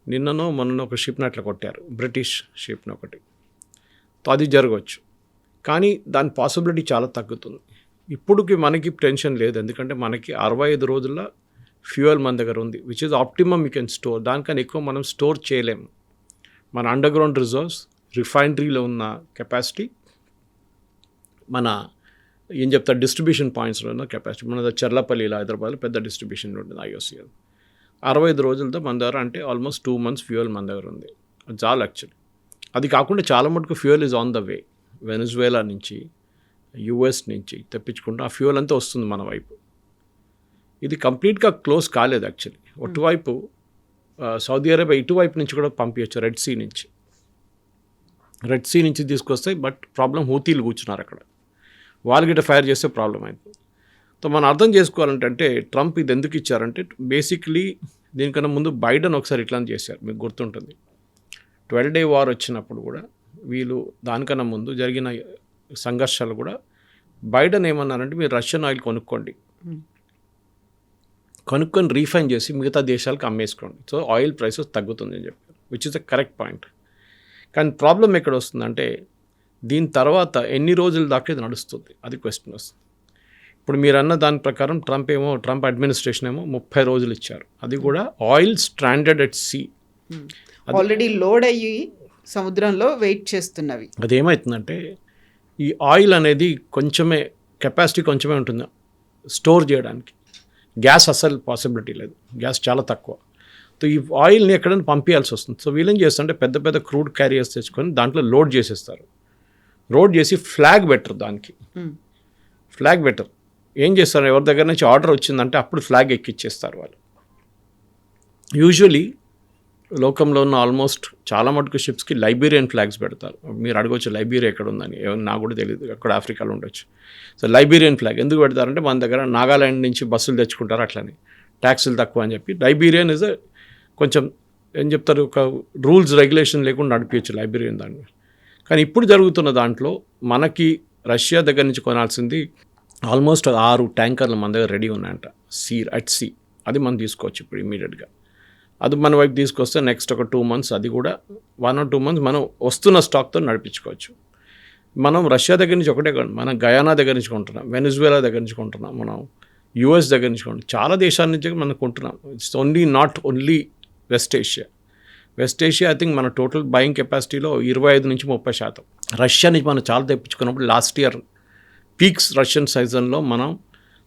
నిన్ననో మొన్న ఒక షిప్ని అట్లా కొట్టారు, బ్రిటిష్ షిప్ని ఒకటి. అది జరగవచ్చు, కానీ దాని పాసిబిలిటీ చాలా తగ్గుతుంది. ఇప్పుడుకి మనకి టెన్షన్ లేదు, ఎందుకంటే మనకి 65 రోజుల ఫ్యూయల్ మన దగ్గర ఉంది, which is optimum you can store. దానికన్నా ఎక్కువ మనం స్టోర్ చేయలేము. మన అండర్ గ్రౌండ్ రిజర్వ్స్, రిఫైనరీలో ఉన్న కెపాసిటీ, మన ఏం చెప్తారు డిస్ట్రిబ్యూషన్ పాయింట్స్లో ఉన్న కెపాసిటీ. మన చర్లపల్లిలో హైదరాబాద్లో పెద్ద డిస్ట్రిబ్యూషన్ ఉంటుంది IOCL. 65 రోజులతో మన దగ్గర, అంటే ఆల్మోస్ట్ 2 months ఫ్యూయల్ మన దగ్గర ఉంది. అది చాలా యాక్చువల్లీ. అది కాకుండా చాలా మటుకు fuel is on the way. Venezuela నుంచి, US నుంచి తెప్పించుకుంటూ ఆ ఫ్యూయల్ అంతా వస్తుంది మన వైపు. ఇది కంప్లీట్గా క్లోజ్ కాలేదు యాక్చువల్లీ. అటువైపు సౌదీ అరేబియా ఇటువైపు నుంచి కూడా పంపించచ్చు, రెడ్ సీ నుంచి తీసుకొస్తాయి. బట్ ప్రాబ్లం హూతీలు కూర్చున్నారు అక్కడ, వాళ్ళు గిట్ట ఫైర్ చేస్తే ప్రాబ్లం అయిపోతుంది. సో మనం అర్థం చేసుకోవాలంటే ట్రంప్ ఇది ఎందుకు ఇచ్చారంటే, బేసిక్లీ దీనికన్నా ముందు బైడెన్ ఒకసారి ఇట్లా చేశారు, మీకు గుర్తుంటుంది. 12-day war వచ్చినప్పుడు కూడా వీళ్ళు దానికన్నా ముందు జరిగిన సంఘర్షాలు కూడా బైడెన్ ఏమన్నారంటే మీరు రష్యన్ ఆయిల్ కొనుక్కొని రీఫైన్ చేసి మిగతా దేశాలకు అమ్మేసుకోండి, సో ఆయిల్ ప్రైసెస్ తగ్గుతుంది అని చెప్పారు, which is the correct point. కానీ ప్రాబ్లం ఎక్కడ వస్తుందంటే దీని తర్వాత ఎన్ని రోజుల దాకా ఇది నడుస్తుంది, అది క్వశ్చన్ వస్తుంది. ఇప్పుడు మీరు అన్న దాని ప్రకారం ట్రంప్ అడ్మినిస్ట్రేషన్ ఏమో 30 రోజులు ఇచ్చారు. అది కూడా oil stranded at sea, already load అయ్యి సముద్రంలో వెయిట్ చేస్తున్నవి. అదేమవుతుందంటే ఈ ఆయిల్ అనేది కెపాసిటీ కొంచెమే ఉంటుంది స్టోర్ చేయడానికి. గ్యాస్ అసలు పాసిబిలిటీ లేదు, గ్యాస్ చాలా తక్కువ. సో ఈ ఆయిల్ని ఎక్కడైనా పంపించాల్సి వస్తుంది. సో వీళ్ళేం చేస్తుంటే పెద్ద పెద్ద క్రూడ్ క్యారియర్స్ తెచ్చుకొని దాంట్లో లోడ్ చేసేస్తారు. లోడ్ చేసి ఫ్లాగ్ బెటర్, దానికి ఫ్లాగ్ బెటర్ ఏం చేస్తారు, ఎవరి దగ్గర నుంచి ఆర్డర్ వచ్చిందంటే అప్పుడు ఫ్లాగ్ ఎక్కిచ్చేస్తారు వాళ్ళు. యూజువలీ లోకంలో ఉన్న ఆల్మోస్ట్ చాలా మటుకు షిప్స్కి లైబీరియన్ ఫ్లాగ్స్ పెడతారు. మీరు అడగవచ్చు లైబీరియా ఎక్కడ ఉందని, నాకు కూడా తెలియదు, అక్కడ ఆఫ్రికాలో ఉండొచ్చు. సో లైబీరియన్ ఫ్లాగ్ ఎందుకు పెడతారంటే మన దగ్గర నాగాలాండ్ నుంచి బస్సులు తెచ్చుకుంటారు, అట్లని ట్యాక్సులు తక్కువ అని చెప్పి. లైబీరియన్ ఇస్ కొంచెం ఏం చెప్తారు, ఒక రూల్స్ రెగ్యులేషన్ లేకుండా నడిపించచ్చు లైబీరియన్ దాన్ని. కానీ ఇప్పుడు జరుగుతున్న దాంట్లో మనకి రష్యా దగ్గర నుంచి కొనాల్సింది ఆల్మోస్ట్ 6 ట్యాంకర్లు మన దగ్గర రెడీ ఉన్నాయంట, అట్ సీ. అది మనం తీసుకోవచ్చు ఇప్పుడు ఇమీడియట్గా. అది మన వైపు తీసుకొస్తే నెక్స్ట్ ఒక 2 months, అది కూడా 1 or 2 months మనం వస్తున్న స్టాక్తో నడిపించుకోవచ్చు. మనం రష్యా దగ్గర నుంచి ఒకటే కాదు, మనం గయానా దగ్గర నుంచి కొంటున్నాం, వెనజువేలా దగ్గర నుంచి కొంటున్నాం, మనం US దగ్గర నుంచి కొంటున్నాం, చాలా దేశాల నుంచి మనం కొంటున్నాం. It's not only west Asia. I think మన టోటల్ బయింగ్ కెపాసిటీలో 25-30% రష్యా నుంచి మనం చాలా తెప్పించుకున్నప్పుడు. లాస్ట్ ఇయర్ పీక్స్ రష్యన్ సీజన్లో మనం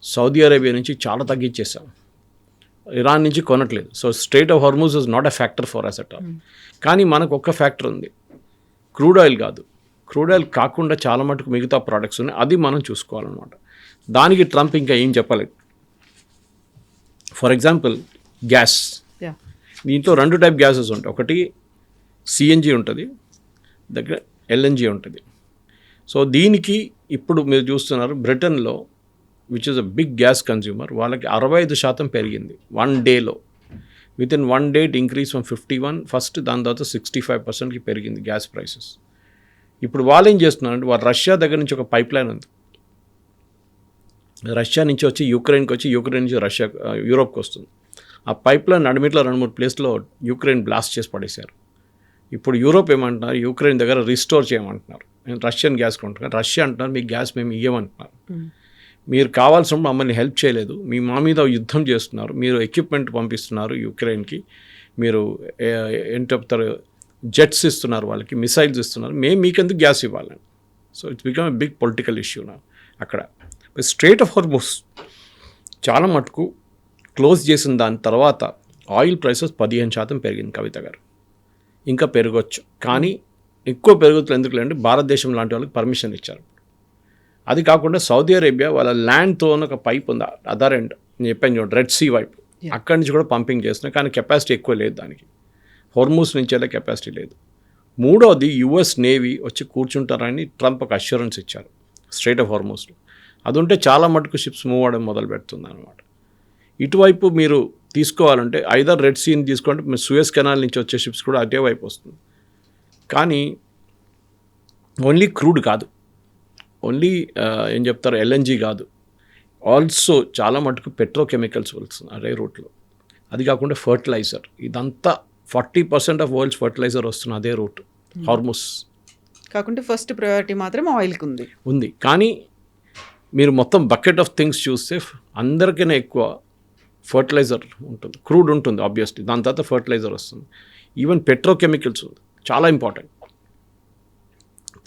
సౌదీ అరేబియా నుంచి చాలా తగ్గించేసాం, ఇరాన్ నుంచి కొనట్లేదు. So strait of Hormuz is not a factor for us at all. కానీ మనకు ఒక్క ఫ్యాక్టర్ ఉంది, క్రూడ్ ఆయిల్ కాదు. క్రూడ్ ఆయిల్ కాకుండా చాలా మటుకు మిగతా ప్రోడక్ట్స్ ఉన్నాయి, అది మనం చూసుకోవాలన్నమాట. దానికి ట్రంప్ ఇంకా ఏం చెప్పలేదు. ఫర్ ఎగ్జాంపుల్ గ్యాస్, దీంట్లో 2 type గ్యాసెస్ ఉంటాయి. ఒకటి CNG ఉంటుంది, దగ్గర LNG ఉంటుంది. సో దీనికి ఇప్పుడు మీరు చూస్తున్నారు బ్రిటన్లో, which is a big gas consumer, వాళ్ళకి 65% పెరిగింది 1 dayలో. Within 1 day it increase from 51 first, దాని తర్వాత 65%కి పెరిగింది గ్యాస్ ప్రైసెస్. ఇప్పుడు వాళ్ళు ఏం చేస్తున్నారంటే వాళ్ళు రష్యా దగ్గర నుంచి ఒక పైప్ లైన్ ఉంది, రష్యా నుంచి వచ్చి యుక్రెయిన్కి వచ్చి, యుక్రెయిన్ నుంచి యూరోప్కి వస్తుంది. ఆ పైప్ లైన్ నడిమిట్లో 2-3 ప్లేస్లో యుక్రెయిన్ బ్లాస్ట్ చేసి పడేశారు. ఇప్పుడు యూరోప్ ఏమంటున్నారు, యుక్రెయిన్ దగ్గర రిస్టోర్ చేయమంటున్నారు. నేను రష్యన్ గ్యాస్ కొంటున్నాను, రష్యా అంటున్నారు మీకు గ్యాస్ మేము ఇవ్వమంటున్నారు. మీరు కావాల్సినప్పుడు మమ్మల్ని హెల్ప్ చేయలేదు, మా మీద యుద్ధం చేస్తున్నారు, మీరు ఎక్విప్మెంట్ పంపిస్తున్నారు యుక్రెయిన్కి, మీరు ఏం చెప్తారు జెట్స్ ఇస్తున్నారు వాళ్ళకి, మిసైల్స్ ఇస్తున్నారు, మేము మీకెందుకు గ్యాస్ ఇవ్వాలని. So it's become a big political issue నా అక్కడ. స్ట్రైట్ ఆఫ్ హార్మూజ్ చాలా మటుకు క్లోజ్ చేసిన దాని తర్వాత ఆయిల్ ప్రైసెస్ 15% పెరిగింది కవిత గారు. ఇంకా పెరగచ్చు, కానీ ఎక్కువ పెరుగుతుంది ఎందుకు లేదంటే భారతదేశం లాంటి వాళ్ళకి పర్మిషన్ ఇచ్చారు. అది కాకుండా సౌదీ అరేబియా వాళ్ళ ల్యాండ్తో ఒక పైప్ ఉంది అదర్ ఎండ్, నేను చెప్పాను చూడండి రెడ్ సీ వైపు, అక్కడి నుంచి కూడా పంపింగ్ చేస్తున్నాయి. కానీ కెపాసిటీ ఎక్కువ లేదు దానికి, హోర్మూస్ నుంచి వెళ్ళే కెపాసిటీ లేదు. మూడోది US నేవీ వచ్చి కూర్చుంటారని ట్రంప్ ఒక అష్యూరెన్స్ ఇచ్చారు స్ట్రైట్ ఆఫ్ హార్మూస్లో. అది ఉంటే చాలా మటుకు షిప్స్ మూవ్ అవ్వడం మొదలు పెడుతుంది అనమాట. ఇటువైపు మీరు తీసుకోవాలంటే ఐదర్ రెడ్ సీని తీసుకోండి, మీరు సూయస్ కెనాల్ నుంచి వచ్చే షిప్స్ కూడా అటే వైపు వస్తుంది. కానీ ఓన్లీ క్రూడ్ కాదు, ఓన్లీ ఏం చెప్తారు ఎల్ఎన్జీ కాదు, ఆల్సో చాలా మటుకు పెట్రోకెమికల్స్ వస్తుంది అదే రూట్లో. అది కాకుండా ఫర్టిలైజర్, ఇదంతా 40% ఆఫ్ వరల్డ్స్ ఫర్టిలైజర్ వస్తుంది అదే రూట్ హార్ముస్. కాకుంటే ఫస్ట్ ప్రయారిటీ మాత్రం ఆయిల్కి ఉంది. కానీ మీరు మొత్తం బకెట్ ఆఫ్ థింగ్స్ చూస్తే అందరికైనా ఎక్కువ ఫర్టిలైజర్ ఉంటుంది, క్రూడ్ ఉంటుంది ఆబ్వియస్లీ, దాని తర్వాత ఫర్టిలైజర్ వస్తుంది, ఈవెన్ పెట్రోకెమికల్స్ ఉంది. చాలా important.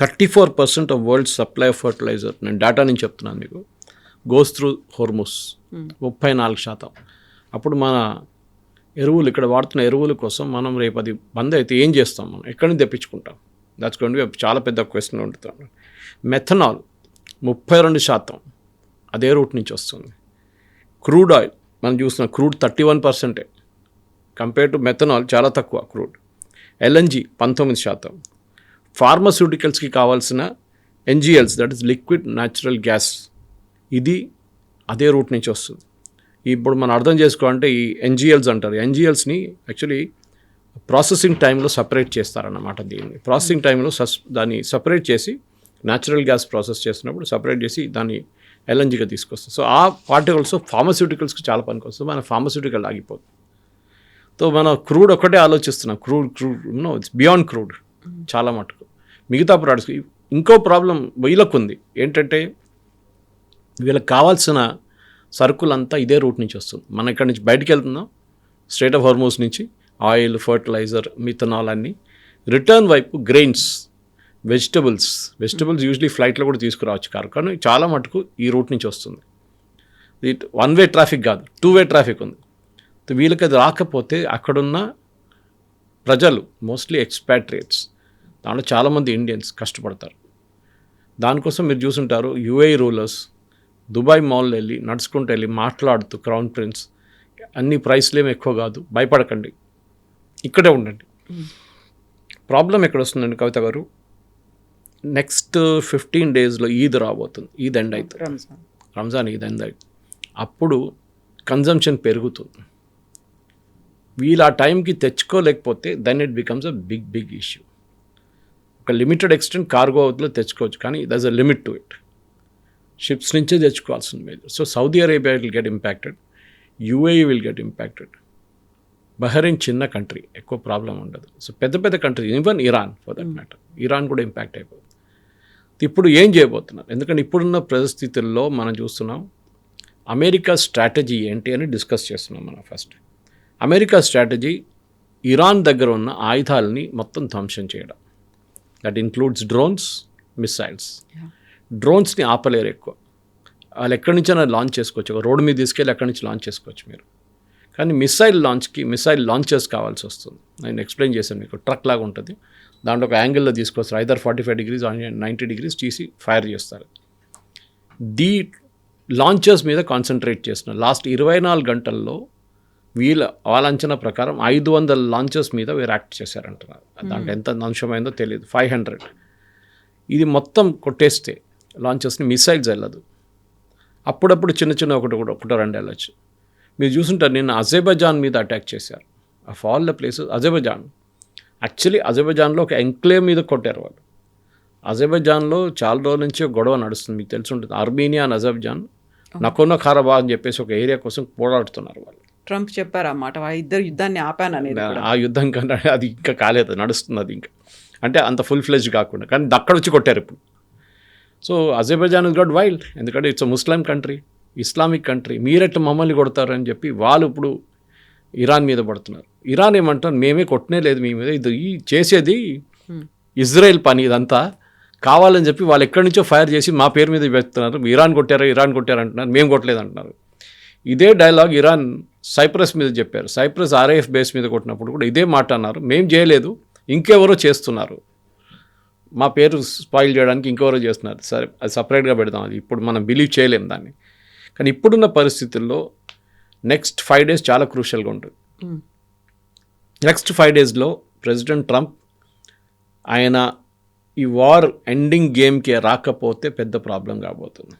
34% of world supply of fertilizer, నేను డేటా నుంచి చెప్తున్నాను మీకు, గోస్ త్రూ హోర్ముస్. 34%. అప్పుడు మన ఎరువులు, ఇక్కడ వాడుతున్న ఎరువుల కోసం మనం రేపు అది బంద్ అయితే ఏం చేస్తాం, మనం ఎక్కడి నుంచి తెప్పించుకుంటాం? దట్స్ గోయింగ్ టు బి చాలా పెద్ద క్వశ్చన్ ఉంటుంది. మెథనాల్ 32% అదే రూట్ నుంచి వస్తుంది. క్రూడ్ ఆయిల్ మనం చూస్తున్నాం, క్రూడ్ 31%, కంపేర్ టు మెథనాల్ చాలా తక్కువ క్రూడ్. ఎల్ఎన్జీ 19%. ఫార్మస్యూటికల్స్కి కావాల్సిన NGLs, that is liquid natural gas, ఇది అదే రూట్ నుంచి వస్తుంది. ఇప్పుడు మనం అర్థం చేసుకోవాలంటే ఈ ఎన్జిఎల్స్ అంటారు, ఎన్జిఎల్స్ని యాక్చువల్లీ ప్రాసెసింగ్ టైంలో సపరేట్ చేస్తారన్నమాట. దీన్ని ప్రాసెసింగ్ టైంలో దాన్ని సపరేట్ చేసి న్యాచురల్ గ్యాస్ ప్రాసెస్ చేసినప్పుడు సపరేట్ చేసి దాన్ని ఎల్ఎన్జీగా తీసుకొస్తుంది. సో ఆ పార్టికల్స్ ఫార్మస్యూటికల్స్కి చాలా పనికి వస్తుంది. మన ఫార్మస్యూటికల్ ఆగిపోతుంది. సో మన క్రూడ్ ఒకటే ఆలోచిస్తున్నాం, క్రూడ్ ఇట్స్ బియాండ్ క్రూడ్ చాలా మటుకు. మిగతా ప్రోడక్ట్స్ ఇంకో ప్రాబ్లం వీళ్ళకు ఉంది ఏంటంటే, వీళ్ళకి కావాల్సిన సరుకులంతా ఇదే రూట్ నుంచి వస్తుంది. మనం ఇక్కడ నుంచి బయటికి వెళ్తున్నాం స్ట్రైట్ ఆఫ్ హార్మోస్ నుంచి, ఆయిల్, ఫర్టిలైజర్, మిథనాల్ అన్నీ. రిటర్న్ వైపు గ్రెయిన్స్, వెజిటబుల్స్ యూజువలీ ఫ్లైట్లో కూడా తీసుకురావచ్చు కారు, కానీ చాలా మటుకు ఈ రూట్ నుంచి వస్తుంది. ఇది 1 వే ట్రాఫిక్ కాదు, 2 వే ట్రాఫిక్ ఉంది. వీళ్ళకి అది రాకపోతే అక్కడున్న ప్రజలు మోస్ట్లీ ఎక్స్పాట్రియేట్స్, దాంట్లో చాలామంది ఇండియన్స్ కష్టపడతారు. దానికోసం మీరు చూసుంటారు యుఏఈ రూలర్స్ దుబాయ్ మాల్లో వెళ్ళి నడుచుకుంటూ వెళ్ళి మాట్లాడుతూ, క్రౌన్ ప్రిన్స్ అన్ని ప్రైస్లు ఏమి ఎక్కువ కాదు, భయపడకండి, ఇక్కడే ఉండండి. ప్రాబ్లం ఎక్కడ వస్తుందండి కవిత గారు, నెక్స్ట్ 15 డేస్లో ఈద్ రాబోతుంది, ఈద్ ఎండ్ అవుతుంది, రంజాన్ ఈద్ ఎండ్ అవుతుంది. అప్పుడు కన్జంప్షన్ పెరుగుతుంది. వీళ్ళు ఆ టైంకి తెచ్చుకోలేకపోతే then it becomes a big issue. ఒక లిమిటెడ్ ఎక్స్టెంట్ కార్గో అవుట్లో తెచ్చుకోవచ్చు, కానీ there's a limit to it. Ships నుంచే తెచ్చుకోవాల్సింది major. So Saudi Arabia will get impacted, UAE will get impacted. Bahrain చిన్న కంట్రీ, ఎక్కువ ప్రాబ్లం ఉండదు. సో పెద్ద country, even Iran for that matter, Iran కూడా ఇంపాక్ట్ అయిపోతుంది. ఇప్పుడు ఏం చేయబోతున్నారు, ఎందుకంటే ఇప్పుడున్న పరిస్థితుల్లో మనం చూస్తున్నాం అమెరికా స్ట్రాటజీ ఏంటి అని డిస్కస్ చేస్తున్నాం మనం. ఫస్ట్ అమెరికా స్ట్రాటజీ ఇరాన్ దగ్గర ఉన్న ఆయుధాలని మొత్తం ధ్వంసం చేయడం. That includes drones, missiles. డ్రోన్స్ని ఆపలేరు ఎక్కువ, వాళ్ళు ఎక్కడి నుంచైనా లాంచ్ చేసుకోవచ్చు, ఒక రోడ్డు మీద తీసుకెళ్ళి ఎక్కడి నుంచి లాంచ్ చేసుకోవచ్చు మీరు. కానీ మిసైల్ లాంచెస్ కావాల్సి వస్తుంది. నేను ఎక్స్ప్లెయిన్ చేశాను మీకు, ట్రక్ లాగా ఉంటుంది, దాంట్లో ఒక యాంగిల్లో తీసుకొస్తారు, ఐదర్ 45 degrees 90 degrees తీసి ఫైర్ చేస్తారు. దీ లాంచెస్ మీద కాన్సన్ట్రేట్ చేస్తున్నారు. లాస్ట్ 24 గంటల్లో వాళ్ళ అంచనా ప్రకారం 500 లాంచెస్ మీద వీరు యాక్ట్ చేశారంటున్నారు. దాంట్లో ఎంత అంశమైందో తెలియదు, 500. ఇది మొత్తం కొట్టేస్తే లాంచెస్ని మిసైల్స్ వెళ్ళదు, అప్పుడప్పుడు చిన్న ఒకటో రెండు వెళ్ళచ్చు. మీరు చూసుంటారు నిన్న అజర్బైజాన్ మీద అటాక్ చేశారు. Of all the places Azerbaijan, actually అజర్బైజాన్లో ఒక ఎంక్లేవ్ మీద కొట్టారు వాళ్ళు. అజర్బైజాన్లో చాలా రోజుల నుంచి గొడవ నడుస్తుంది, మీకు తెలిసి ఉంటుంది. ఆర్మీనియా అండ్ అజర్బైజాన్ నకోనో ఖారాబాద్ అని చెప్పేసి ఒక ఏరియా కోసం పోరాడుతున్నారు వాళ్ళు. ట్రంప్ చెప్పారు అన్నమాట, ఆ ఇద్దరు యుద్ధాన్ని ఆపాననేది. ఆ యుద్ధం కన్నా అది ఇంకా కాలేదు, నడుస్తుంది అది ఇంకా, అంటే అంత ఫుల్ ఫ్లెడ్జ్ కాకుండా, కానీ అక్కడ వచ్చి కొట్టారు ఇప్పుడు. So Azerbaijan is got wild, ఎందుకంటే it's Muslim country, Islamic country, మీరెట్లా మమ్మల్ని కొడతారని చెప్పి వాళ్ళు ఇప్పుడు ఇరాన్ మీద పడుతున్నారు. ఇరాన్ ఏమంటారు, మేమే కొట్టనే లేదు మీ మీద, ఇది చేసేది ఇజ్రాయెల్ పని ఇదంతా, కావాలని చెప్పి వాళ్ళు ఎక్కడి నుంచో ఫైర్ చేసి మా పేరు మీద పెడుతున్నారు, ఇరాన్ కొట్టారు అంటున్నారు, మేము కొట్టలేదు అంటున్నారు. ఇదే డైలాగ్ ఇరాన్ సైప్రస్ మీద చెప్పారు. సైప్రస్ RAF బేస్ మీద కొట్టినప్పుడు కూడా ఇదే మాట అన్నారు, మేము చేయలేదు, ఇంకెవరో చేస్తున్నారు, మా పేరు స్పాయిల్ చేయడానికి ఇంకెవరో చేస్తున్నారు, సరే అది సపరేట్గా పెడదాం, అది ఇప్పుడు మనం బిలీవ్ చేయలేం దాన్ని. కానీ ఇప్పుడున్న పరిస్థితుల్లో నెక్స్ట్ 5 days చాలా క్రూషియల్గా ఉంటుంది. నెక్స్ట్ 5 daysలో ప్రెసిడెంట్ ట్రంప్ ఆయన ఈ వార్ ఎండింగ్ గేమ్కి రాకపోతే పెద్ద ప్రాబ్లం కాబోతుంది.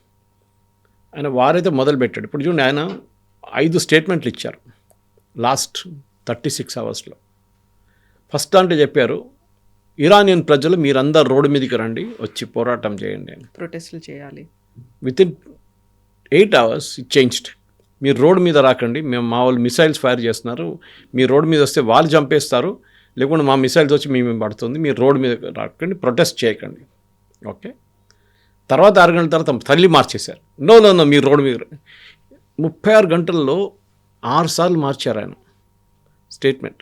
ఆయన వారైతే మొదలుపెట్టాడు. ఇప్పుడు చూడండి, ఆయన 5 స్టేట్మెంట్లు ఇచ్చారు లాస్ట్ 36 అవర్స్లో. ఫస్ట్ అంటే చెప్పారు, ఇరానియన్ ప్రజలు మీరందరూ రోడ్డు మీదకి రండి, వచ్చి పోరాటం చేయండి అని. ప్రొటెస్ట్లు చేయాలి. Within 8 hours it changed. మీరు రోడ్డు మీద రాకండి, మా వాళ్ళు మిసైల్స్ ఫైర్ చేస్తున్నారు, మీరు రోడ్డు మీద వస్తే వాళ్ళు చంపేస్తారు, లేకుంటే మా మిసైల్స్ వచ్చి మేము పడుతుంది, మీరు రోడ్డు మీద రాకండి, ప్రొటెస్ట్ చేయకండి. ఓకే, తర్వాత 6 గంటల తర్వాత తల్లి మార్చేశారు. నో మీరు రోడ్డు మీద 36 గంటల్లో 6 సార్లు మార్చారు ఆయన స్టేట్మెంట్.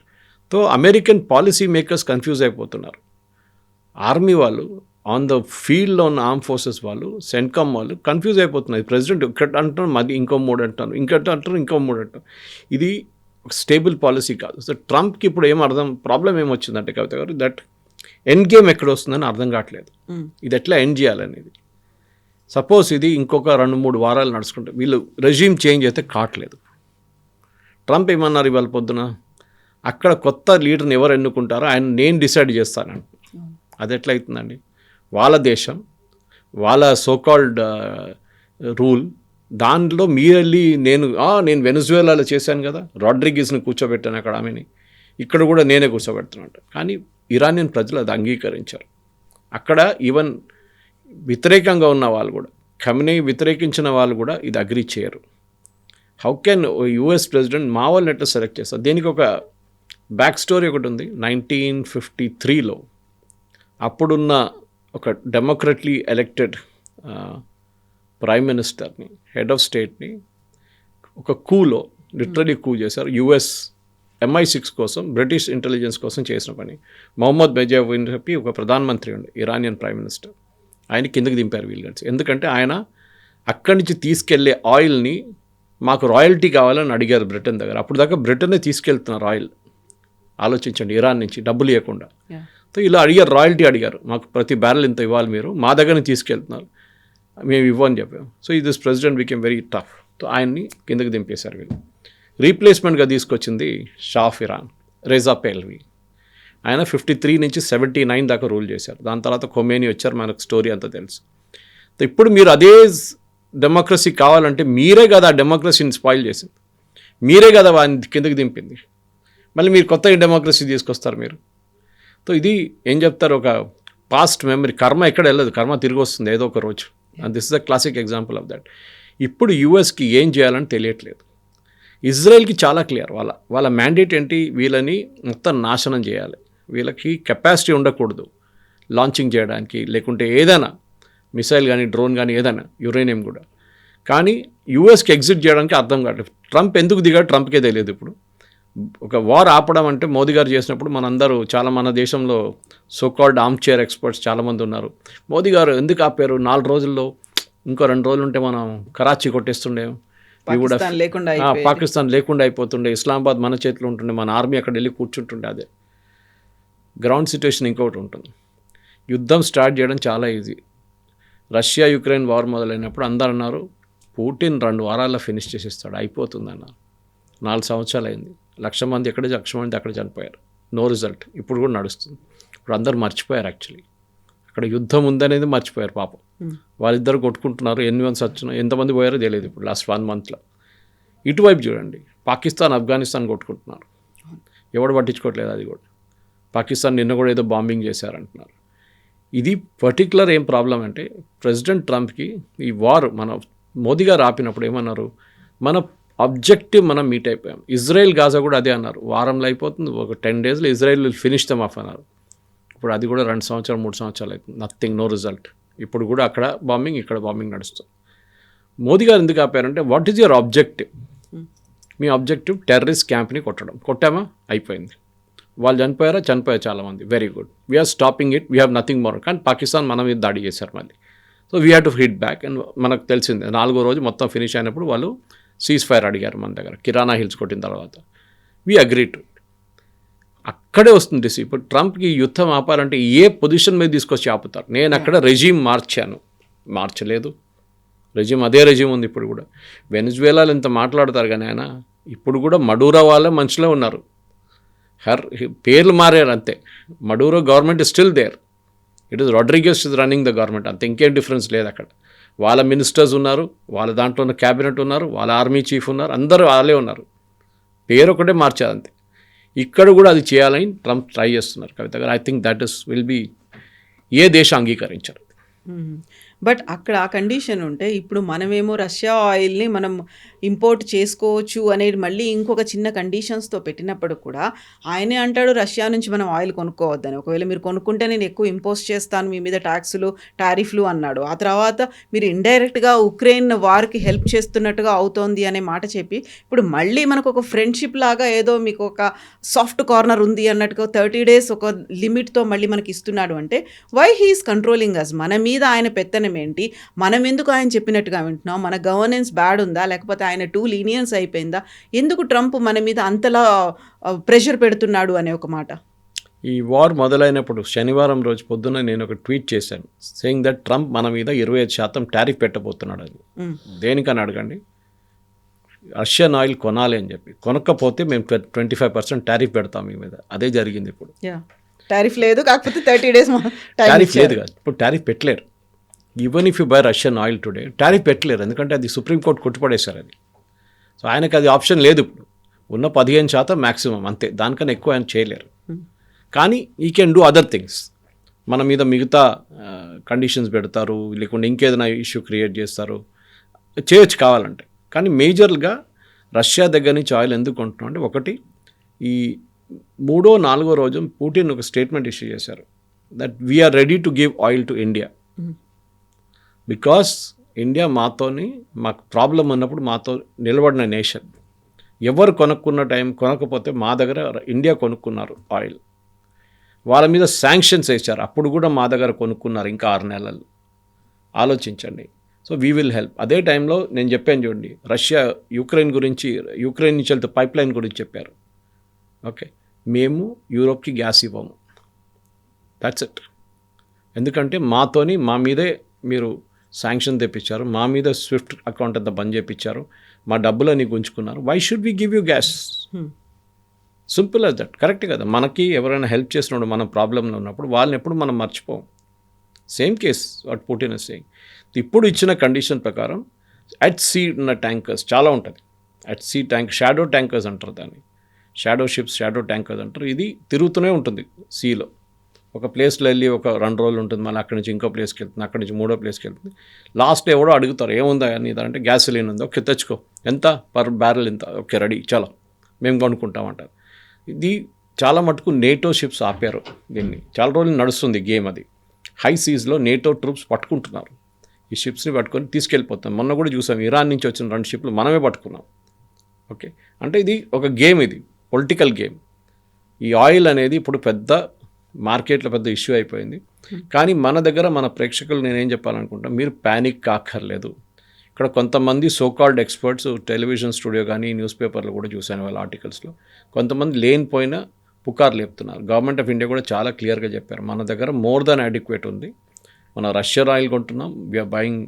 తో అమెరికన్ పాలసీ మేకర్స్ కన్ఫ్యూజ్ అయిపోతున్నారు. ఆర్మీ వాళ్ళు, ఆన్ ద ఫీల్డ్లో ఉన్న ఆర్మ్ ఫోర్సెస్ వాళ్ళు, సెంట్కామ్ వాళ్ళు కన్ఫ్యూజ్ అయిపోతున్నారు. ప్రెసిడెంట్ ఇక్కడ అంటారు, మాది ఇంకో 3 అంటారు, ఇంకో 3 అంటారు. ఇది స్టేబుల్ పాలసీ కాదు. సో ట్రంప్కి ఇప్పుడు ప్రాబ్లం ఏమొచ్చిందంటే కవిత గారు, దట్ ఎండ్ గేమ్ ఎక్కడ వస్తుందని అర్థం కావట్లేదు. ఇది ఎట్లా ఎండ్ చేయాలనేది. సపోజ్ ఇది ఇంకొక 2-3 వారాలు నడుచుకుంటే వీళ్ళు రెజ్యూమ్ చేంజ్ అయితే కావట్లేదు. ట్రంప్ ఏమన్నారు ఇవాళ పొద్దున, అక్కడ కొత్త లీడర్ని ఎవరు ఎన్నుకుంటారో ఆయన నేను డిసైడ్ చేస్తానంట. అది ఎట్లా అవుతుందండి? వాళ్ళ దేశం, వాళ్ళ సోకాల్డ్ రూల్, దాంట్లో మీరెళ్ళి నేను వెనజువేలాలో చేశాను కదా, రాడ్రిగేజ్ని కూర్చోబెట్టాను అక్కడ, ఆమెని ఇక్కడ కూడా నేనే కూర్చోబెడుతున్నట్టు. కానీ ఇరానియన్ ప్రజలు అది అంగీకరించారు. అక్కడ ఈవెన్ వ్యతిరేకంగా ఉన్న వాళ్ళు కూడా, ఖమెనీ వ్యతిరేకించిన వాళ్ళు కూడా ఇది అగ్రీ చేయరు. హౌ కెన్ యుఎస్ ప్రెసిడెంట్ మా వాళ్ళని ఎట్లా సెలెక్ట్ చేస్తారు? దీనికి ఒక బ్యాక్ స్టోరీ ఒకటి ఉంది. 1953లో అప్పుడున్న ఒక డెమోక్రట్లీ ఎలెక్టెడ్ ప్రైమ్ మినిస్టర్ని, హెడ్ ఆఫ్ స్టేట్ని ఒక కూలో లిటరలీ కూ చేశారు. యుఎస్ MI6 కోసం, బ్రిటిష్ ఇంటెలిజెన్స్ కోసం చేసిన పని. మొహమ్మద్ బెజావ్ అని చెప్పి ఒక ప్రధానమంత్రి ఉండే, ఇరానియన్ ప్రైమ్ మినిస్టర్. ఆయన కిందకి దింపారు వీళ్ళు కలిసి. ఎందుకంటే ఆయన అక్కడి నుంచి తీసుకెళ్లే ఆయిల్ని మాకు రాయల్టీ కావాలని అడిగారు బ్రిటన్ దగ్గర. అప్పుడు దాకా బ్రిటనే తీసుకెళ్తున్నారు ఆయిల్. ఆలోచించండి, ఇరాన్ నుంచి డబ్బులు ఇవ్వకుండా. సో ఇలా అడిగారు, రాయల్టీ అడిగారు, మాకు ప్రతి బ్యారెల్ ఇంత ఇవ్వాలి, మీరు మా దగ్గర నుంచి తీసుకెళ్తున్నారు, మేము ఇవ్వని చెప్పాము. So this president became very tough. So ఆయన్ని కిందకి దింపేశారు వీళ్ళు. రీప్లేస్మెంట్గా తీసుకొచ్చింది షా ఆఫ్ ఇరాన్, రేజా పెహ్లవి. ఆయన 53 నుంచి 79 దాకా రూల్ చేశారు. దాని తర్వాత ఖొమేనీ వచ్చారు, మనకు స్టోరీ అంతా తెలుసు. ఇప్పుడు మీరు అదే డెమోక్రసీ కావాలంటే మీరే కదా ఆ డెమోక్రసీని స్పాయిల్ చేసింది, మీరే కదా వాడిని కిందకి దింపింది. మళ్ళీ మీరు కొత్త డెమోక్రసీ తీసుకొస్తారు మీరు. సో ఇది ఏం చెప్తారు, ఒక పాస్ట్ మెమరీ. కర్మ ఎక్కడ వెళ్ళదు, కర్మ తిరిగి వస్తుంది ఏదో ఒక రోజు. And this is the classic example of that. ఇప్పుడు యూఎస్కి ఏం చేయాలని తెలియట్లేదు. ఇజ్రాయెల్కి చాలా క్లియర్, వాళ్ళ మ్యాండేట్ ఏంటి, వీళ్ళని మొత్తం నాశనం చేయాలి, వీళ్ళకి కెపాసిటీ ఉండకూడదు లాంచింగ్ చేయడానికి, లేకుంటే ఏదైనా మిసైల్ కానీ, డ్రోన్ కానీ, ఏదైనా యురేనియం కూడా. కానీ యూఎస్కి ఎగ్జిట్ చేయడానికి అర్థం కావట్లేదు. ట్రంప్ ఎందుకు దిగాడు ట్రంప్కే తెలియదు. ఇప్పుడు ఒక వార్ ఆపడం అంటే మోదీ గారు చేసినప్పుడు మనందరూ మన దేశంలో సోకాల్డ్ ఆర్మ్ చైర్ ఎక్స్పర్ట్స్ చాలామంది ఉన్నారు. మోదీ గారు ఎందుకు ఆపారు, 4 రోజుల్లో ఇంకో 2 రోజులు ఉంటే మనం కరాచీ కొట్టేస్తుండే, పాకిస్తాన్ లేకుండా అయిపోతుండే, ఇస్లామాబాద్ మన చేతిలో ఉంటుండే, మన ఆర్మీ అక్కడ వెళ్ళి కూర్చుంటుండే. అదే గ్రౌండ్ సిచ్యువేషన్ ఇంకొకటి ఉంటుంది. యుద్ధం స్టార్ట్ చేయడం చాలా ఈజీ. రష్యా యుక్రెయిన్ వార్ మొదలైనప్పుడు అందరు అన్నారు పుటిన్ 2 వారాల్లో ఫినిష్ చేసేస్తాడు, అయిపోతుంది అన్నారు. 4 సంవత్సరాలు అయింది, 1,00,000 మంది ఎక్కడ, 1,00,000 మంది అక్కడ చనిపోయారు, నో రిజల్ట్. ఇప్పుడు కూడా నడుస్తుంది. ఇప్పుడు అందరు మర్చిపోయారు, యాక్చువల్లీ అక్కడ యుద్ధం ఉందనేది మర్చిపోయారు పాపం. వాళ్ళిద్దరు కొట్టుకుంటున్నారు, ఎన్ని మంది వచ్చినా ఎంతమంది పోయారో తెలియదు ఇప్పుడు లాస్ట్ 1 monthలో. ఇటువైపు చూడండి, పాకిస్తాన్ ఆఫ్ఘనిస్తాన్ కొట్టుకుంటున్నారు, ఎవడు పట్టించుకోవట్లేదు. అది కూడా పాకిస్తాన్ నిన్న కూడా ఏదో బాంబింగ్ చేశారంటున్నారు. ఇది పర్టికులర్ ఏం ప్రాబ్లం అంటే, ప్రెసిడెంట్ ట్రంప్కి ఈ వార్ మన మోదీ గారు ఆపినప్పుడు ఏమన్నారు, మన ఆబ్జెక్టివ్ మనం మీట్ అయిపోయాం. ఇజ్రాయెల్ గాజా కూడా అదే అన్నారు, వారంలో అయిపోతుంది, ఒక 10 daysలో Israel will finish them off అన్నారు. ఇప్పుడు అది కూడా 2 సంవత్సరాలు 3 సంవత్సరాలు అవుతుంది, నథింగ్, నో రిజల్ట్. ఇప్పుడు కూడా అక్కడ బాంబింగ్, ఇక్కడ బాంబింగ్ నడుస్తుంది. మోదీ గారు ఎందుకు ఆపారంటే, వాట్ ఈజ్ యువర్ ఆబ్జెక్టివ్? మీ ఆబ్జెక్టివ్ టెర్రరిస్ట్ క్యాంప్ని కొట్టడం. కొట్టామా, అయిపోయింది. వాళ్ళు చనిపోయారు చాలామంది, very good, we are stopping it, we have nothing more. కానీ పాకిస్తాన్ మన మీద దాడి చేశారు మళ్ళీ. So we have to hit back. And మనకు తెలిసిందే 4వ రోజు మొత్తం ఫినిష్ అయినప్పుడు వాళ్ళు సీజ్ ఫైర్ అడిగారు మన దగ్గర, కిరాణా హిల్స్ కొట్టిన తర్వాత. We agree to. అక్కడే వస్తుంది. ఇప్పుడు ట్రంప్కి యుద్ధం ఆపాలంటే ఏ పొజిషన్ మీద తీసుకొచ్చి ఆపుతారు? నేను అక్కడ రెజ్యూమ్ మార్చలేదు, రెజ్యూమ్ అదే రెజ్యూమ్ ఉంది ఇప్పుడు కూడా. వెనిజువేలాలో ఇంత మాట్లాడతారు కానీ ఆయన ఇప్పుడు కూడా మడూరో వాళ్ళే మనుషులే ఉన్నారు, పేర్లు మారారు అంతే. Maduro government is still there, it is Rodriguez is running the government, అంతే, ఇంకేం డిఫరెన్స్ లేదు అక్కడ. వాళ్ళ మినిస్టర్స్ ఉన్నారు, వాళ్ళ దాంట్లో ఉన్న క్యాబినెట్ ఉన్నారు, వాళ్ళ ఆర్మీ చీఫ్ ఉన్నారు, అందరూ వాళ్ళే ఉన్నారు. పేరు ఒకటే మార్చారు అంతే. ఇక్కడ కూడా అది చేయాలని ట్రంప్ ట్రై చేస్తున్నారు కవిత గారు. I think that is will be ఏ దేశం అంగీకరించారు. బట్ అక్కడ ఆ కండిషన్ ఉంటే ఇప్పుడు మనమేమో రష్యా ఆయిల్ని మనం ఇంపోర్ట్ చేసుకోవచ్చు అనేది మళ్ళీ ఇంకొక చిన్న కండిషన్స్తో పెట్టినప్పుడు కూడా ఆయనే అంటాడు రష్యా నుంచి మనం ఆయిల్ కొనుక్కోవద్దని. ఒకవేళ మీరు కొనుక్కుంటే నేను ఎక్కువ ఇంపోజ్ చేస్తాను మీ మీద ట్యాక్సులు టారిఫ్లు అన్నాడు. ఆ తర్వాత మీరు ఇండైరెక్ట్గా ఉక్రెయిన్ వార్కి హెల్ప్ చేస్తున్నట్టుగా అవుతోంది అనే మాట చెప్పి ఇప్పుడు మళ్ళీ మనకు ఒక ఫ్రెండ్షిప్ లాగా ఏదో మీకు ఒక సాఫ్ట్ కార్నర్ ఉంది అన్నట్టుగా 30 days ఒక లిమిట్తో మళ్ళీ మనకి ఇస్తున్నాడు అంటే వై హీఈస్ కంట్రోలింగ్ అస్? మన మీద ఆయన పెత్తనం ఏంటి? మనం ఎందుకు ఆయన చెప్పినట్టుగా వింటున్నాం? మన గవర్నెన్స్ బ్యాడ్ ఉందా, లేకపోతే ఆయన టూ లీనియన్స్ అయిపోయిందా? ఎందుకు ట్రంప్ మన మీద అంతలా ప్రెషర్ పెడుతున్నాడు అనే ఒక మాట. ఈ వార్ మొదలైనప్పుడు శనివారం రోజు పొద్దున్న నేను ఒక ట్వీట్ చేశాను, సేయింగ్ దట్ ట్రంప్ మన మీద 25% టారిఫ్ పెట్టబోతున్నాడు అని. దేనికని అడగండి, రష్యన్ ఆయిల్ కొనాలి అని చెప్పి. కొనకపోతే మేము 25% టారిఫ్ పెడతాం మీ మీద. అదే జరిగింది. ఇప్పుడు టారిఫ్ లేదు, కాకపోతే 30 days టారిఫ్ లేదు కాదు, ఇప్పుడు టారిఫ్ పెట్టలేరు. Even if you by Russian oil today tariff పెట్టలేరు, ఎందుకంటే అది సుప్రీంకోర్టు కొట్టుపడేశారు అది. సో ఆయనకు అది ఆప్షన్ లేదు. ఇప్పుడు ఉన్న 15% మ్యాక్సిమం అంతే, దానికన్నా ఎక్కువ ఆయన చేయలేరు. కానీ ఈ కెన్ డూ అదర్ థింగ్స్. మన మీద మిగతా కండిషన్స్ పెడతారు, లేకుంటే ఇంకేదైనా ఇష్యూ క్రియేట్ చేస్తారు, చేయొచ్చు కావాలంటే. కానీ మేజర్గా రష్యా దగ్గర నుంచి ఆయిల్ ఎందుకు కొంటున్నాం అంటే, ఒకటి ఈ 3వ 4వ రోజు పుటిన్ ఒక స్టేట్మెంట్ ఇష్యూ చేశారు that we are ready to give oil to India because India మాతోని మాకు ప్రాబ్లం ఉన్నప్పుడు మాతో నిలబడిన నేషన్. ఎవరు కొనకపోతే మా దగ్గర ఇండియా కొనుక్కున్నారు ఆయిల్. వాళ్ళ మీద శాంక్షన్స్ వేశారు, అప్పుడు కూడా మా దగ్గర కొనుక్కున్నారు ఇంకా 6 నెలలు. ఆలోచించండి. So we will help. అదే టైంలో నేను చెప్పాను చూడండి, రష్యా యుక్రెయిన్ నుంచి వెళ్తే పైప్ లైన్ గురించి చెప్పారు. ఓకే, మేము యూరోప్కి గ్యాస్ ఇవ్వము, దట్స్ ఇట్. ఎందుకంటే మా మీదే మీరు శాంక్షన్ తెప్పించారు, మా మీద స్విఫ్ట్ అకౌంట్ అంతా బంద్ చేయించారు, మా డబ్బులని గుంజుకున్నారు. Why should we give you gas? Simple as that. Correct కదా? మనకి ఎవరైనా హెల్ప్ చేసినప్పుడు మనం ప్రాబ్లంలో ఉన్నప్పుడు వాళ్ళని ఎప్పుడు మనం మర్చిపోం. Same case what Putin is saying. ఇప్పుడు ఇచ్చిన కండిషన్ ప్రకారం అట్ సీ ఉన్న ట్యాంకర్స్ చాలా ఉంటుంది. అట్ సీ షాడో ట్యాంకర్స్ అంటారు దాన్ని, షాడో షిప్స్, షాడో ట్యాంకర్స్ అంటారు. ఇది తిరుగుతూనే ఉంటుంది సీలో. ఒక ప్లేస్లో వెళ్ళి ఒక 2 రోజులు ఉంటుంది, మళ్ళీ అక్కడి నుంచి ఇంకో ప్లేస్కి వెళ్తుంది, అక్కడి నుంచి 3వ ప్లేస్కి వెళ్తుంది. లాస్ట్ ఎవడో అడుగుతారు ఏముందా అని, అంటే గ్యాసోలిన్ ఉందా, ఓకే తెచ్చుకో, ఎంత పర్ బ్యారెల్ ఇంత, ఓకే రెడీ చాలా మేము కొనుక్కుంటామంటారు. ఇది చాలా మటుకు నేటో షిప్స్ ఆపారు దీన్ని. చాలా రోజులు నడుస్తుంది గేమ్ అది. హై సీస్లో నేటో ట్రూప్స్ పట్టుకుంటున్నారు ఈ షిప్స్ని, పట్టుకొని తీసుకెళ్ళిపోతాం. మొన్న కూడా చూసాం, ఇరాన్ నుంచి వచ్చిన 2 షిప్లు మనమే పట్టుకున్నాం. ఓకే, అంటే ఇది ఒక గేమ్, ఇది పొలిటికల్ గేమ్. ఈ ఆయిల్ అనేది ఇప్పుడు పెద్ద మార్కెట్లో పెద్ద ఇష్యూ అయిపోయింది. కానీ మన దగ్గర మన ప్రేక్షకులు నేనేం చెప్పాలనుకుంటా, మీరు ప్యానిక్ కాక్కర్లేదు. ఇక్కడ కొంతమంది సోకాల్డ్ ఎక్స్పర్ట్స్ టెలివిజన్ స్టూడియో కానీ న్యూస్ పేపర్లో కూడా చూశాను వాళ్ళ ఆర్టికల్స్లో, కొంతమంది లేనిపోయిన పుకార్లు చెప్తున్నారు. గవర్నమెంట్ ఆఫ్ ఇండియా కూడా చాలా క్లియర్గా చెప్పారు, మన దగ్గర మోర్ దాన్ అడిక్వేట్ ఉంది, మన రష్యన్ ఆయిల్ కొంటున్నాం, వీఆర్ బయింగ్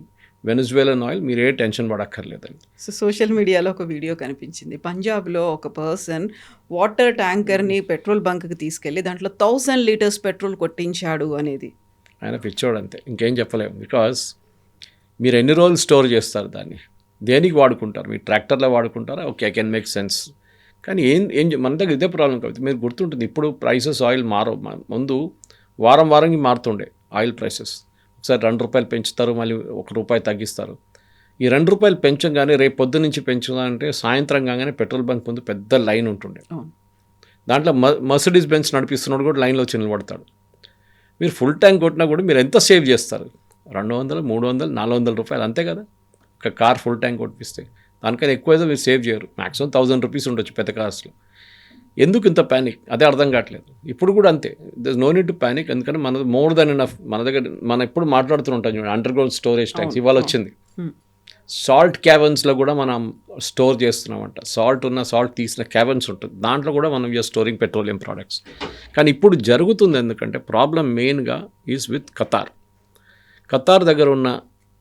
వెనిజువేలన్ ఆయిల్, మీరు ఏ టెన్షన్ పడక్కర్లేదని. సో సోషల్ మీడియాలో ఒక వీడియో కనిపించింది, పంజాబ్లో ఒక పర్సన్ వాటర్ ట్యాంకర్ని పెట్రోల్ బంక్కి తీసుకెళ్ళి దాంట్లో 1000 liters పెట్రోల్ కొట్టించాడు అనేది. ఆయన పిచ్చోడు అంతే, ఇంకేం చెప్పలేము. బికాస్ మీరు ఎన్ని రోజులు స్టోర్ చేస్తారు దాన్ని, దేనికి వాడుకుంటారు? మీరు ట్రాక్టర్లో వాడుకుంటారా? Okay, I can make sense. కానీ మన దగ్గర ఇదే ప్రాబ్లం కాబట్టి మీరు గుర్తుంటుంది, ఇప్పుడు ప్రైసెస్ ఆయిల్ మారవు. ముందు వారంకి మారుతుండే ఆయిల్ ప్రైసెస్. ఒకసారి ₹2 పెంచుతారు, మళ్ళీ ₹1 తగ్గిస్తారు. ఈ ₹2 పెంచగానే రేపు పొద్దు నుంచి పెంచుదామంటే సాయంత్రం కాగానే పెట్రోల్ బంక్ ముందు పెద్ద లైన్ ఉంటుండే. దాంట్లో మర్సిడీస్ బెంజ్ నడిపిస్తున్నాడు కూడా లైన్లో వచ్చి నిలబడతాడు. మీరు ఫుల్ ట్యాంక్ కొట్టినా కూడా మీరు ఎంత సేవ్ చేస్తారు? $200, $300, $400 అంతే కదా. ఒక కార్ ఫుల్ ట్యాంక్ కొట్టిస్తే దానికైనా ఎక్కువ మీరు సేవ్ చేయరు. మ్యాక్సిమం ₹1000 ఉండొచ్చు పెద్ద కార్స్లో. ఎందుకు ఇంత ప్యానిక్? అదే అర్థం కావట్లేదు. ఇప్పుడు కూడా అంతే, there no need to panic. ఎందుకంటే మనది మోర్ దెన్ ఎనఫ్. మన దగ్గర మనం ఎప్పుడు మాట్లాడుతుంటాం చూడండి, అండర్ గ్రౌండ్ స్టోరేజ్ ట్యాంక్స్ ఇవాళ వచ్చింది. సాల్ట్ క్యావెన్స్లో కూడా మనం స్టోర్ చేస్తున్నామంట. సాల్ట్ తీసిన క్యావెన్స్ ఉంటుంది, దాంట్లో కూడా మనం యూఆర్ స్టోరింగ్ పెట్రోలియం ప్రోడక్ట్స్. కానీ ఇప్పుడు జరుగుతుంది ఎందుకంటే ప్రాబ్లం మెయిన్గా ఈజ్ విత్ ఖతార్ దగ్గర ఉన్న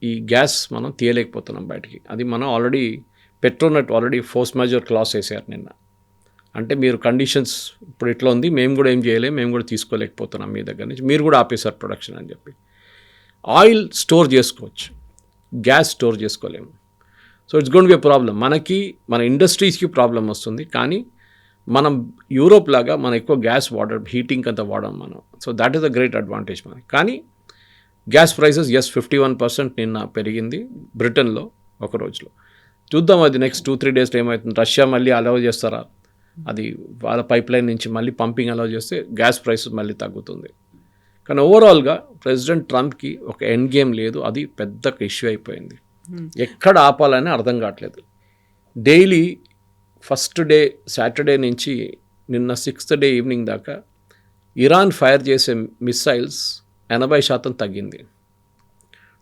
ఈ గ్యాస్ మనం తీయలేకపోతున్నాం బయటికి. అది మనం Petronet already force major class వేసారు నిన్న. అంటే మీరు కండిషన్స్ ఇప్పుడు ఇట్లా ఉంది, మేము కూడా ఏం చేయలేము, మేము కూడా తీసుకోలేకపోతున్నాం మీ దగ్గర నుంచి, మీరు కూడా ఆపేశారు ప్రొడక్షన్ అని చెప్పి. ఆయిల్ స్టోర్ చేసుకోవచ్చు, గ్యాస్ స్టోర్ చేసుకోలేము. So it's gonna be a problem. మనకి మన ఇండస్ట్రీస్కి ప్రాబ్లం వస్తుంది, కానీ మనం యూరోప్ లాగా మనం ఎక్కువ గ్యాస్ హీటింగ్ అంతా వాడం మనం. So that is a great advantage మనకి. కానీ గ్యాస్ ప్రైసెస్ 51% నిన్న పెరిగింది బ్రిటన్లో ఒక రోజులో. చూద్దాం అది నెక్స్ట్ 2-3 డేస్లో ఏమవుతుంది. రష్యా మళ్ళీ అలౌ చేస్తారా, అది వాళ్ళ పైప్ లైన్ నుంచి మళ్ళీ పంపింగ్ అలౌ చేస్తే గ్యాస్ ప్రైసెస్ మళ్ళీ తగ్గుతుంది. కానీ ఓవరాల్గా ప్రెసిడెంట్ ట్రంప్కి ఒక ఎండ్ గేమ్ లేదు, అది పెద్ద ఇష్యూ అయిపోయింది. ఎక్కడ ఆపాలని అర్థం కావట్లేదు. డైలీ ఫస్ట్ డే సాటర్డే నుంచి నిన్న 6th డే ఈవినింగ్ దాకా ఇరాన్ ఫైర్ చేసే మిస్సైల్స్ 80% తగ్గింది,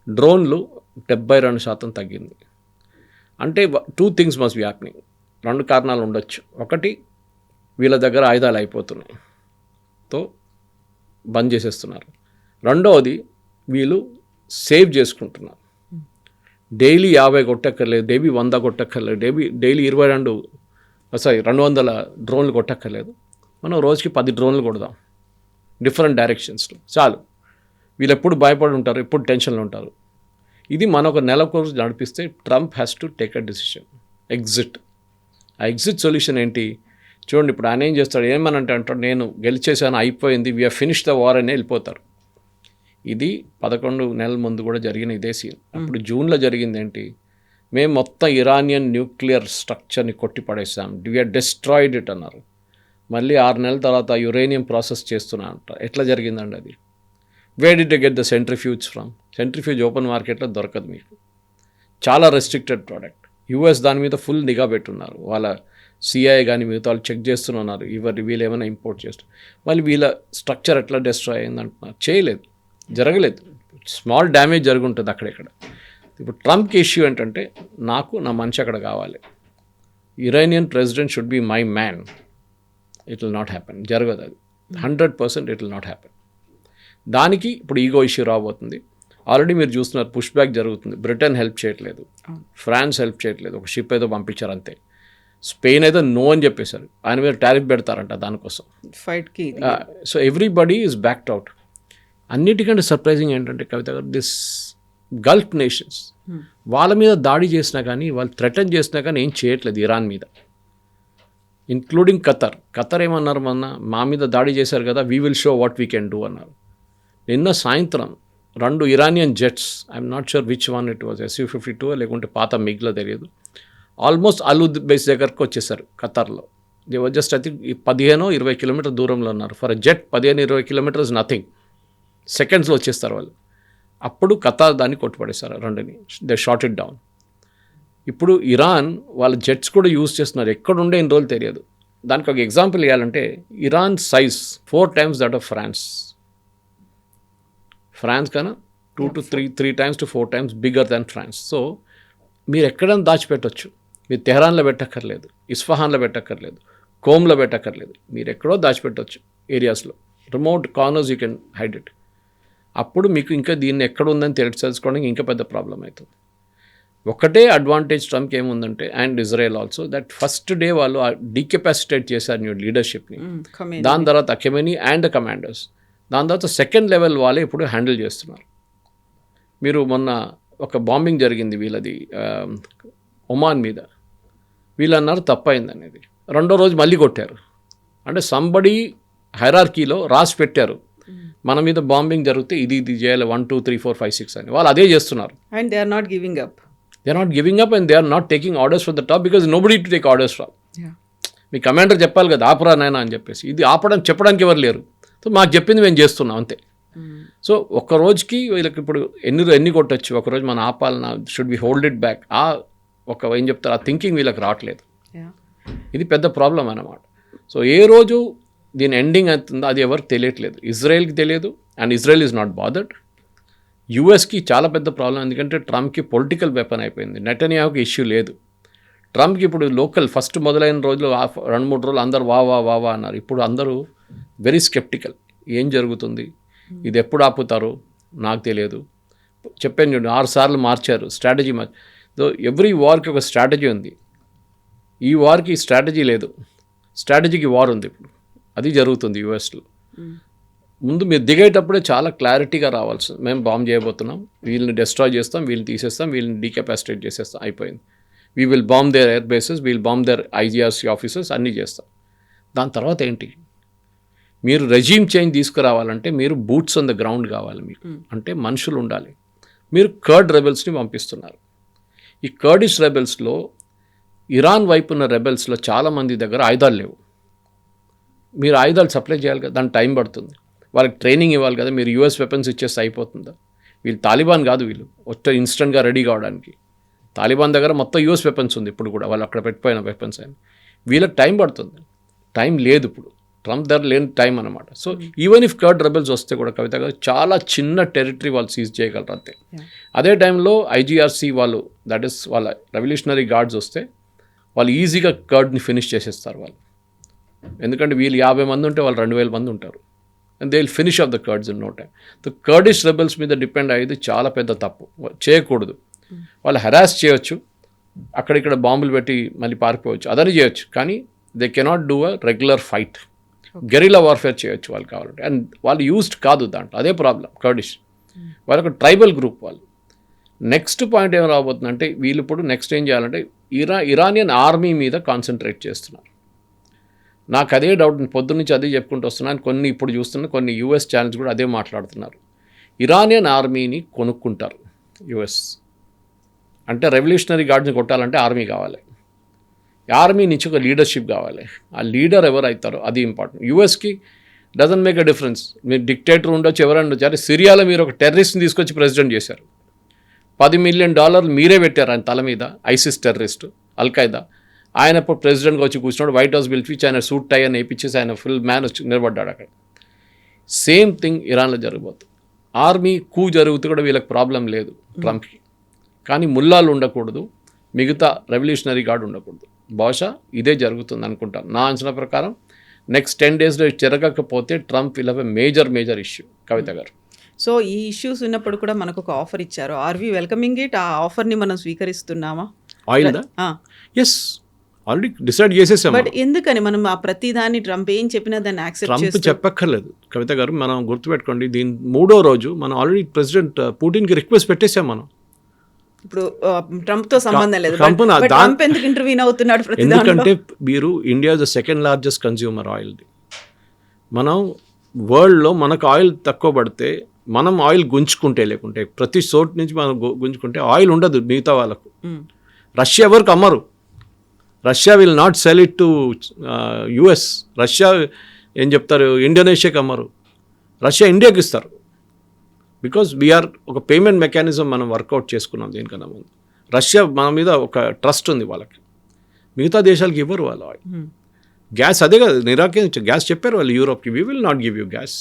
డ్రోన్లు 72% తగ్గింది. అంటే 2 things మస్ట్ బి హ్యాపెనింగ్. 2 కారణాలు ఉండొచ్చు. ఒకటి, వీళ్ళ దగ్గర ఆయుధాలు అయిపోతున్నాయి, తో బంద్ చేసేస్తున్నారు. రెండవది, వీళ్ళు సేవ్ చేసుకుంటున్నారు. డైలీ 50 కొట్టక్కర్లేదు, డైలీ 100 కొట్టక్కర్లేదు, డైలీ 200 డ్రోన్లు కొట్టక్కర్లేదు. మనం రోజుకి 10 డ్రోన్లు కొడదాం డిఫరెంట్ డైరెక్షన్స్లో, చాలు. వీళ్ళు ఎప్పుడు భయపడి ఉంటారు, ఎప్పుడు టెన్షన్లో ఉంటారు. ఇది మన ఒక నెల కోర్సు నడిపిస్తే Trump has to take a decision, exit. ఆ ఎగ్జిట్ సొల్యూషన్ ఏంటి చూడండి. ఇప్పుడు ఆయన ఏం చేస్తాడు, ఏమనంటే అంటాడు, నేను గెలిచేసాను, అయిపోయింది, వీఆర్ ఫినిష్ ద వార్ అని వెళ్ళిపోతారు. ఇది 11 నెలల ముందు కూడా జరిగిన ఇదే సీన్. అప్పుడు జూన్లో జరిగింది ఏంటి, మేము మొత్తం ఇరానియన్ న్యూక్లియర్ స్ట్రక్చర్ని కొట్టి పడేసాం, వీఆర్ డిస్ట్రాయిడ్ ఇట్ అన్నారు. మళ్ళీ 6 నెలల తర్వాత యురేనియం ప్రాసెస్ చేస్తున్నా అంట. ఎట్లా జరిగిందండి అది? Where did you get the centrifuge from? Centrifuge open మార్కెట్లో దొరకదు మీకు, చాలా రెస్ట్రిక్టెడ్ ప్రోడక్ట్. యుఎస్ దాని మీద ఫుల్ నిఘా పెట్టున్నారు, వాళ్ళ సిఐ కానీ మిగతా వాళ్ళు చెక్ చేస్తున్నారు, వీళ్ళు ఏమైనా ఇంపోర్ట్ చేస్తారు. మళ్ళీ వీళ్ళ స్ట్రక్చర్ ఎట్లా డిస్ట్రాయ్ అయింది అంటున్నారు. చేయలేదు, జరగలేదు, స్మాల్ డ్యామేజ్ జరుగుంటుంది అక్కడెక్కడ. ఇప్పుడు ట్రంప్కి ఇష్యూ ఏంటంటే, నాకు నా మనిషి అక్కడ కావాలి, Iranian president should be my man. It will not happen, జరగదు అది. 100% ఇట్ విల్ నాట్ హ్యాపెన్. దానికి ఇప్పుడు ఈగో ఇష్యూ రాబోతుంది. ఆల్రెడీ మీరు చూస్తున్నారు, పుష్ బ్యాక్ జరుగుతుంది. బ్రిటన్ హెల్ప్ చేయట్లేదు, ఫ్రాన్స్ హెల్ప్ చేయట్లేదు, ఒక షిప్ ఏదో పంపించారు అంతే. స్పెయిన్ అయితే నో అని చెప్పేశారు, ఆయన మీద టారిఫ్ పెడతారంట దానికోసం ఫైట్కి. So everybody is backed out. అన్నిటికంటే సర్ప్రైజింగ్ ఏంటంటే కవిత గారు, దిస్ గల్ఫ్ నేషన్స్ వాళ్ళ మీద దాడి చేసినా కానీ, వాళ్ళు థ్రెటన్ చేసినా కానీ ఏం చేయట్లేదు ఇరాన్ మీద, ఇంక్లూడింగ్ ఖతర్ ఏమన్నారు, మా మీద దాడి చేశారు కదా, we will show what we can do అన్నారు. నిన్న సాయంత్రం 2 Iranian jets, I'm not sure which one it was, Su-52 లేకుంటే పాత మిగ్లో తెలియదు, ఆల్మోస్ట్ అలూద్ బేస్ దగ్గరకు వచ్చేసారు ఖతర్లో. They was just I think 15-20 kilometer దూరంలో ఉన్నారు. For a jet 15-20 kilometers nothing, సెకండ్స్లో వచ్చేస్తారు వాళ్ళు. అప్పుడు ఖతార్ దాన్ని కొట్టుపడేస్తారు 2ని, దే షాట్ ఇట్ డౌన్. ఇప్పుడు ఇరాన్ వాళ్ళ జెట్స్ కూడా యూజ్ చేస్తున్నారు, ఎక్కడుండే ఇన్ని రోజులు తెలియదు. దానికి ఒక ఎగ్జాంపుల్ ఇవ్వాలంటే, Iran size 4 times that of France కన్నా 2 to 3 times to 4 times bigger than France. So మీరు ఎక్కడైనా దాచిపెట్టచ్చు, మీరు తెహరాన్లో పెట్టక్కర్లేదు, ఇస్ఫహాన్లో పెట్టక్కర్లేదు, కోమ్లో పెట్టక్కర్లేదు, మీరు ఎక్కడో దాచిపెట్టవచ్చు ఏరియాస్లో, remote corners you can hide it. అప్పుడు మీకు ఇంకా దీన్ని ఎక్కడ ఉందని తెలుసుకోవడానికి ఇంకా పెద్ద ప్రాబ్లం అవుతుంది. ఒకటే అడ్వాంటేజ్ ట్రంప్కి ఏముందంటే, and Israel also, that first day వాళ్ళు డీకెపాసిటేట్ చేశారు న్యూ లీడర్షిప్ని. దాని తర్వాత ఖమెనీ అండ్ కమాండర్స్, దాని తర్వాత సెకండ్ లెవెల్ వాళ్ళే ఇప్పుడు హ్యాండిల్ చేస్తున్నారు. మీరు మొన్న ఒక బాంబింగ్ జరిగింది వీళ్ళది ఒమాన్ మీద, వీళ్ళు అన్నారు తప్పైంది అనేది. 2వ రోజు మళ్ళీ కొట్టారు. అంటే సంబడి హైరార్కీలో రాసి పెట్టారు, మన మీద బాంబింగ్ జరిగితే ఇది చేయాలి 1, 2, 3, 4, 5, 6 అని. వాళ్ళు అదే చేస్తున్నారు. And they are not giving up. And they are not taking orders from the top, because nobody to take orders from. మీ కమాండర్ చెప్పాలి కదా, ఆపరా నాయనా అని చెప్పేసి. ఇది చెప్పడానికి ఎవరు లేరు. సో మాకు చెప్పింది మేము చేస్తున్నాం అంతే. సో ఒక్క రోజుకి వీళ్ళకి ఇప్పుడు ఎన్ని కొట్టచ్చు, ఒకరోజు మనం ఆపాలన్నా, should be hold it back, ఏం చెప్తారు, ఆ థింకింగ్ వీళ్ళకి రావట్లేదు. ఇది పెద్ద ప్రాబ్లం అన్నమాట. సో ఏ రోజు దీని ఎండింగ్ అవుతుందో అది ఎవరికి తెలియట్లేదు. ఇజ్రాయెల్కి తెలియదు, and Israel is not bothered. యూఎస్కి చాలా పెద్ద ప్రాబ్లం, ఎందుకంటే ట్రంప్కి పొలిటికల్ వెపన్ అయిపోయింది. నెటన్యాహుకి ఇష్యూ లేదు. ట్రంప్కి ఇప్పుడు లోకల్ ఫస్ట్ మొదలైన రోజులు 2-3 రోజులు అందరు వా అన్నారు. ఇప్పుడు అందరూ వెరీ స్కెప్టికల్. ఏం జరుగుతుంది, ఇది ఎప్పుడు ఆపుతారో నాకు తెలియదు. చెప్పాను చూడండి, 6 సార్లు మార్చారు స్ట్రాటజీ. సో ఎవ్రీ వార్కి ఒక స్ట్రాటజీ ఉంది. ఈ వార్కి స్ట్రాటజీ లేదు, స్ట్రాటజీకి వార్ ఉంది ఇప్పుడు. అది జరుగుతుంది యూఎస్లో. ముందు మీరు దిగేటప్పుడే చాలా క్లారిటీగా రావాల్సి, మేము బాంబ్ చేయబోతున్నాం, వీళ్ళని డిస్ట్రాయ్ చేస్తాం, వీళ్ళని తీసేస్తాం, వీళ్ళని డీకెపాసిటేట్ చేసేస్తాం, అయిపోయింది. We will bomb their air bases, we'll bomb their IGRC officers, అన్నీ చేస్తాం. దాని తర్వాత ఏంటి? మీరు రెజీమ్ చేంజ్ తీసుకురావాలంటే మీరు బూట్స్ ఆన్ ద గ్రౌండ్ కావాలి మీకు, అంటే మనుషులు ఉండాలి. మీరు కర్డ్ రెబెల్స్ని పంపిస్తున్నారు. ఈ కర్డిష్ రెబెల్స్లో ఇరాన్ వైపు ఉన్న రెబెల్స్లో చాలామంది దగ్గర ఆయుధాలు లేవు. మీరు ఆయుధాలు సప్లై చేయాలి కదా, దానికి టైం పడుతుంది. వాళ్ళకి ట్రైనింగ్ ఇవ్వాలి కదా. మీరు యూఎస్ వెపన్స్ ఇచ్చేస్తే అయిపోతుందా? వీళ్ళు తాలిబాన్ కాదు, వీళ్ళు వచ్చే ఇన్స్టెంట్గా రెడీ కావడానికి. తాలిబాన్ దగ్గర మొత్తం యూఎస్ వెపన్స్ ఉంది ఇప్పుడు కూడా, వాళ్ళు అక్కడ పెట్టిపోయిన వెపన్స్ అని. వీళ్ళకి టైం పడుతుంది, టైం లేదు ఇప్పుడు. ట్రంప్ దగ్గర లేని టైం అనమాట. So even if curd rebels వస్తే కూడా కవిత గారు చాలా చిన్న టెరిటరీ వాళ్ళు సీజ్ చేయగలరు అంతే. అదే టైంలో ఐజీఆర్సీ వాళ్ళు, దట్ ఈస్ వాళ్ళ రెవల్యూషనరీ గార్డ్స్ వస్తే వాళ్ళు ఈజీగా కర్డ్ని ఫినిష్ చేసేస్తారు వాళ్ళు. ఎందుకంటే వీళ్ళు 50 మంది ఉంటే వాళ్ళు 2000 మంది ఉంటారు. And they will finish off the Kurds in no time. The Kurdish rebels మీద డిపెండ్ అయ్యేది చాలా పెద్ద తప్పు, చేయకూడదు. వాళ్ళు హెరాస్ చేయొచ్చు, అక్కడిక్కడ బాంబులు పెట్టి మళ్ళీ పారిపోవచ్చు, అదని చేయొచ్చు. కానీ they cannot do a regular fight. Guerrilla warfare చేయొచ్చు వాళ్ళు కావాలంటే. అండ్ వాళ్ళు యూజ్డ్ కాదు దాంట్లో, అదే ప్రాబ్లం. కర్డిష్ వాళ్ళొక ట్రైబల్ గ్రూప్ వాళ్ళు. నెక్స్ట్ పాయింట్ ఏం రాబోతుందంటే వీళ్ళు ఇప్పుడు నెక్స్ట్ ఏం చేయాలంటే ఇరానియన్ ఆర్మీ మీద కాన్సన్ట్రేట్ చేస్తున్నారు. నాకు అదే డౌట్, పొద్దున్న నుంచి అదే చెప్పుకుంటూ వస్తున్నాను. కొన్ని ఇప్పుడు చూస్తున్న కొన్ని యూఎస్ ఛానల్స్ కూడా అదే మాట్లాడుతున్నారు. ఇరానియన్ ఆర్మీని కొనుక్కుంటారు యూఎస్. అంటే రెవల్యూషనరీ గార్డ్స్ని కొట్టాలంటే ఆర్మీ కావాలి, ఆర్మీ నుంచి ఒక లీడర్షిప్ కావాలి. ఆ లీడర్ ఎవరు అవుతారో అది ఇంపార్టెంట్. యూఎస్కి డజంట్ మేక్ అ డిఫరెన్స్. మీరు డిక్టేటర్ ఉండొచ్చు, ఎవరైనా ఉండొచ్చు. అంటే సిరియాలో మీరు ఒక టెర్రరిస్ట్ని తీసుకొచ్చి ప్రెసిడెంట్ చేశారు. $10 మిలియన్ మీరే పెట్టారు ఆయన తల మీద. ISIS terrorist, Al-Qaeda. ఆయన ఇప్పుడు ప్రెసిడెంట్గా వచ్చి కూర్చున్నాడు. వైట్ హౌస్ పిలిపించి ఆయన సూట్ టై అని వేయించేసి ఆయన ఫుల్ మ్యాన్ వచ్చి నిలబడ్డాడు అక్కడ. సేమ్ థింగ్ ఇరాన్లో జరగబోతుంది. ఆర్మీ కూ జరుగుతూ కూడా వీళ్ళకి ప్రాబ్లం లేదు ట్రంప్కి. కానీ ముల్లాలు ఉండకూడదు, మిగతా రెవల్యూషనరీ గార్డ్ ఉండకూడదు. బహుశా ఇదే జరుగుతుంది అనుకుంటాను నా అంచనా ప్రకారం. నెక్స్ట్ 10 డేస్లో జరగకపోతే Trump will have a major issue. Kavitha గారు, సో ఈ ఇష్యూస్ ఉన్నప్పుడు కూడా మనకు ఒక ఆఫర్ ఇచ్చారు. Are we welcoming it? ఆ ఆఫర్ని మనం స్వీకరిస్తున్నామా? ఆయిల్ ఎస్, ఆల్రెడీ డిసైడ్ చేసేసాం. బట్ ఎందుకని మనం ఆ ప్రతిదాన్ని ట్రంప్ ఏం చెప్పినా దాన్ని యాక్సెప్ట్ ట్రంప్ చేస్తూ చెప్పక్కర్లేదు కవిత గారు. మనం గుర్తుపెట్టుకోండి, దీని 3వ రోజు మనం ఆల్రెడీ ప్రెసిడెంట్ పుటిన్కి రిక్వెస్ట్ పెట్టేసాం మనం. ఇప్పుడు ట్రంప్ తో సంబంధం లేదు. ట్రంప్ ట్రంప్ ఎందుకు ఇంటర్వ్యూన్ అవుతున్నాడు ప్రతి దాంట్లో? ఎందుకంటే మీరు India the second largest consumer ఆయిల్ది. మనం వరల్డ్లో మనకు ఆయిల్ తక్కువ పడితే మనం ఆయిల్ గుంజుకుంటే, లేకుంటే ప్రతి చోటు నుంచి మనం గుంజుకుంటే ఆయిల్ ఉండదు మిగతా వాళ్ళకు. రష్యా ఎవరికి అమ్మరు. Russia will not sell it to US. Russia ఏం చెప్తారు, ఇండోనేషియాకి అమ్మరు. రష్యా ఇండియాకి ఇస్తారు. బికాజ్ వీఆర్ ఒక పేమెంట్ మెకానిజం మనం వర్కౌట్ చేసుకున్నాం దీనికన్నా ముందు. రష్యా మన మీద ఒక ట్రస్ట్ ఉంది వాళ్ళకి. మిగతా దేశాలకి ఇవ్వరు వాళ్ళు ఆయిల్. గ్యాస్ అదే కదా నిరాకరించ గ్యాస్ చెప్పారు వాళ్ళు యూరోప్కి, we will not give you gas.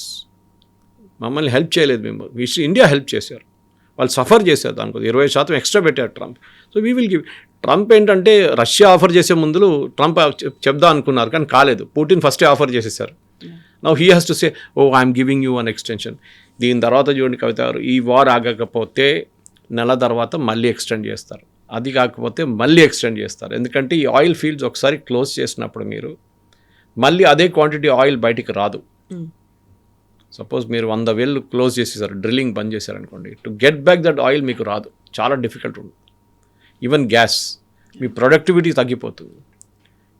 మమ్మల్ని హెల్ప్ చేయలేదు మేము, ఇండియా హెల్ప్ చేశారు. వాళ్ళు సఫర్ చేశారు, దానికి 20% ఎక్స్ట్రా పెట్టారు Trump. So we will give. Trump ఏంటంటే రష్యా ఆఫర్ చేసే ముందు ట్రంప్ చెప్దా అనుకున్నారు కానీ కాలేదు. పుటిన్ ఫస్టే ఆఫర్ చేసేసారు. Now he has to say oh I'm giving you an extension. దీని తర్వాత చూడండి కవిత గారు, ఈ వార్ ఆగకపోతే నెల తర్వాత మళ్ళీ ఎక్స్టెండ్ చేస్తారు. అది కాకపోతే మళ్ళీ ఎక్స్టెండ్ చేస్తారు. ఎందుకంటే ఈ ఆయిల్ ఫీల్డ్స్ ఒకసారి క్లోజ్ చేసినప్పుడు మీరు మళ్ళీ అదే క్వాంటిటీ ఆయిల్ బయటికి రాదు. సపోజ్ మీరు 100 వేలు క్లోజ్ చేసేసారు, డ్రిల్లింగ్ బంద్ చేశారనుకోండి, to get back that oil మీకు రాదు, చాలా డిఫికల్ట్ ఉంటుంది. ఈవెన్ గ్యాస్, మీ ప్రొడక్టివిటీ తగ్గిపోతుంది.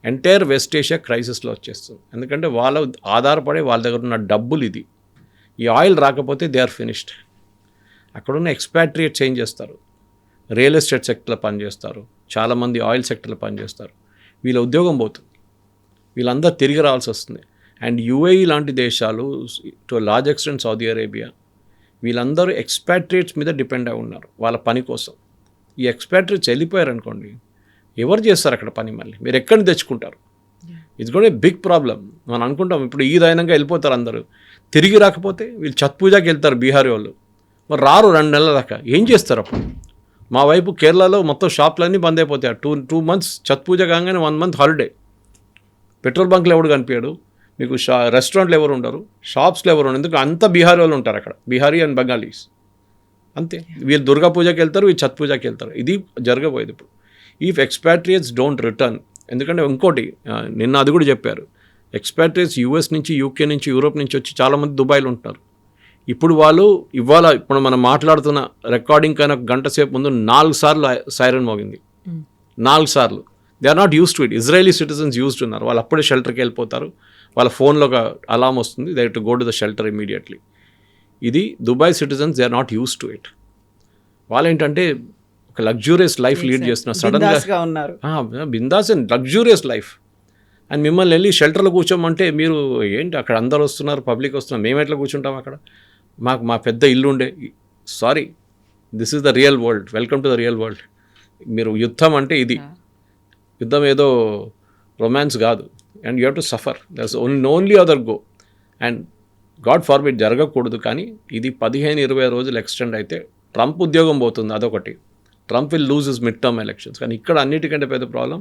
ఎంటైర్ వెస్ట్ ఏషియా క్రైసిస్లో వచ్చేస్తుంది. ఎందుకంటే వాళ్ళ ఆధారపడే వాళ్ళ దగ్గర ఉన్న డబ్బులు ఇది. ఈ ఆయిల్ రాకపోతే దే ఆర్ ఫినిష్డ్. అక్కడున్న ఎక్స్పాట్రియేట్ చేంజ్ చేస్తారు, రియల్ ఎస్టేట్ సెక్టర్లో పనిచేస్తారు, చాలామంది ఆయిల్ సెక్టర్లో పనిచేస్తారు. వీళ్ళ ఉద్యోగం పోతుంది, వీళ్ళందరూ తిరిగి రావాల్సి వస్తుంది. అండ్ యుఏఈ లాంటి దేశాలు, to large extent Saudi Arabia, వీళ్ళందరూ ఎక్స్పాట్రియేట్స్ మీద డిపెండ్ అయి ఉన్నారు వాళ్ళ పని కోసం. ఈ ఎక్స్పాట్రియేట్స్ వెళ్ళిపోయారు అనుకోండి, ఎవరు చేస్తారు అక్కడ పని? మళ్ళీ మీరు ఎక్కడిని తెచ్చుకుంటారు? ఇది కూడా బిగ్ ప్రాబ్లం. మనం అనుకుంటాం ఇప్పుడు ఈద్ అయినాక వెళ్ళిపోతారు అందరూ, తిరిగి రాకపోతే వీళ్ళు ఛత్ పూజకి వెళ్తారు బీహారీ వాళ్ళు, మరి రారు 2 నెలల దాకా. ఏం చేస్తారు అప్పుడు? మా వైపు కేరళలో మొత్తం షాపులన్నీ బంద్ అయిపోతాయి. 2 months ఛత్ పూజ కాగానే 1 month హాలిడే. పెట్రోల్ బంక్లో ఎవడు కనిపించాడు మీకు, రెస్టారెంట్లు ఎవరు ఉండరు, షాప్స్లో ఎవరు ఉండరు. ఎందుకు? అంతా బీహారీ వాళ్ళు ఉంటారు అక్కడ, బీహారీ అండ్ బెంగాలీస్ అంతే. వీళ్ళు దుర్గా పూజకి వెళ్తారు, వీళ్ళు ఛత్ పూజకి వెళ్తారు. ఇది జరగబోయేది ఇప్పుడు. If expatriates don't return. ఎందుకంటే ఇంకోటి నిన్న అది కూడా చెప్పారు, ఎక్స్పాట్రియట్స్ యూఎస్ నుంచి, యూకే నుంచి, యూరోప్ నుంచి వచ్చి చాలామంది దుబాయ్లో ఉంటున్నారు. ఇప్పుడు వాళ్ళు ఇప్పుడు మనం మాట్లాడుతున్న రికార్డింగ్ కన్నా గంట సేపు ముందు 4 సార్లు సైరన్ మోగింది. 4 సార్లు. They are not use to it. Israeli citizens used ఉన్నారు. వాళ్ళు అప్పుడే షెల్టర్కి వెళ్ళిపోతారు. వాళ్ళ ఫోన్లో ఒక అలామ్ వస్తుంది, they to go to the shelter immediately. ఇది Dubai citizens they are not use to it. వాళ్ళు ఏంటంటే ఒక లగ్జూరియస్ లైఫ్ లీడ్ చేస్తున్నారు. సడన్గా ఉన్నారు బిందాస్ అండ్ లగ్జూరియస్ లైఫ్. అండ్ మిమ్మల్ని వెళ్ళి షెల్టర్లో కూర్చోమంటే మీరు ఏంటి అక్కడ అందరు వస్తున్నారు, పబ్లిక్ వస్తున్నారు, మేము ఎట్లా కూర్చుంటాం అక్కడ? మా పెద్ద ఇల్లు ఉండే. Sorry, this is the real world. Welcome to the real world. మీరు యుద్ధం అంటే ఇది. యుద్ధం ఏదో రొమాన్స్ కాదు. And you have to suffer. That's only other go. And God forbid జరగకూడదు, కానీ ఇది 15-20 రోజులు ఎక్స్టెండ్ అయితే ట్రంప్ ఉద్యోగం పోతుంది. అదొకటి. Trump will lose his mid term elections. కానీ ఇక్కడ అన్నిటికంటే పెద్ద ప్రాబ్లం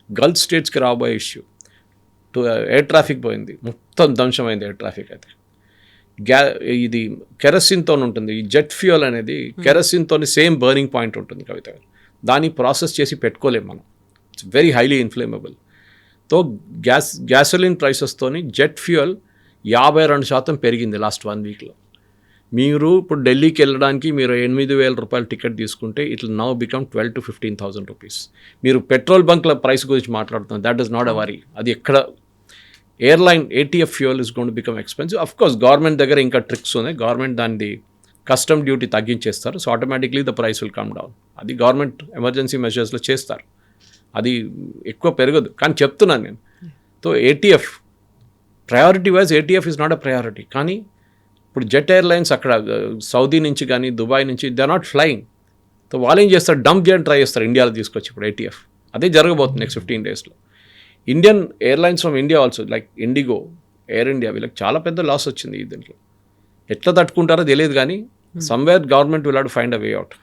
గల్ఫ్ స్టేట్స్కి రాబోయే ఇష్యూ. ఎయిర్ ట్రాఫిక్ పోయింది, మొత్తం ధ్వంసమైంది ఎయిర్ ట్రాఫిక్. అయితే ఇది కెరసిన్తో ఉంటుంది. ఈ జెట్ ఫ్యూయల్ అనేది కెరసిన్తో సేమ్ బర్నింగ్ పాయింట్ ఉంటుంది కవిత. దాన్ని ప్రాసెస్ చేసి పెట్టుకోలేము మనం. It's very highly inflammable. తో గ్యాసోలిన్ ప్రైసెస్తోని జెట్ ఫ్యూయల్ 52% పెరిగింది లాస్ట్ 1 వీక్లో. మీరు ఇప్పుడు ఢిల్లీకి వెళ్ళడానికి మీరు 8,000 రూపాయలు టికెట్ తీసుకుంటే it will now become 12,000 to 15,000 rupees. మీరు పెట్రోల్ బంక్ల ప్రైస్ గురించి మాట్లాడుతున్నారు. That is not a worry. అది ఎక్కడ airline ATF fuel is gone to become expensive. Of course government దగ్గర ఇంకా ట్రిక్స్ ఉన్నాయి. గవర్నమెంట్ దాన్ని కస్టమ్ డ్యూటీ తగ్గించేస్తారు. So automatically the price will come down. అది గవర్నమెంట్ ఎమర్జెన్సీ మెజర్స్లో చేస్తారు. అది ఎక్కువ పెరగదు. కానీ చెప్తున్నాను నేను. So ATF priority wise ATF is not a priority. కానీ ఇప్పుడు జెట్ ఎయిర్లైన్స్ అక్కడ సౌదీ నుంచి కానీ దుబాయ్ నుంచి they are not flying. So వాళ్ళు ఏం చేస్తారు, డంప్ చేయడానికి ట్రై చేస్తారు ఇండియాలో తీసుకొచ్చి. ఇప్పుడు ATF అదే జరగబోతుంది నెక్స్ట్ 15 డేస్లో. Indian airlines from India also like IndiGo, air India, వీళ్ళకి చాలా పెద్ద లాస్ వచ్చింది దీంట్లో. ఎట్లా తట్టుకుంటారో తెలియదు, కానీ somewhere government will have to find a way out.